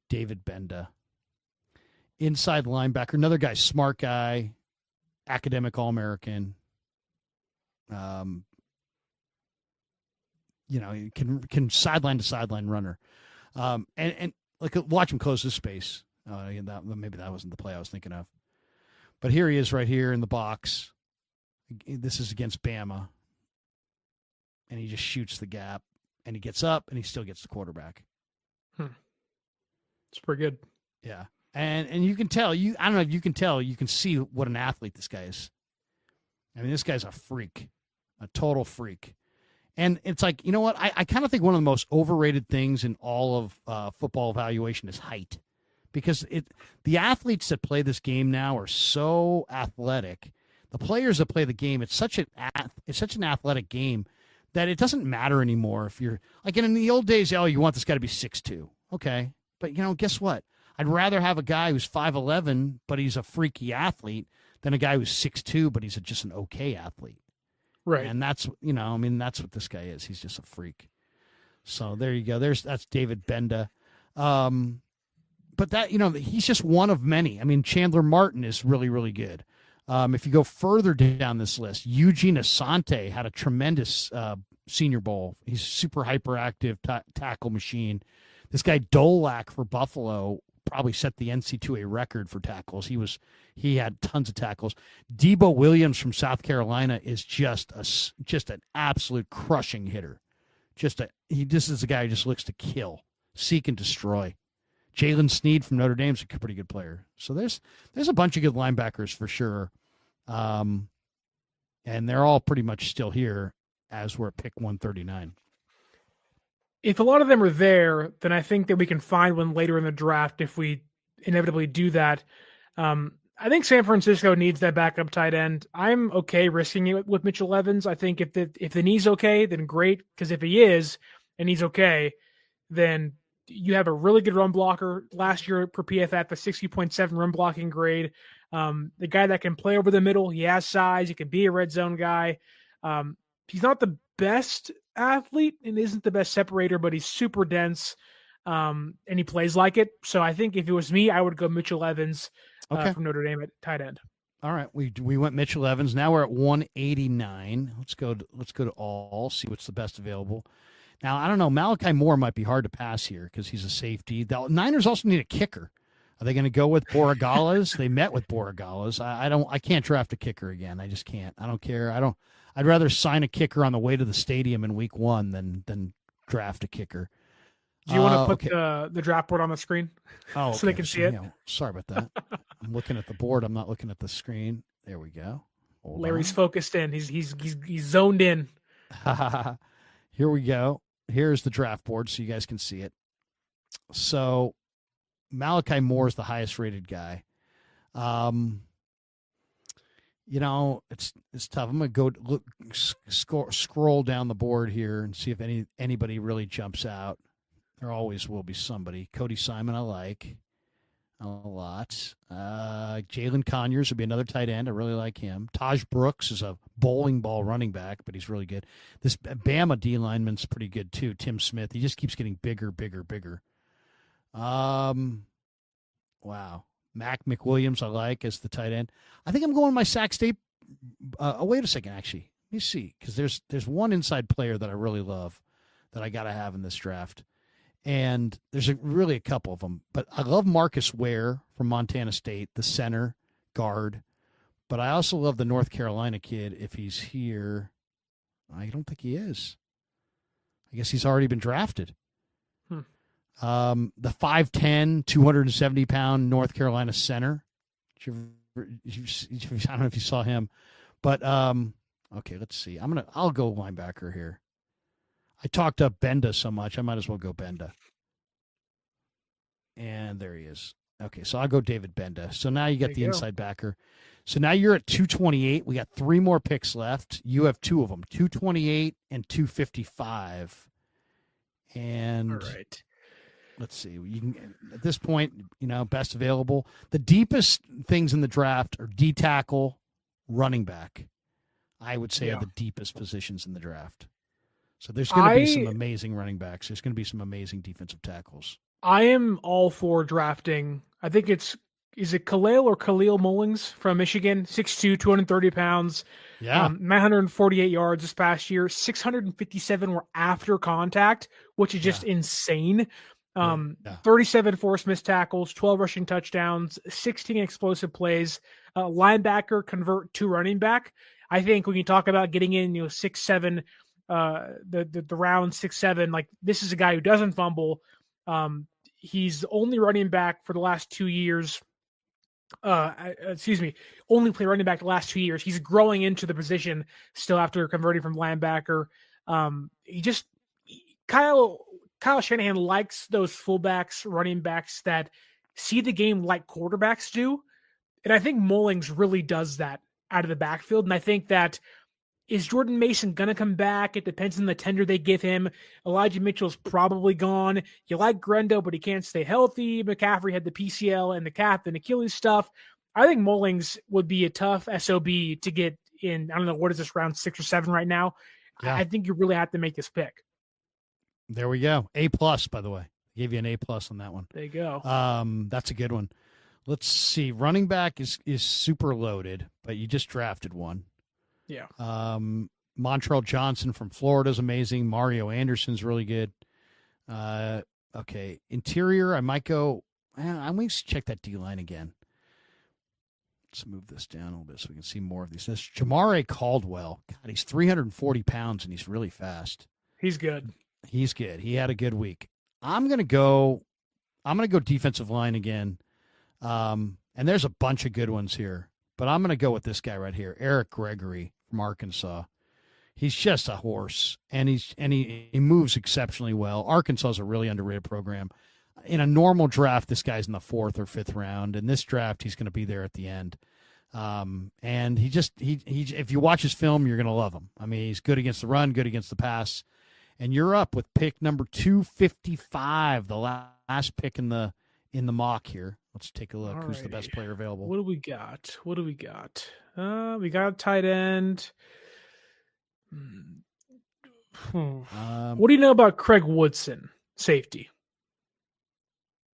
David Benda, inside linebacker, another guy, smart guy, academic All-American. He can sideline to sideline runner, and like watch him close his space. Maybe that wasn't the play I was thinking of, but here he is right here in the box. This is against Bama, and he just shoots the gap, and he gets up, and he still gets the quarterback. It's pretty good. Yeah, and you can tell. I don't know if you can tell. You can see what an athlete this guy is. I mean, this guy's a freak, a total freak. And it's like, you know what? I kind of think one of the most overrated things in all of football evaluation is height, because the athletes that play this game now are so athletic. The players that play the game, it's such an athletic game that it doesn't matter anymore if you're like in the old days. Oh, you want this guy to be 6'2", okay? But guess what? I'd rather have a guy who's 5'11", but he's a freaky athlete, than a guy who's 6'2", but he's just an okay athlete. Right. And that's, that's what this guy is. He's just a freak. So there you go. That's David Benda. But that, he's just one of many. I mean, Chandler Martin is really, really good. If you go further down this list, Eugene Asante had a tremendous Senior Bowl. He's a super hyperactive tackle machine. This guy Dolak for Buffalo probably set the NC2A record for tackles. He had tons of tackles. Deebo Williams from South Carolina is just an absolute crushing hitter. This is a guy who just looks to kill, seek and destroy. Jalen Sneed from Notre Dame's a pretty good player. So there's a bunch of good linebackers for sure. And they're all pretty much still here as we're at pick 139. If a lot of them are there, then I think that we can find one later in the draft if we inevitably do that. I think San Francisco needs that backup tight end. I'm okay risking it with Mitchell Evans. I think if the knee's okay, then great, because if he is and he's okay, then you have a really good run blocker. Last year per PFF, a 60.7 run blocking grade. The guy that can play over the middle, he has size. He can be a red zone guy. He's not the best athlete and isn't the best separator, but he's super dense, and he plays like it. So I think if it was me, I would go Mitchell Evans from Notre Dame at tight end. All right, we went Mitchell Evans. Now we're at 189. Let's go to all, see what's the best available. Now I don't know. Malachi Moore might be hard to pass here because he's a safety. The Niners also need a kicker. Are they going to go with Borregales? They met with Borregales. I can't draft a kicker again. I just can't. I don't care. I'd rather sign a kicker on the way to the stadium in week 1 than draft a kicker. Do you want to put okay. the draft board on the screen Oh, so they can see it? Yeah, sorry about that. I'm looking at the board. I'm not looking at the screen. There we go. Hold Larry's on. focused in. He's zoned in. Here we go. Here's the draft board so you guys can see it. So Malachi Moore is the highest rated guy. It's tough. I'm going to go scroll down the board here and see if anybody really jumps out. There always will be somebody. Cody Simon I like a lot. Jalen Conyers would be another tight end. I really like him. Taj Brooks is a bowling ball running back, but he's really good. This Bama D lineman's pretty good too. Tim Smith. He just keeps getting bigger. Wow. Mac McWilliams I like as the tight end. I think I'm going my Sac State. Wait a second, actually. Let me see, because there's one inside player that I really love that I got to have in this draft. And there's really a couple of them. But I love Marcus Ware from Montana State, the center guard. But I also love the North Carolina kid if he's here. I don't think he is. I guess he's already been drafted. The 5'10", 270-pound North Carolina center. I don't know if you saw him. But, okay, let's see. I'll go linebacker here. I talked up Benda so much, I might as well go Benda. And there he is. Okay, so I'll go David Benda. So now you got the inside backer. So now you're at 228. We got 3 more picks left. You have 2 of them, 228 and 255. And all right. Let's see. You can, at this point, best available. The deepest things in the draft are D tackle, running back. I would say are the deepest positions in the draft. So there's going to be some amazing running backs. There's going to be some amazing defensive tackles. I am all for drafting. I think is it Khalil Mullings from Michigan, 6'2", 230 pounds. Yeah. 948 yards this past year. 657 were after contact, which is just insane. 37 forced missed tackles, 12 rushing touchdowns, 16 explosive plays. Linebacker convert to running back. I think when you talk about getting in, 6'7", the round 6'7", like this is a guy who doesn't fumble. He's only running back for the last 2 years. Only play running back the last 2 years. He's growing into the position still after converting from linebacker. Kyle Shanahan likes those fullbacks, running backs that see the game like quarterbacks do. And I think Mullings really does that out of the backfield. And I think that is Jordan Mason going to come back? It depends on the tender they give him. Elijah Mitchell's probably gone. You like Grendo, but he can't stay healthy. McCaffrey had the PCL and the calf and Achilles stuff. I think Mullings would be a tough SOB to get in. I don't know, what is this, round 6 or 7 right now? Yeah. I think you really have to make this pick. There we go. A+, by the way. Gave you an A+ on that one. There you go. That's a good one. Let's see. Running back is super loaded, but you just drafted one. Yeah. Montrell Johnson from Florida is amazing. Mario Anderson's really good. Okay. Interior, I might go. I'm going to check that D-line again. Let's move this down a little bit so we can see more of these. This Jamare Caldwell. God, he's 340 pounds and he's really fast. He's good. He's good. He had a good week. I'm going to go defensive line again. And there's a bunch of good ones here. But I'm going to go with this guy right here, Eric Gregory from Arkansas. He's just a horse, and he moves exceptionally well. Arkansas is a really underrated program. In a normal draft, this guy's in the 4th or 5th round. In this draft, he's going to be there at the end. And he if you watch his film, you're going to love him. I mean, he's good against the run, good against the pass. And you're up with pick number 255, the last pick in the mock here. Let's take a look. Who's the best player available? What do we got? We got a tight end. What do you know about Craig Woodson, safety?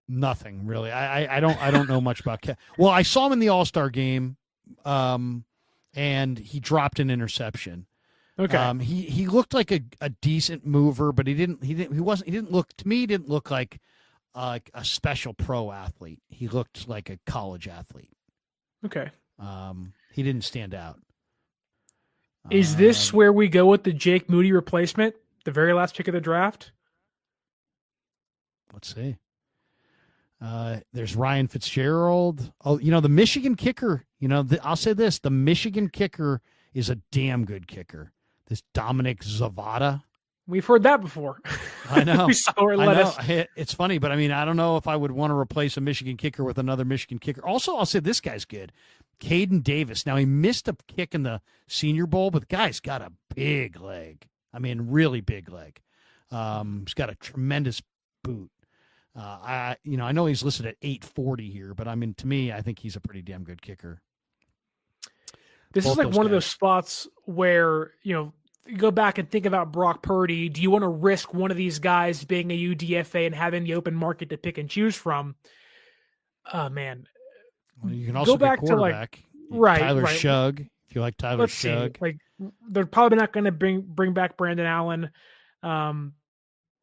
Nothing really. I don't know much about. Well, I saw him in the All-Star game, and he dropped an interception. Okay. He looked like a decent mover, but he didn't look like a special pro athlete. He looked like a college athlete. Okay. He didn't stand out. Is this where we go with the Jake Moody replacement, the very last pick of the draft? Let's see. There's Ryan Fitzgerald. Oh, the Michigan kicker, I'll say this. The Michigan kicker is a damn good kicker. This Dominic Zavada. We've heard that before. I know. We saw her lettuce. It's funny, but I don't know if I would want to replace a Michigan kicker with another Michigan kicker. Also, I'll say this guy's good. Caden Davis. Now, he missed a kick in the Senior Bowl, but the guy's got a big leg. Really big leg. He's got a tremendous boot. I know he's listed at 840 here, but to me, I think he's a pretty damn good kicker. This is like one of those spots where, you go back and think about Brock Purdy. Do you want to risk one of these guys being a UDFA and having the open market to pick and choose from? Man. Well, you can also go back to Tyler Shugg, if you like Tyler Shugg. They're probably not going to bring back Brandon Allen. I'm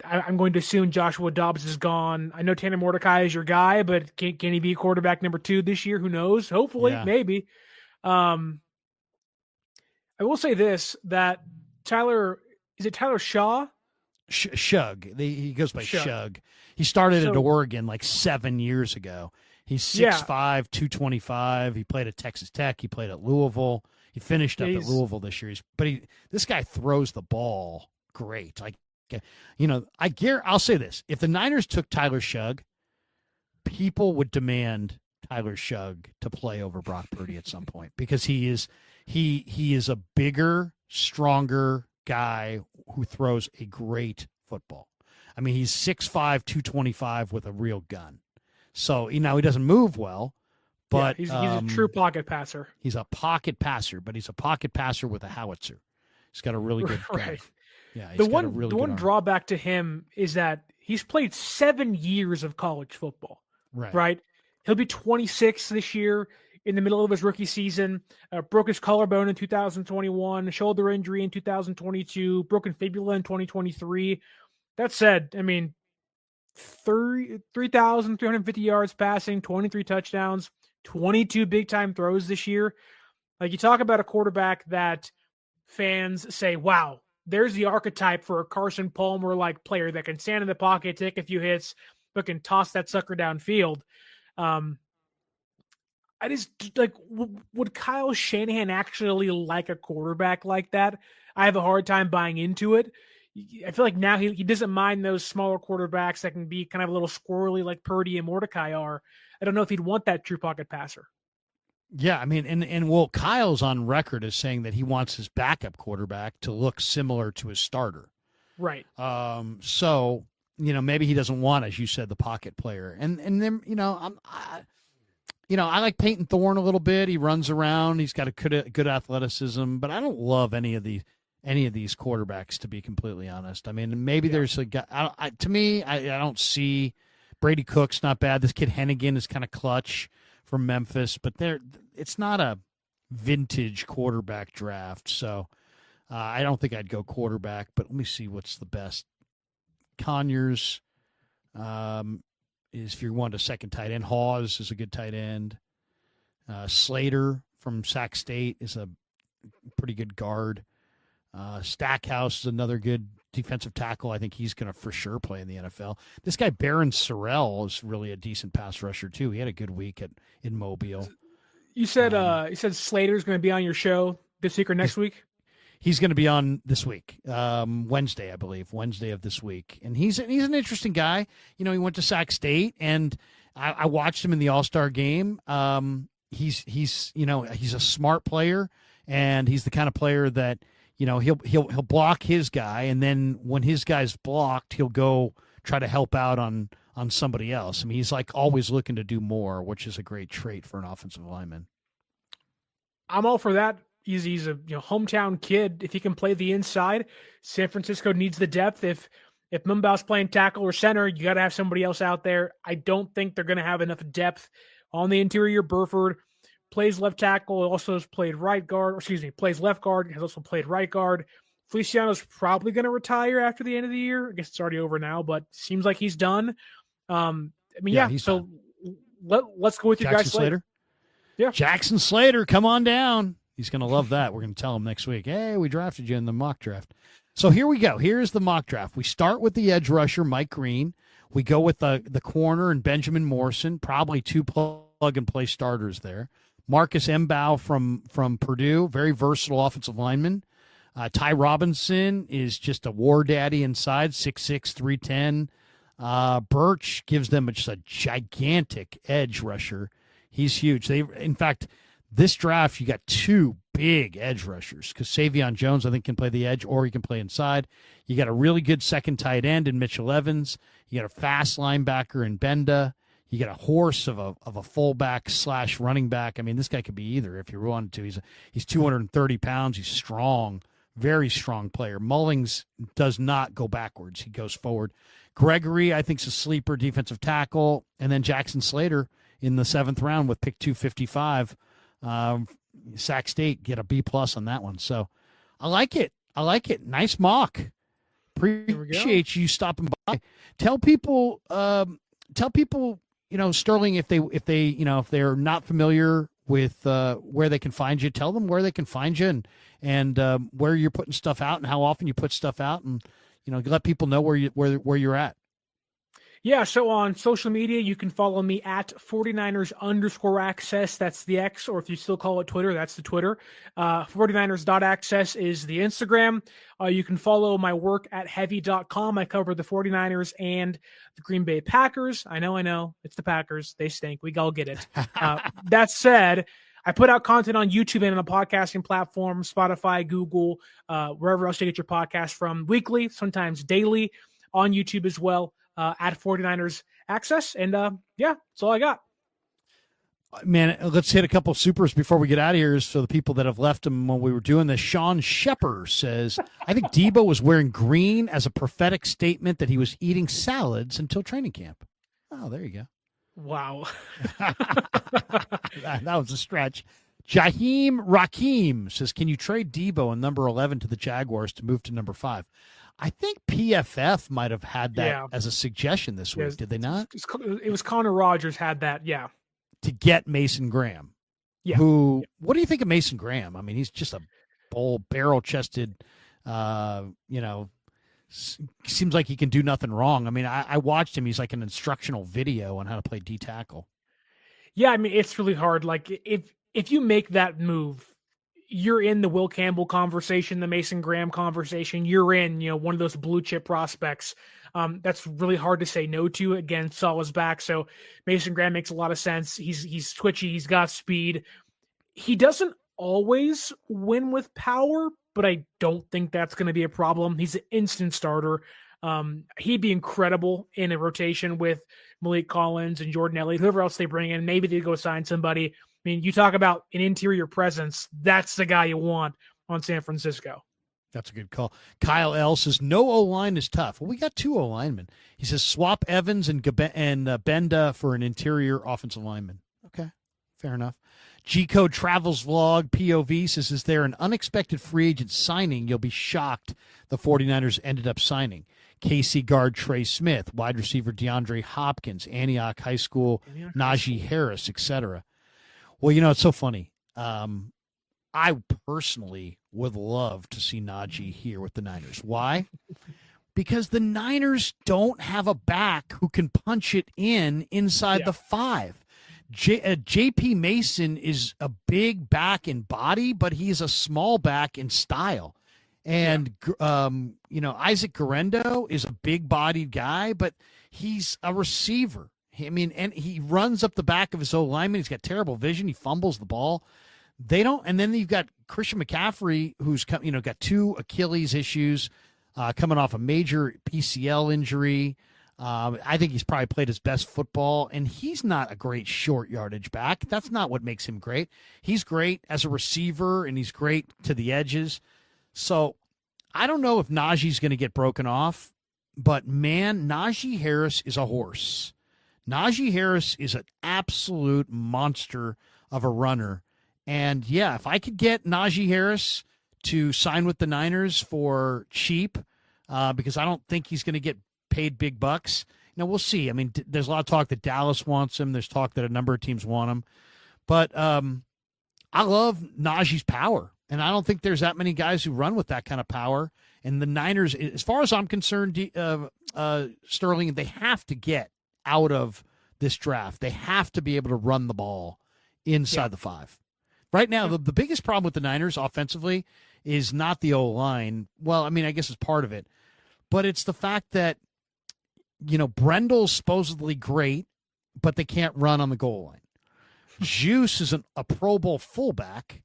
going to assume Joshua Dobbs is gone. I know Tanner Mordecai is your guy, but can he be quarterback number 2 this year? Who knows? Hopefully, maybe. I will say this, that Tyler Shaw? Shugg. He goes by Shugg. He started at Oregon 7 years ago. He's 6'5", 225. He played at Texas Tech. He played at Louisville. He finished up at Louisville this year. This guy throws the ball great. I'll say this. If the Niners took Tyler Shugg, people would demand Tyler Shugg to play over Brock Purdy at some point because he is a bigger, stronger guy who throws a great football. He's 6'5", 225 with a real gun. So, he doesn't move well, but he's a true pocket passer. He's a pocket passer, but he's a pocket passer with a howitzer. He's got a really good gun. Right. Yeah, the one drawback to him is that he's played 7 years of college football. Right? He'll be 26 this year in the middle of his rookie season. Broke his collarbone in 2021, shoulder injury in 2022, broken fibula in 2023. That said, 3,350 yards passing, 23 touchdowns, 22 big-time throws this year. You talk about a quarterback that fans say, wow, there's the archetype for a Carson Palmer-like player that can stand in the pocket, take a few hits, but can toss that sucker downfield. I just would Kyle Shanahan actually like a quarterback like that? I have a hard time buying into it. I feel like now he doesn't mind those smaller quarterbacks that can be kind of a little squirrely like Purdy and Mordecai are. I don't know if he'd want that true pocket passer. Yeah, Kyle's on record as saying that he wants his backup quarterback to look similar to his starter. Right. So, maybe he doesn't want, as you said, the pocket player. And then, I like Peyton Thorne a little bit. He runs around. He's got a good athleticism, but I don't love any of these quarterbacks, to be completely honest. Maybe there's a guy. I don't see Brady Cook's not bad. This kid Hennigan is kind of clutch from Memphis, but it's not a vintage quarterback draft. So I don't think I'd go quarterback, but let me see what's the best. Conyers is, if you want a second tight end. Hawes is a good tight end. Slater from Sac State is a pretty good guard. Stackhouse is another good defensive tackle. I think he's going to for sure play in the NFL. This guy Barron Sorrell is really a decent pass rusher too. He had a good week in Mobile. You said Slater's going to be on your show this week or next week? He's going to be on this week, Wednesday, I believe, Wednesday of this week. And he's an interesting guy. He went to Sac State, and I watched him in the All-Star game. He's a smart player, and he's the kind of player that he'll block his guy, and then when his guy's blocked, he'll go try to help out on somebody else. He's always looking to do more, which is a great trait for an offensive lineman. I'm all for that. He's a hometown kid. If he can play the inside, San Francisco needs the depth. If Mumba's playing tackle or center, you got to have somebody else out there. I don't think they're going to have enough depth on the interior. Burford plays left tackle, also has played plays left guard, has also played right guard. Feliciano's probably going to retire after the end of the year. I guess it's already over now, but seems like he's done. He's done. Let's go with your guy Slater. Yeah. Jackson Slater, come on down. He's going to love that. We're going to tell him next week, hey, we drafted you in the mock draft. So here we go. Here's the mock draft. We start with the edge rusher, Mike Green. We go with the corner and Benjamin Morrison, probably 2 plug-and-play starters there. Marcus Mbow from Purdue, very versatile offensive lineman. Ty Robinson is just a war daddy inside, 6'6", 310. Birch gives them just a gigantic edge rusher. He's huge. In fact, this draft, you got 2 big edge rushers because Savion Jones, I think, can play the edge or he can play inside. You got a really good second tight end in Mitchell Evans. You got a fast linebacker in Benda. You got a horse of a fullback / running back. I mean, this guy could be either if you wanted to. He's 230 pounds. He's strong, very strong player. Mullings does not go backwards. He goes forward. Gregory, I think, is a sleeper defensive tackle. And then Jackson Slater in the 7th round with pick 255. Sac State get a B+ on that one. So I like it. Nice mock. Appreciate you stopping by. Tell people, Sterling, if they're not familiar with where they can find you, tell them where they can find you and where you're putting stuff out and how often you put stuff out, and let people know where you're at. Yeah, so on social media, you can follow me at 49ers_access. That's the X, or if you still call it Twitter, that's the Twitter. 49ers.access is the Instagram. You can follow my work at heavy.com. I cover the 49ers and the Green Bay Packers. I know. It's the Packers. They stink. We all get it. That said, I put out content on YouTube and on a podcasting platform, Spotify, Google, wherever else you get your podcast from, weekly, sometimes daily, on YouTube as well. At 49ers Access. And that's all I got. Man, let's hit a couple of supers before we get out of here. So the people that have left them when we were doing this, Sean Shepper says, I think Deebo was wearing green as a prophetic statement that he was eating salads until training camp. Oh, there you go. Wow. that was a stretch. Jaheim Rakim says, can you trade Deebo in number 11 to the Jaguars to move to number 5? I think PFF might have had that as a suggestion this week. Did they not? It was Connor Rogers had that, yeah. To get Mason Graham. Yeah. What do you think of Mason Graham? I mean, he's just a barrel-chested, seems like he can do nothing wrong. I mean, I watched him. He's like an instructional video on how to play D-tackle. Yeah, I mean, it's really hard. Like, if you make that move, you're in the Will Campbell conversation, the Mason Graham conversation. You're in, one of those blue chip prospects. That's really hard to say no to. Again, Salah's back, so Mason Graham makes a lot of sense. He's twitchy. He's got speed. He doesn't always win with power, but I don't think that's going to be a problem. He's an instant starter. He'd be incredible in a rotation with Malik Collins and Jordan Elliott, whoever else they bring in. Maybe they go sign somebody. I mean, you talk about an interior presence. That's the guy you want on San Francisco. That's a good call. Kyle L. says, no O-line is tough. Well, we got 2 O-linemen. He says, swap Evans and Benda for an interior offensive lineman. Okay, fair enough. G-Code Travels Vlog POV says, is there an unexpected free agent signing you'll be shocked the 49ers ended up signing? KC guard Trey Smith, wide receiver DeAndre Hopkins, Antioch High School, Najee Harris, etc. Well, it's so funny. I personally would love to see Najee here with the Niners. Why? Because the Niners don't have a back who can punch it inside the 5. J.P. Mason is a big back in body, but he's a small back in style. And, Isaac Guerendo is a big-bodied guy, but he's a receiver. I mean, and he runs up the back of his O-lineman. He's got terrible vision. He fumbles the ball. They don't, and then you've got Christian McCaffrey, who's got 2 Achilles issues, coming off a major PCL injury. I think he's probably played his best football, and he's not a great short yardage back. That's not what makes him great. He's great as a receiver, and he's great to the edges. So I don't know if Najee's going to get broken off, but man, Najee Harris is a horse. Najee Harris is an absolute monster of a runner. And, yeah, if I could get Najee Harris to sign with the Niners for cheap, because I don't think he's going to get paid big bucks. We'll see. I mean, there's a lot of talk that Dallas wants him. There's talk that a number of teams want him. But I love Najee's power, and I don't think there's that many guys who run with that kind of power. And the Niners, as far as I'm concerned, Sterling, they have to get out of this draft. They have to be able to run the ball inside the 5. Right now, the biggest problem with the Niners offensively is not the O-line. Well, I mean, I guess it's part of it. But it's the fact that, Brendel's supposedly great, but they can't run on the goal line. Juice is a Pro Bowl fullback,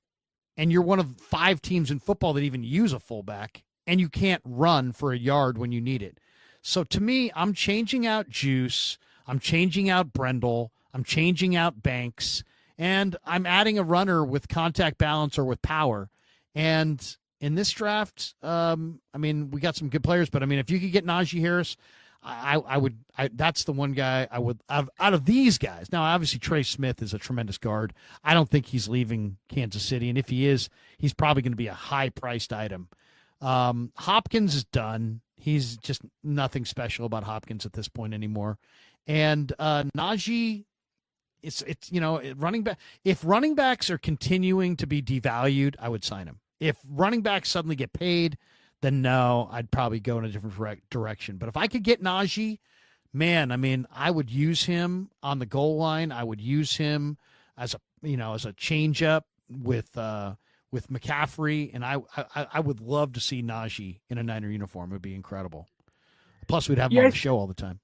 and you're one of 5 teams in football that even use a fullback, and you can't run for a yard when you need it. So to me, I'm changing out Juice. I'm changing out Brendel. I'm changing out Banks. And I'm adding a runner with contact balance or with power. And in this draft, we got some good players. But, if you could get Najee Harris, I would. That's the one guy I would out of these guys. Now, obviously, Trey Smith is a tremendous guard. I don't think he's leaving Kansas City, and if he is, he's probably going to be a high-priced item. Hopkins is done. He's just nothing special about Hopkins at this point anymore. And Najee, it's running back. If running backs are continuing to be devalued, I would sign him. If running backs suddenly get paid, then no, I'd probably go in a different direction. But if I could get Najee, man, I would use him on the goal line. I would use him as a change up with McCaffrey, and I would love to see Najee in a Niner uniform. It would be incredible. Plus, we'd have him on the show all the time.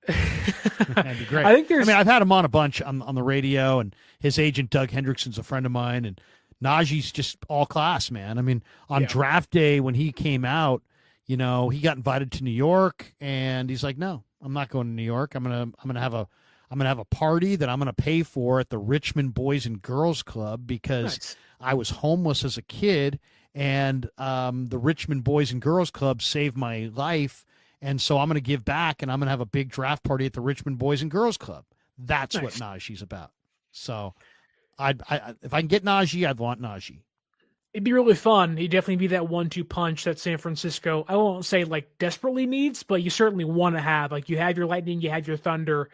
That'd be great. I've had him on a bunch on the radio, and his agent Doug Hendrickson's a friend of mine, and Najee's just all class, man. On draft day when he came out, he got invited to New York, and he's like, "No, I'm not going to New York. I'm gonna have a party that I'm gonna pay for at the Richmond Boys and Girls Club because I was homeless as a kid, and the Richmond Boys and Girls Club saved my life, and so I'm gonna give back, and I'm gonna have a big draft party at the Richmond Boys and Girls Club." That's what Najee's about. So. If I can get Najee, I'd want Najee. It'd be really fun. He'd definitely be that 1-2 punch that San Francisco, I won't say desperately needs, but you certainly want to have. You have your Lightning, you have your Thunder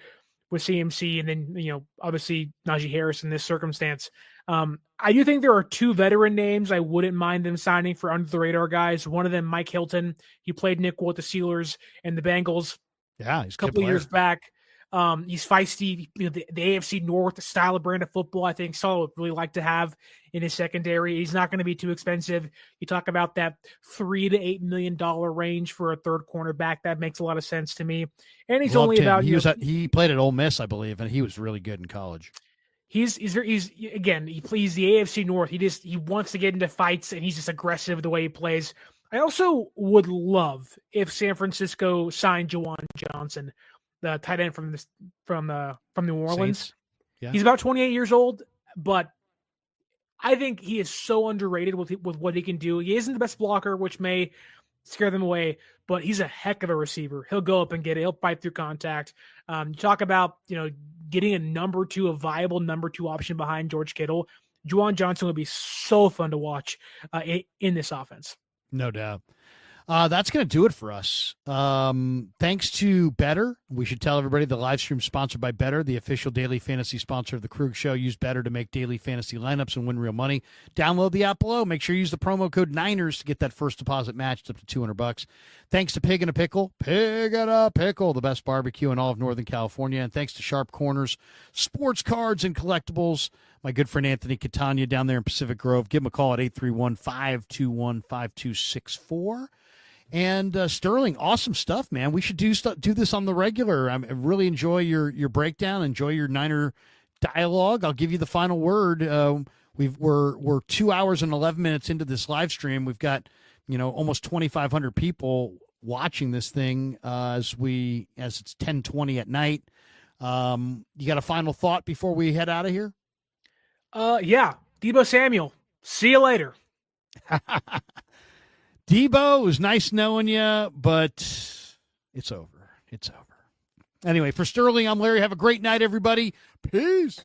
with CMC, and then, obviously Najee Harris in this circumstance. I do think there are 2 veteran names I wouldn't mind them signing for under-the-radar guys. One of them, Mike Hilton. He played nickel with the Steelers and the Bengals he's a couple of years back. He's feisty. The AFC North, the style of brand of football, I think Saul would really like to have in his secondary. He's not going to be too expensive. You talk about that $3 to $8 million range for a third cornerback. That makes a lot of sense to me. And he's only about he played at Ole Miss, I believe, and he was really good in college. He's again, he plays the AFC North. He wants to get into fights, and he's just aggressive the way he plays. I also would love if San Francisco signed Juwan Johnson, the tight end from New Orleans. Saints. Yeah. He's about 28 years old, but I think he is so underrated with what he can do. He isn't the best blocker, which may scare them away, but he's a heck of a receiver. He'll go up and get it. He'll fight through contact. You talk about, getting a viable number 2 option behind George Kittle. Juwan Johnson would be so fun to watch in this offense. No doubt. That's going to do it for us. Thanks to Better. We should tell everybody the live stream sponsored by Better, the official daily fantasy sponsor of the Krueg Show. Use Better to make daily fantasy lineups and win real money. Download the app below. Make sure you use the promo code Niners to get that first deposit matched up to $200. Thanks to Pig and a Pickle. Pig and a Pickle, the best barbecue in all of Northern California. And thanks to Sharp Corners, sports cards and collectibles. My good friend Anthony Catania down there in Pacific Grove. Give him a call at 831-521-5264. And Sterling, awesome stuff, man. We should do this on the regular. I really enjoy your breakdown. Enjoy your Niner dialogue. I'll give you the final word. We're 2 hours and 11 minutes into this live stream. We've got almost 2,500 people watching this thing as it's 10:20 at night. You got a final thought before we head out of here? Yeah. Deebo Samuel. See you later. Deebo, it was nice knowing you, but it's over. It's over. Anyway, for Sterling, I'm Larry. Have a great night, everybody. Peace.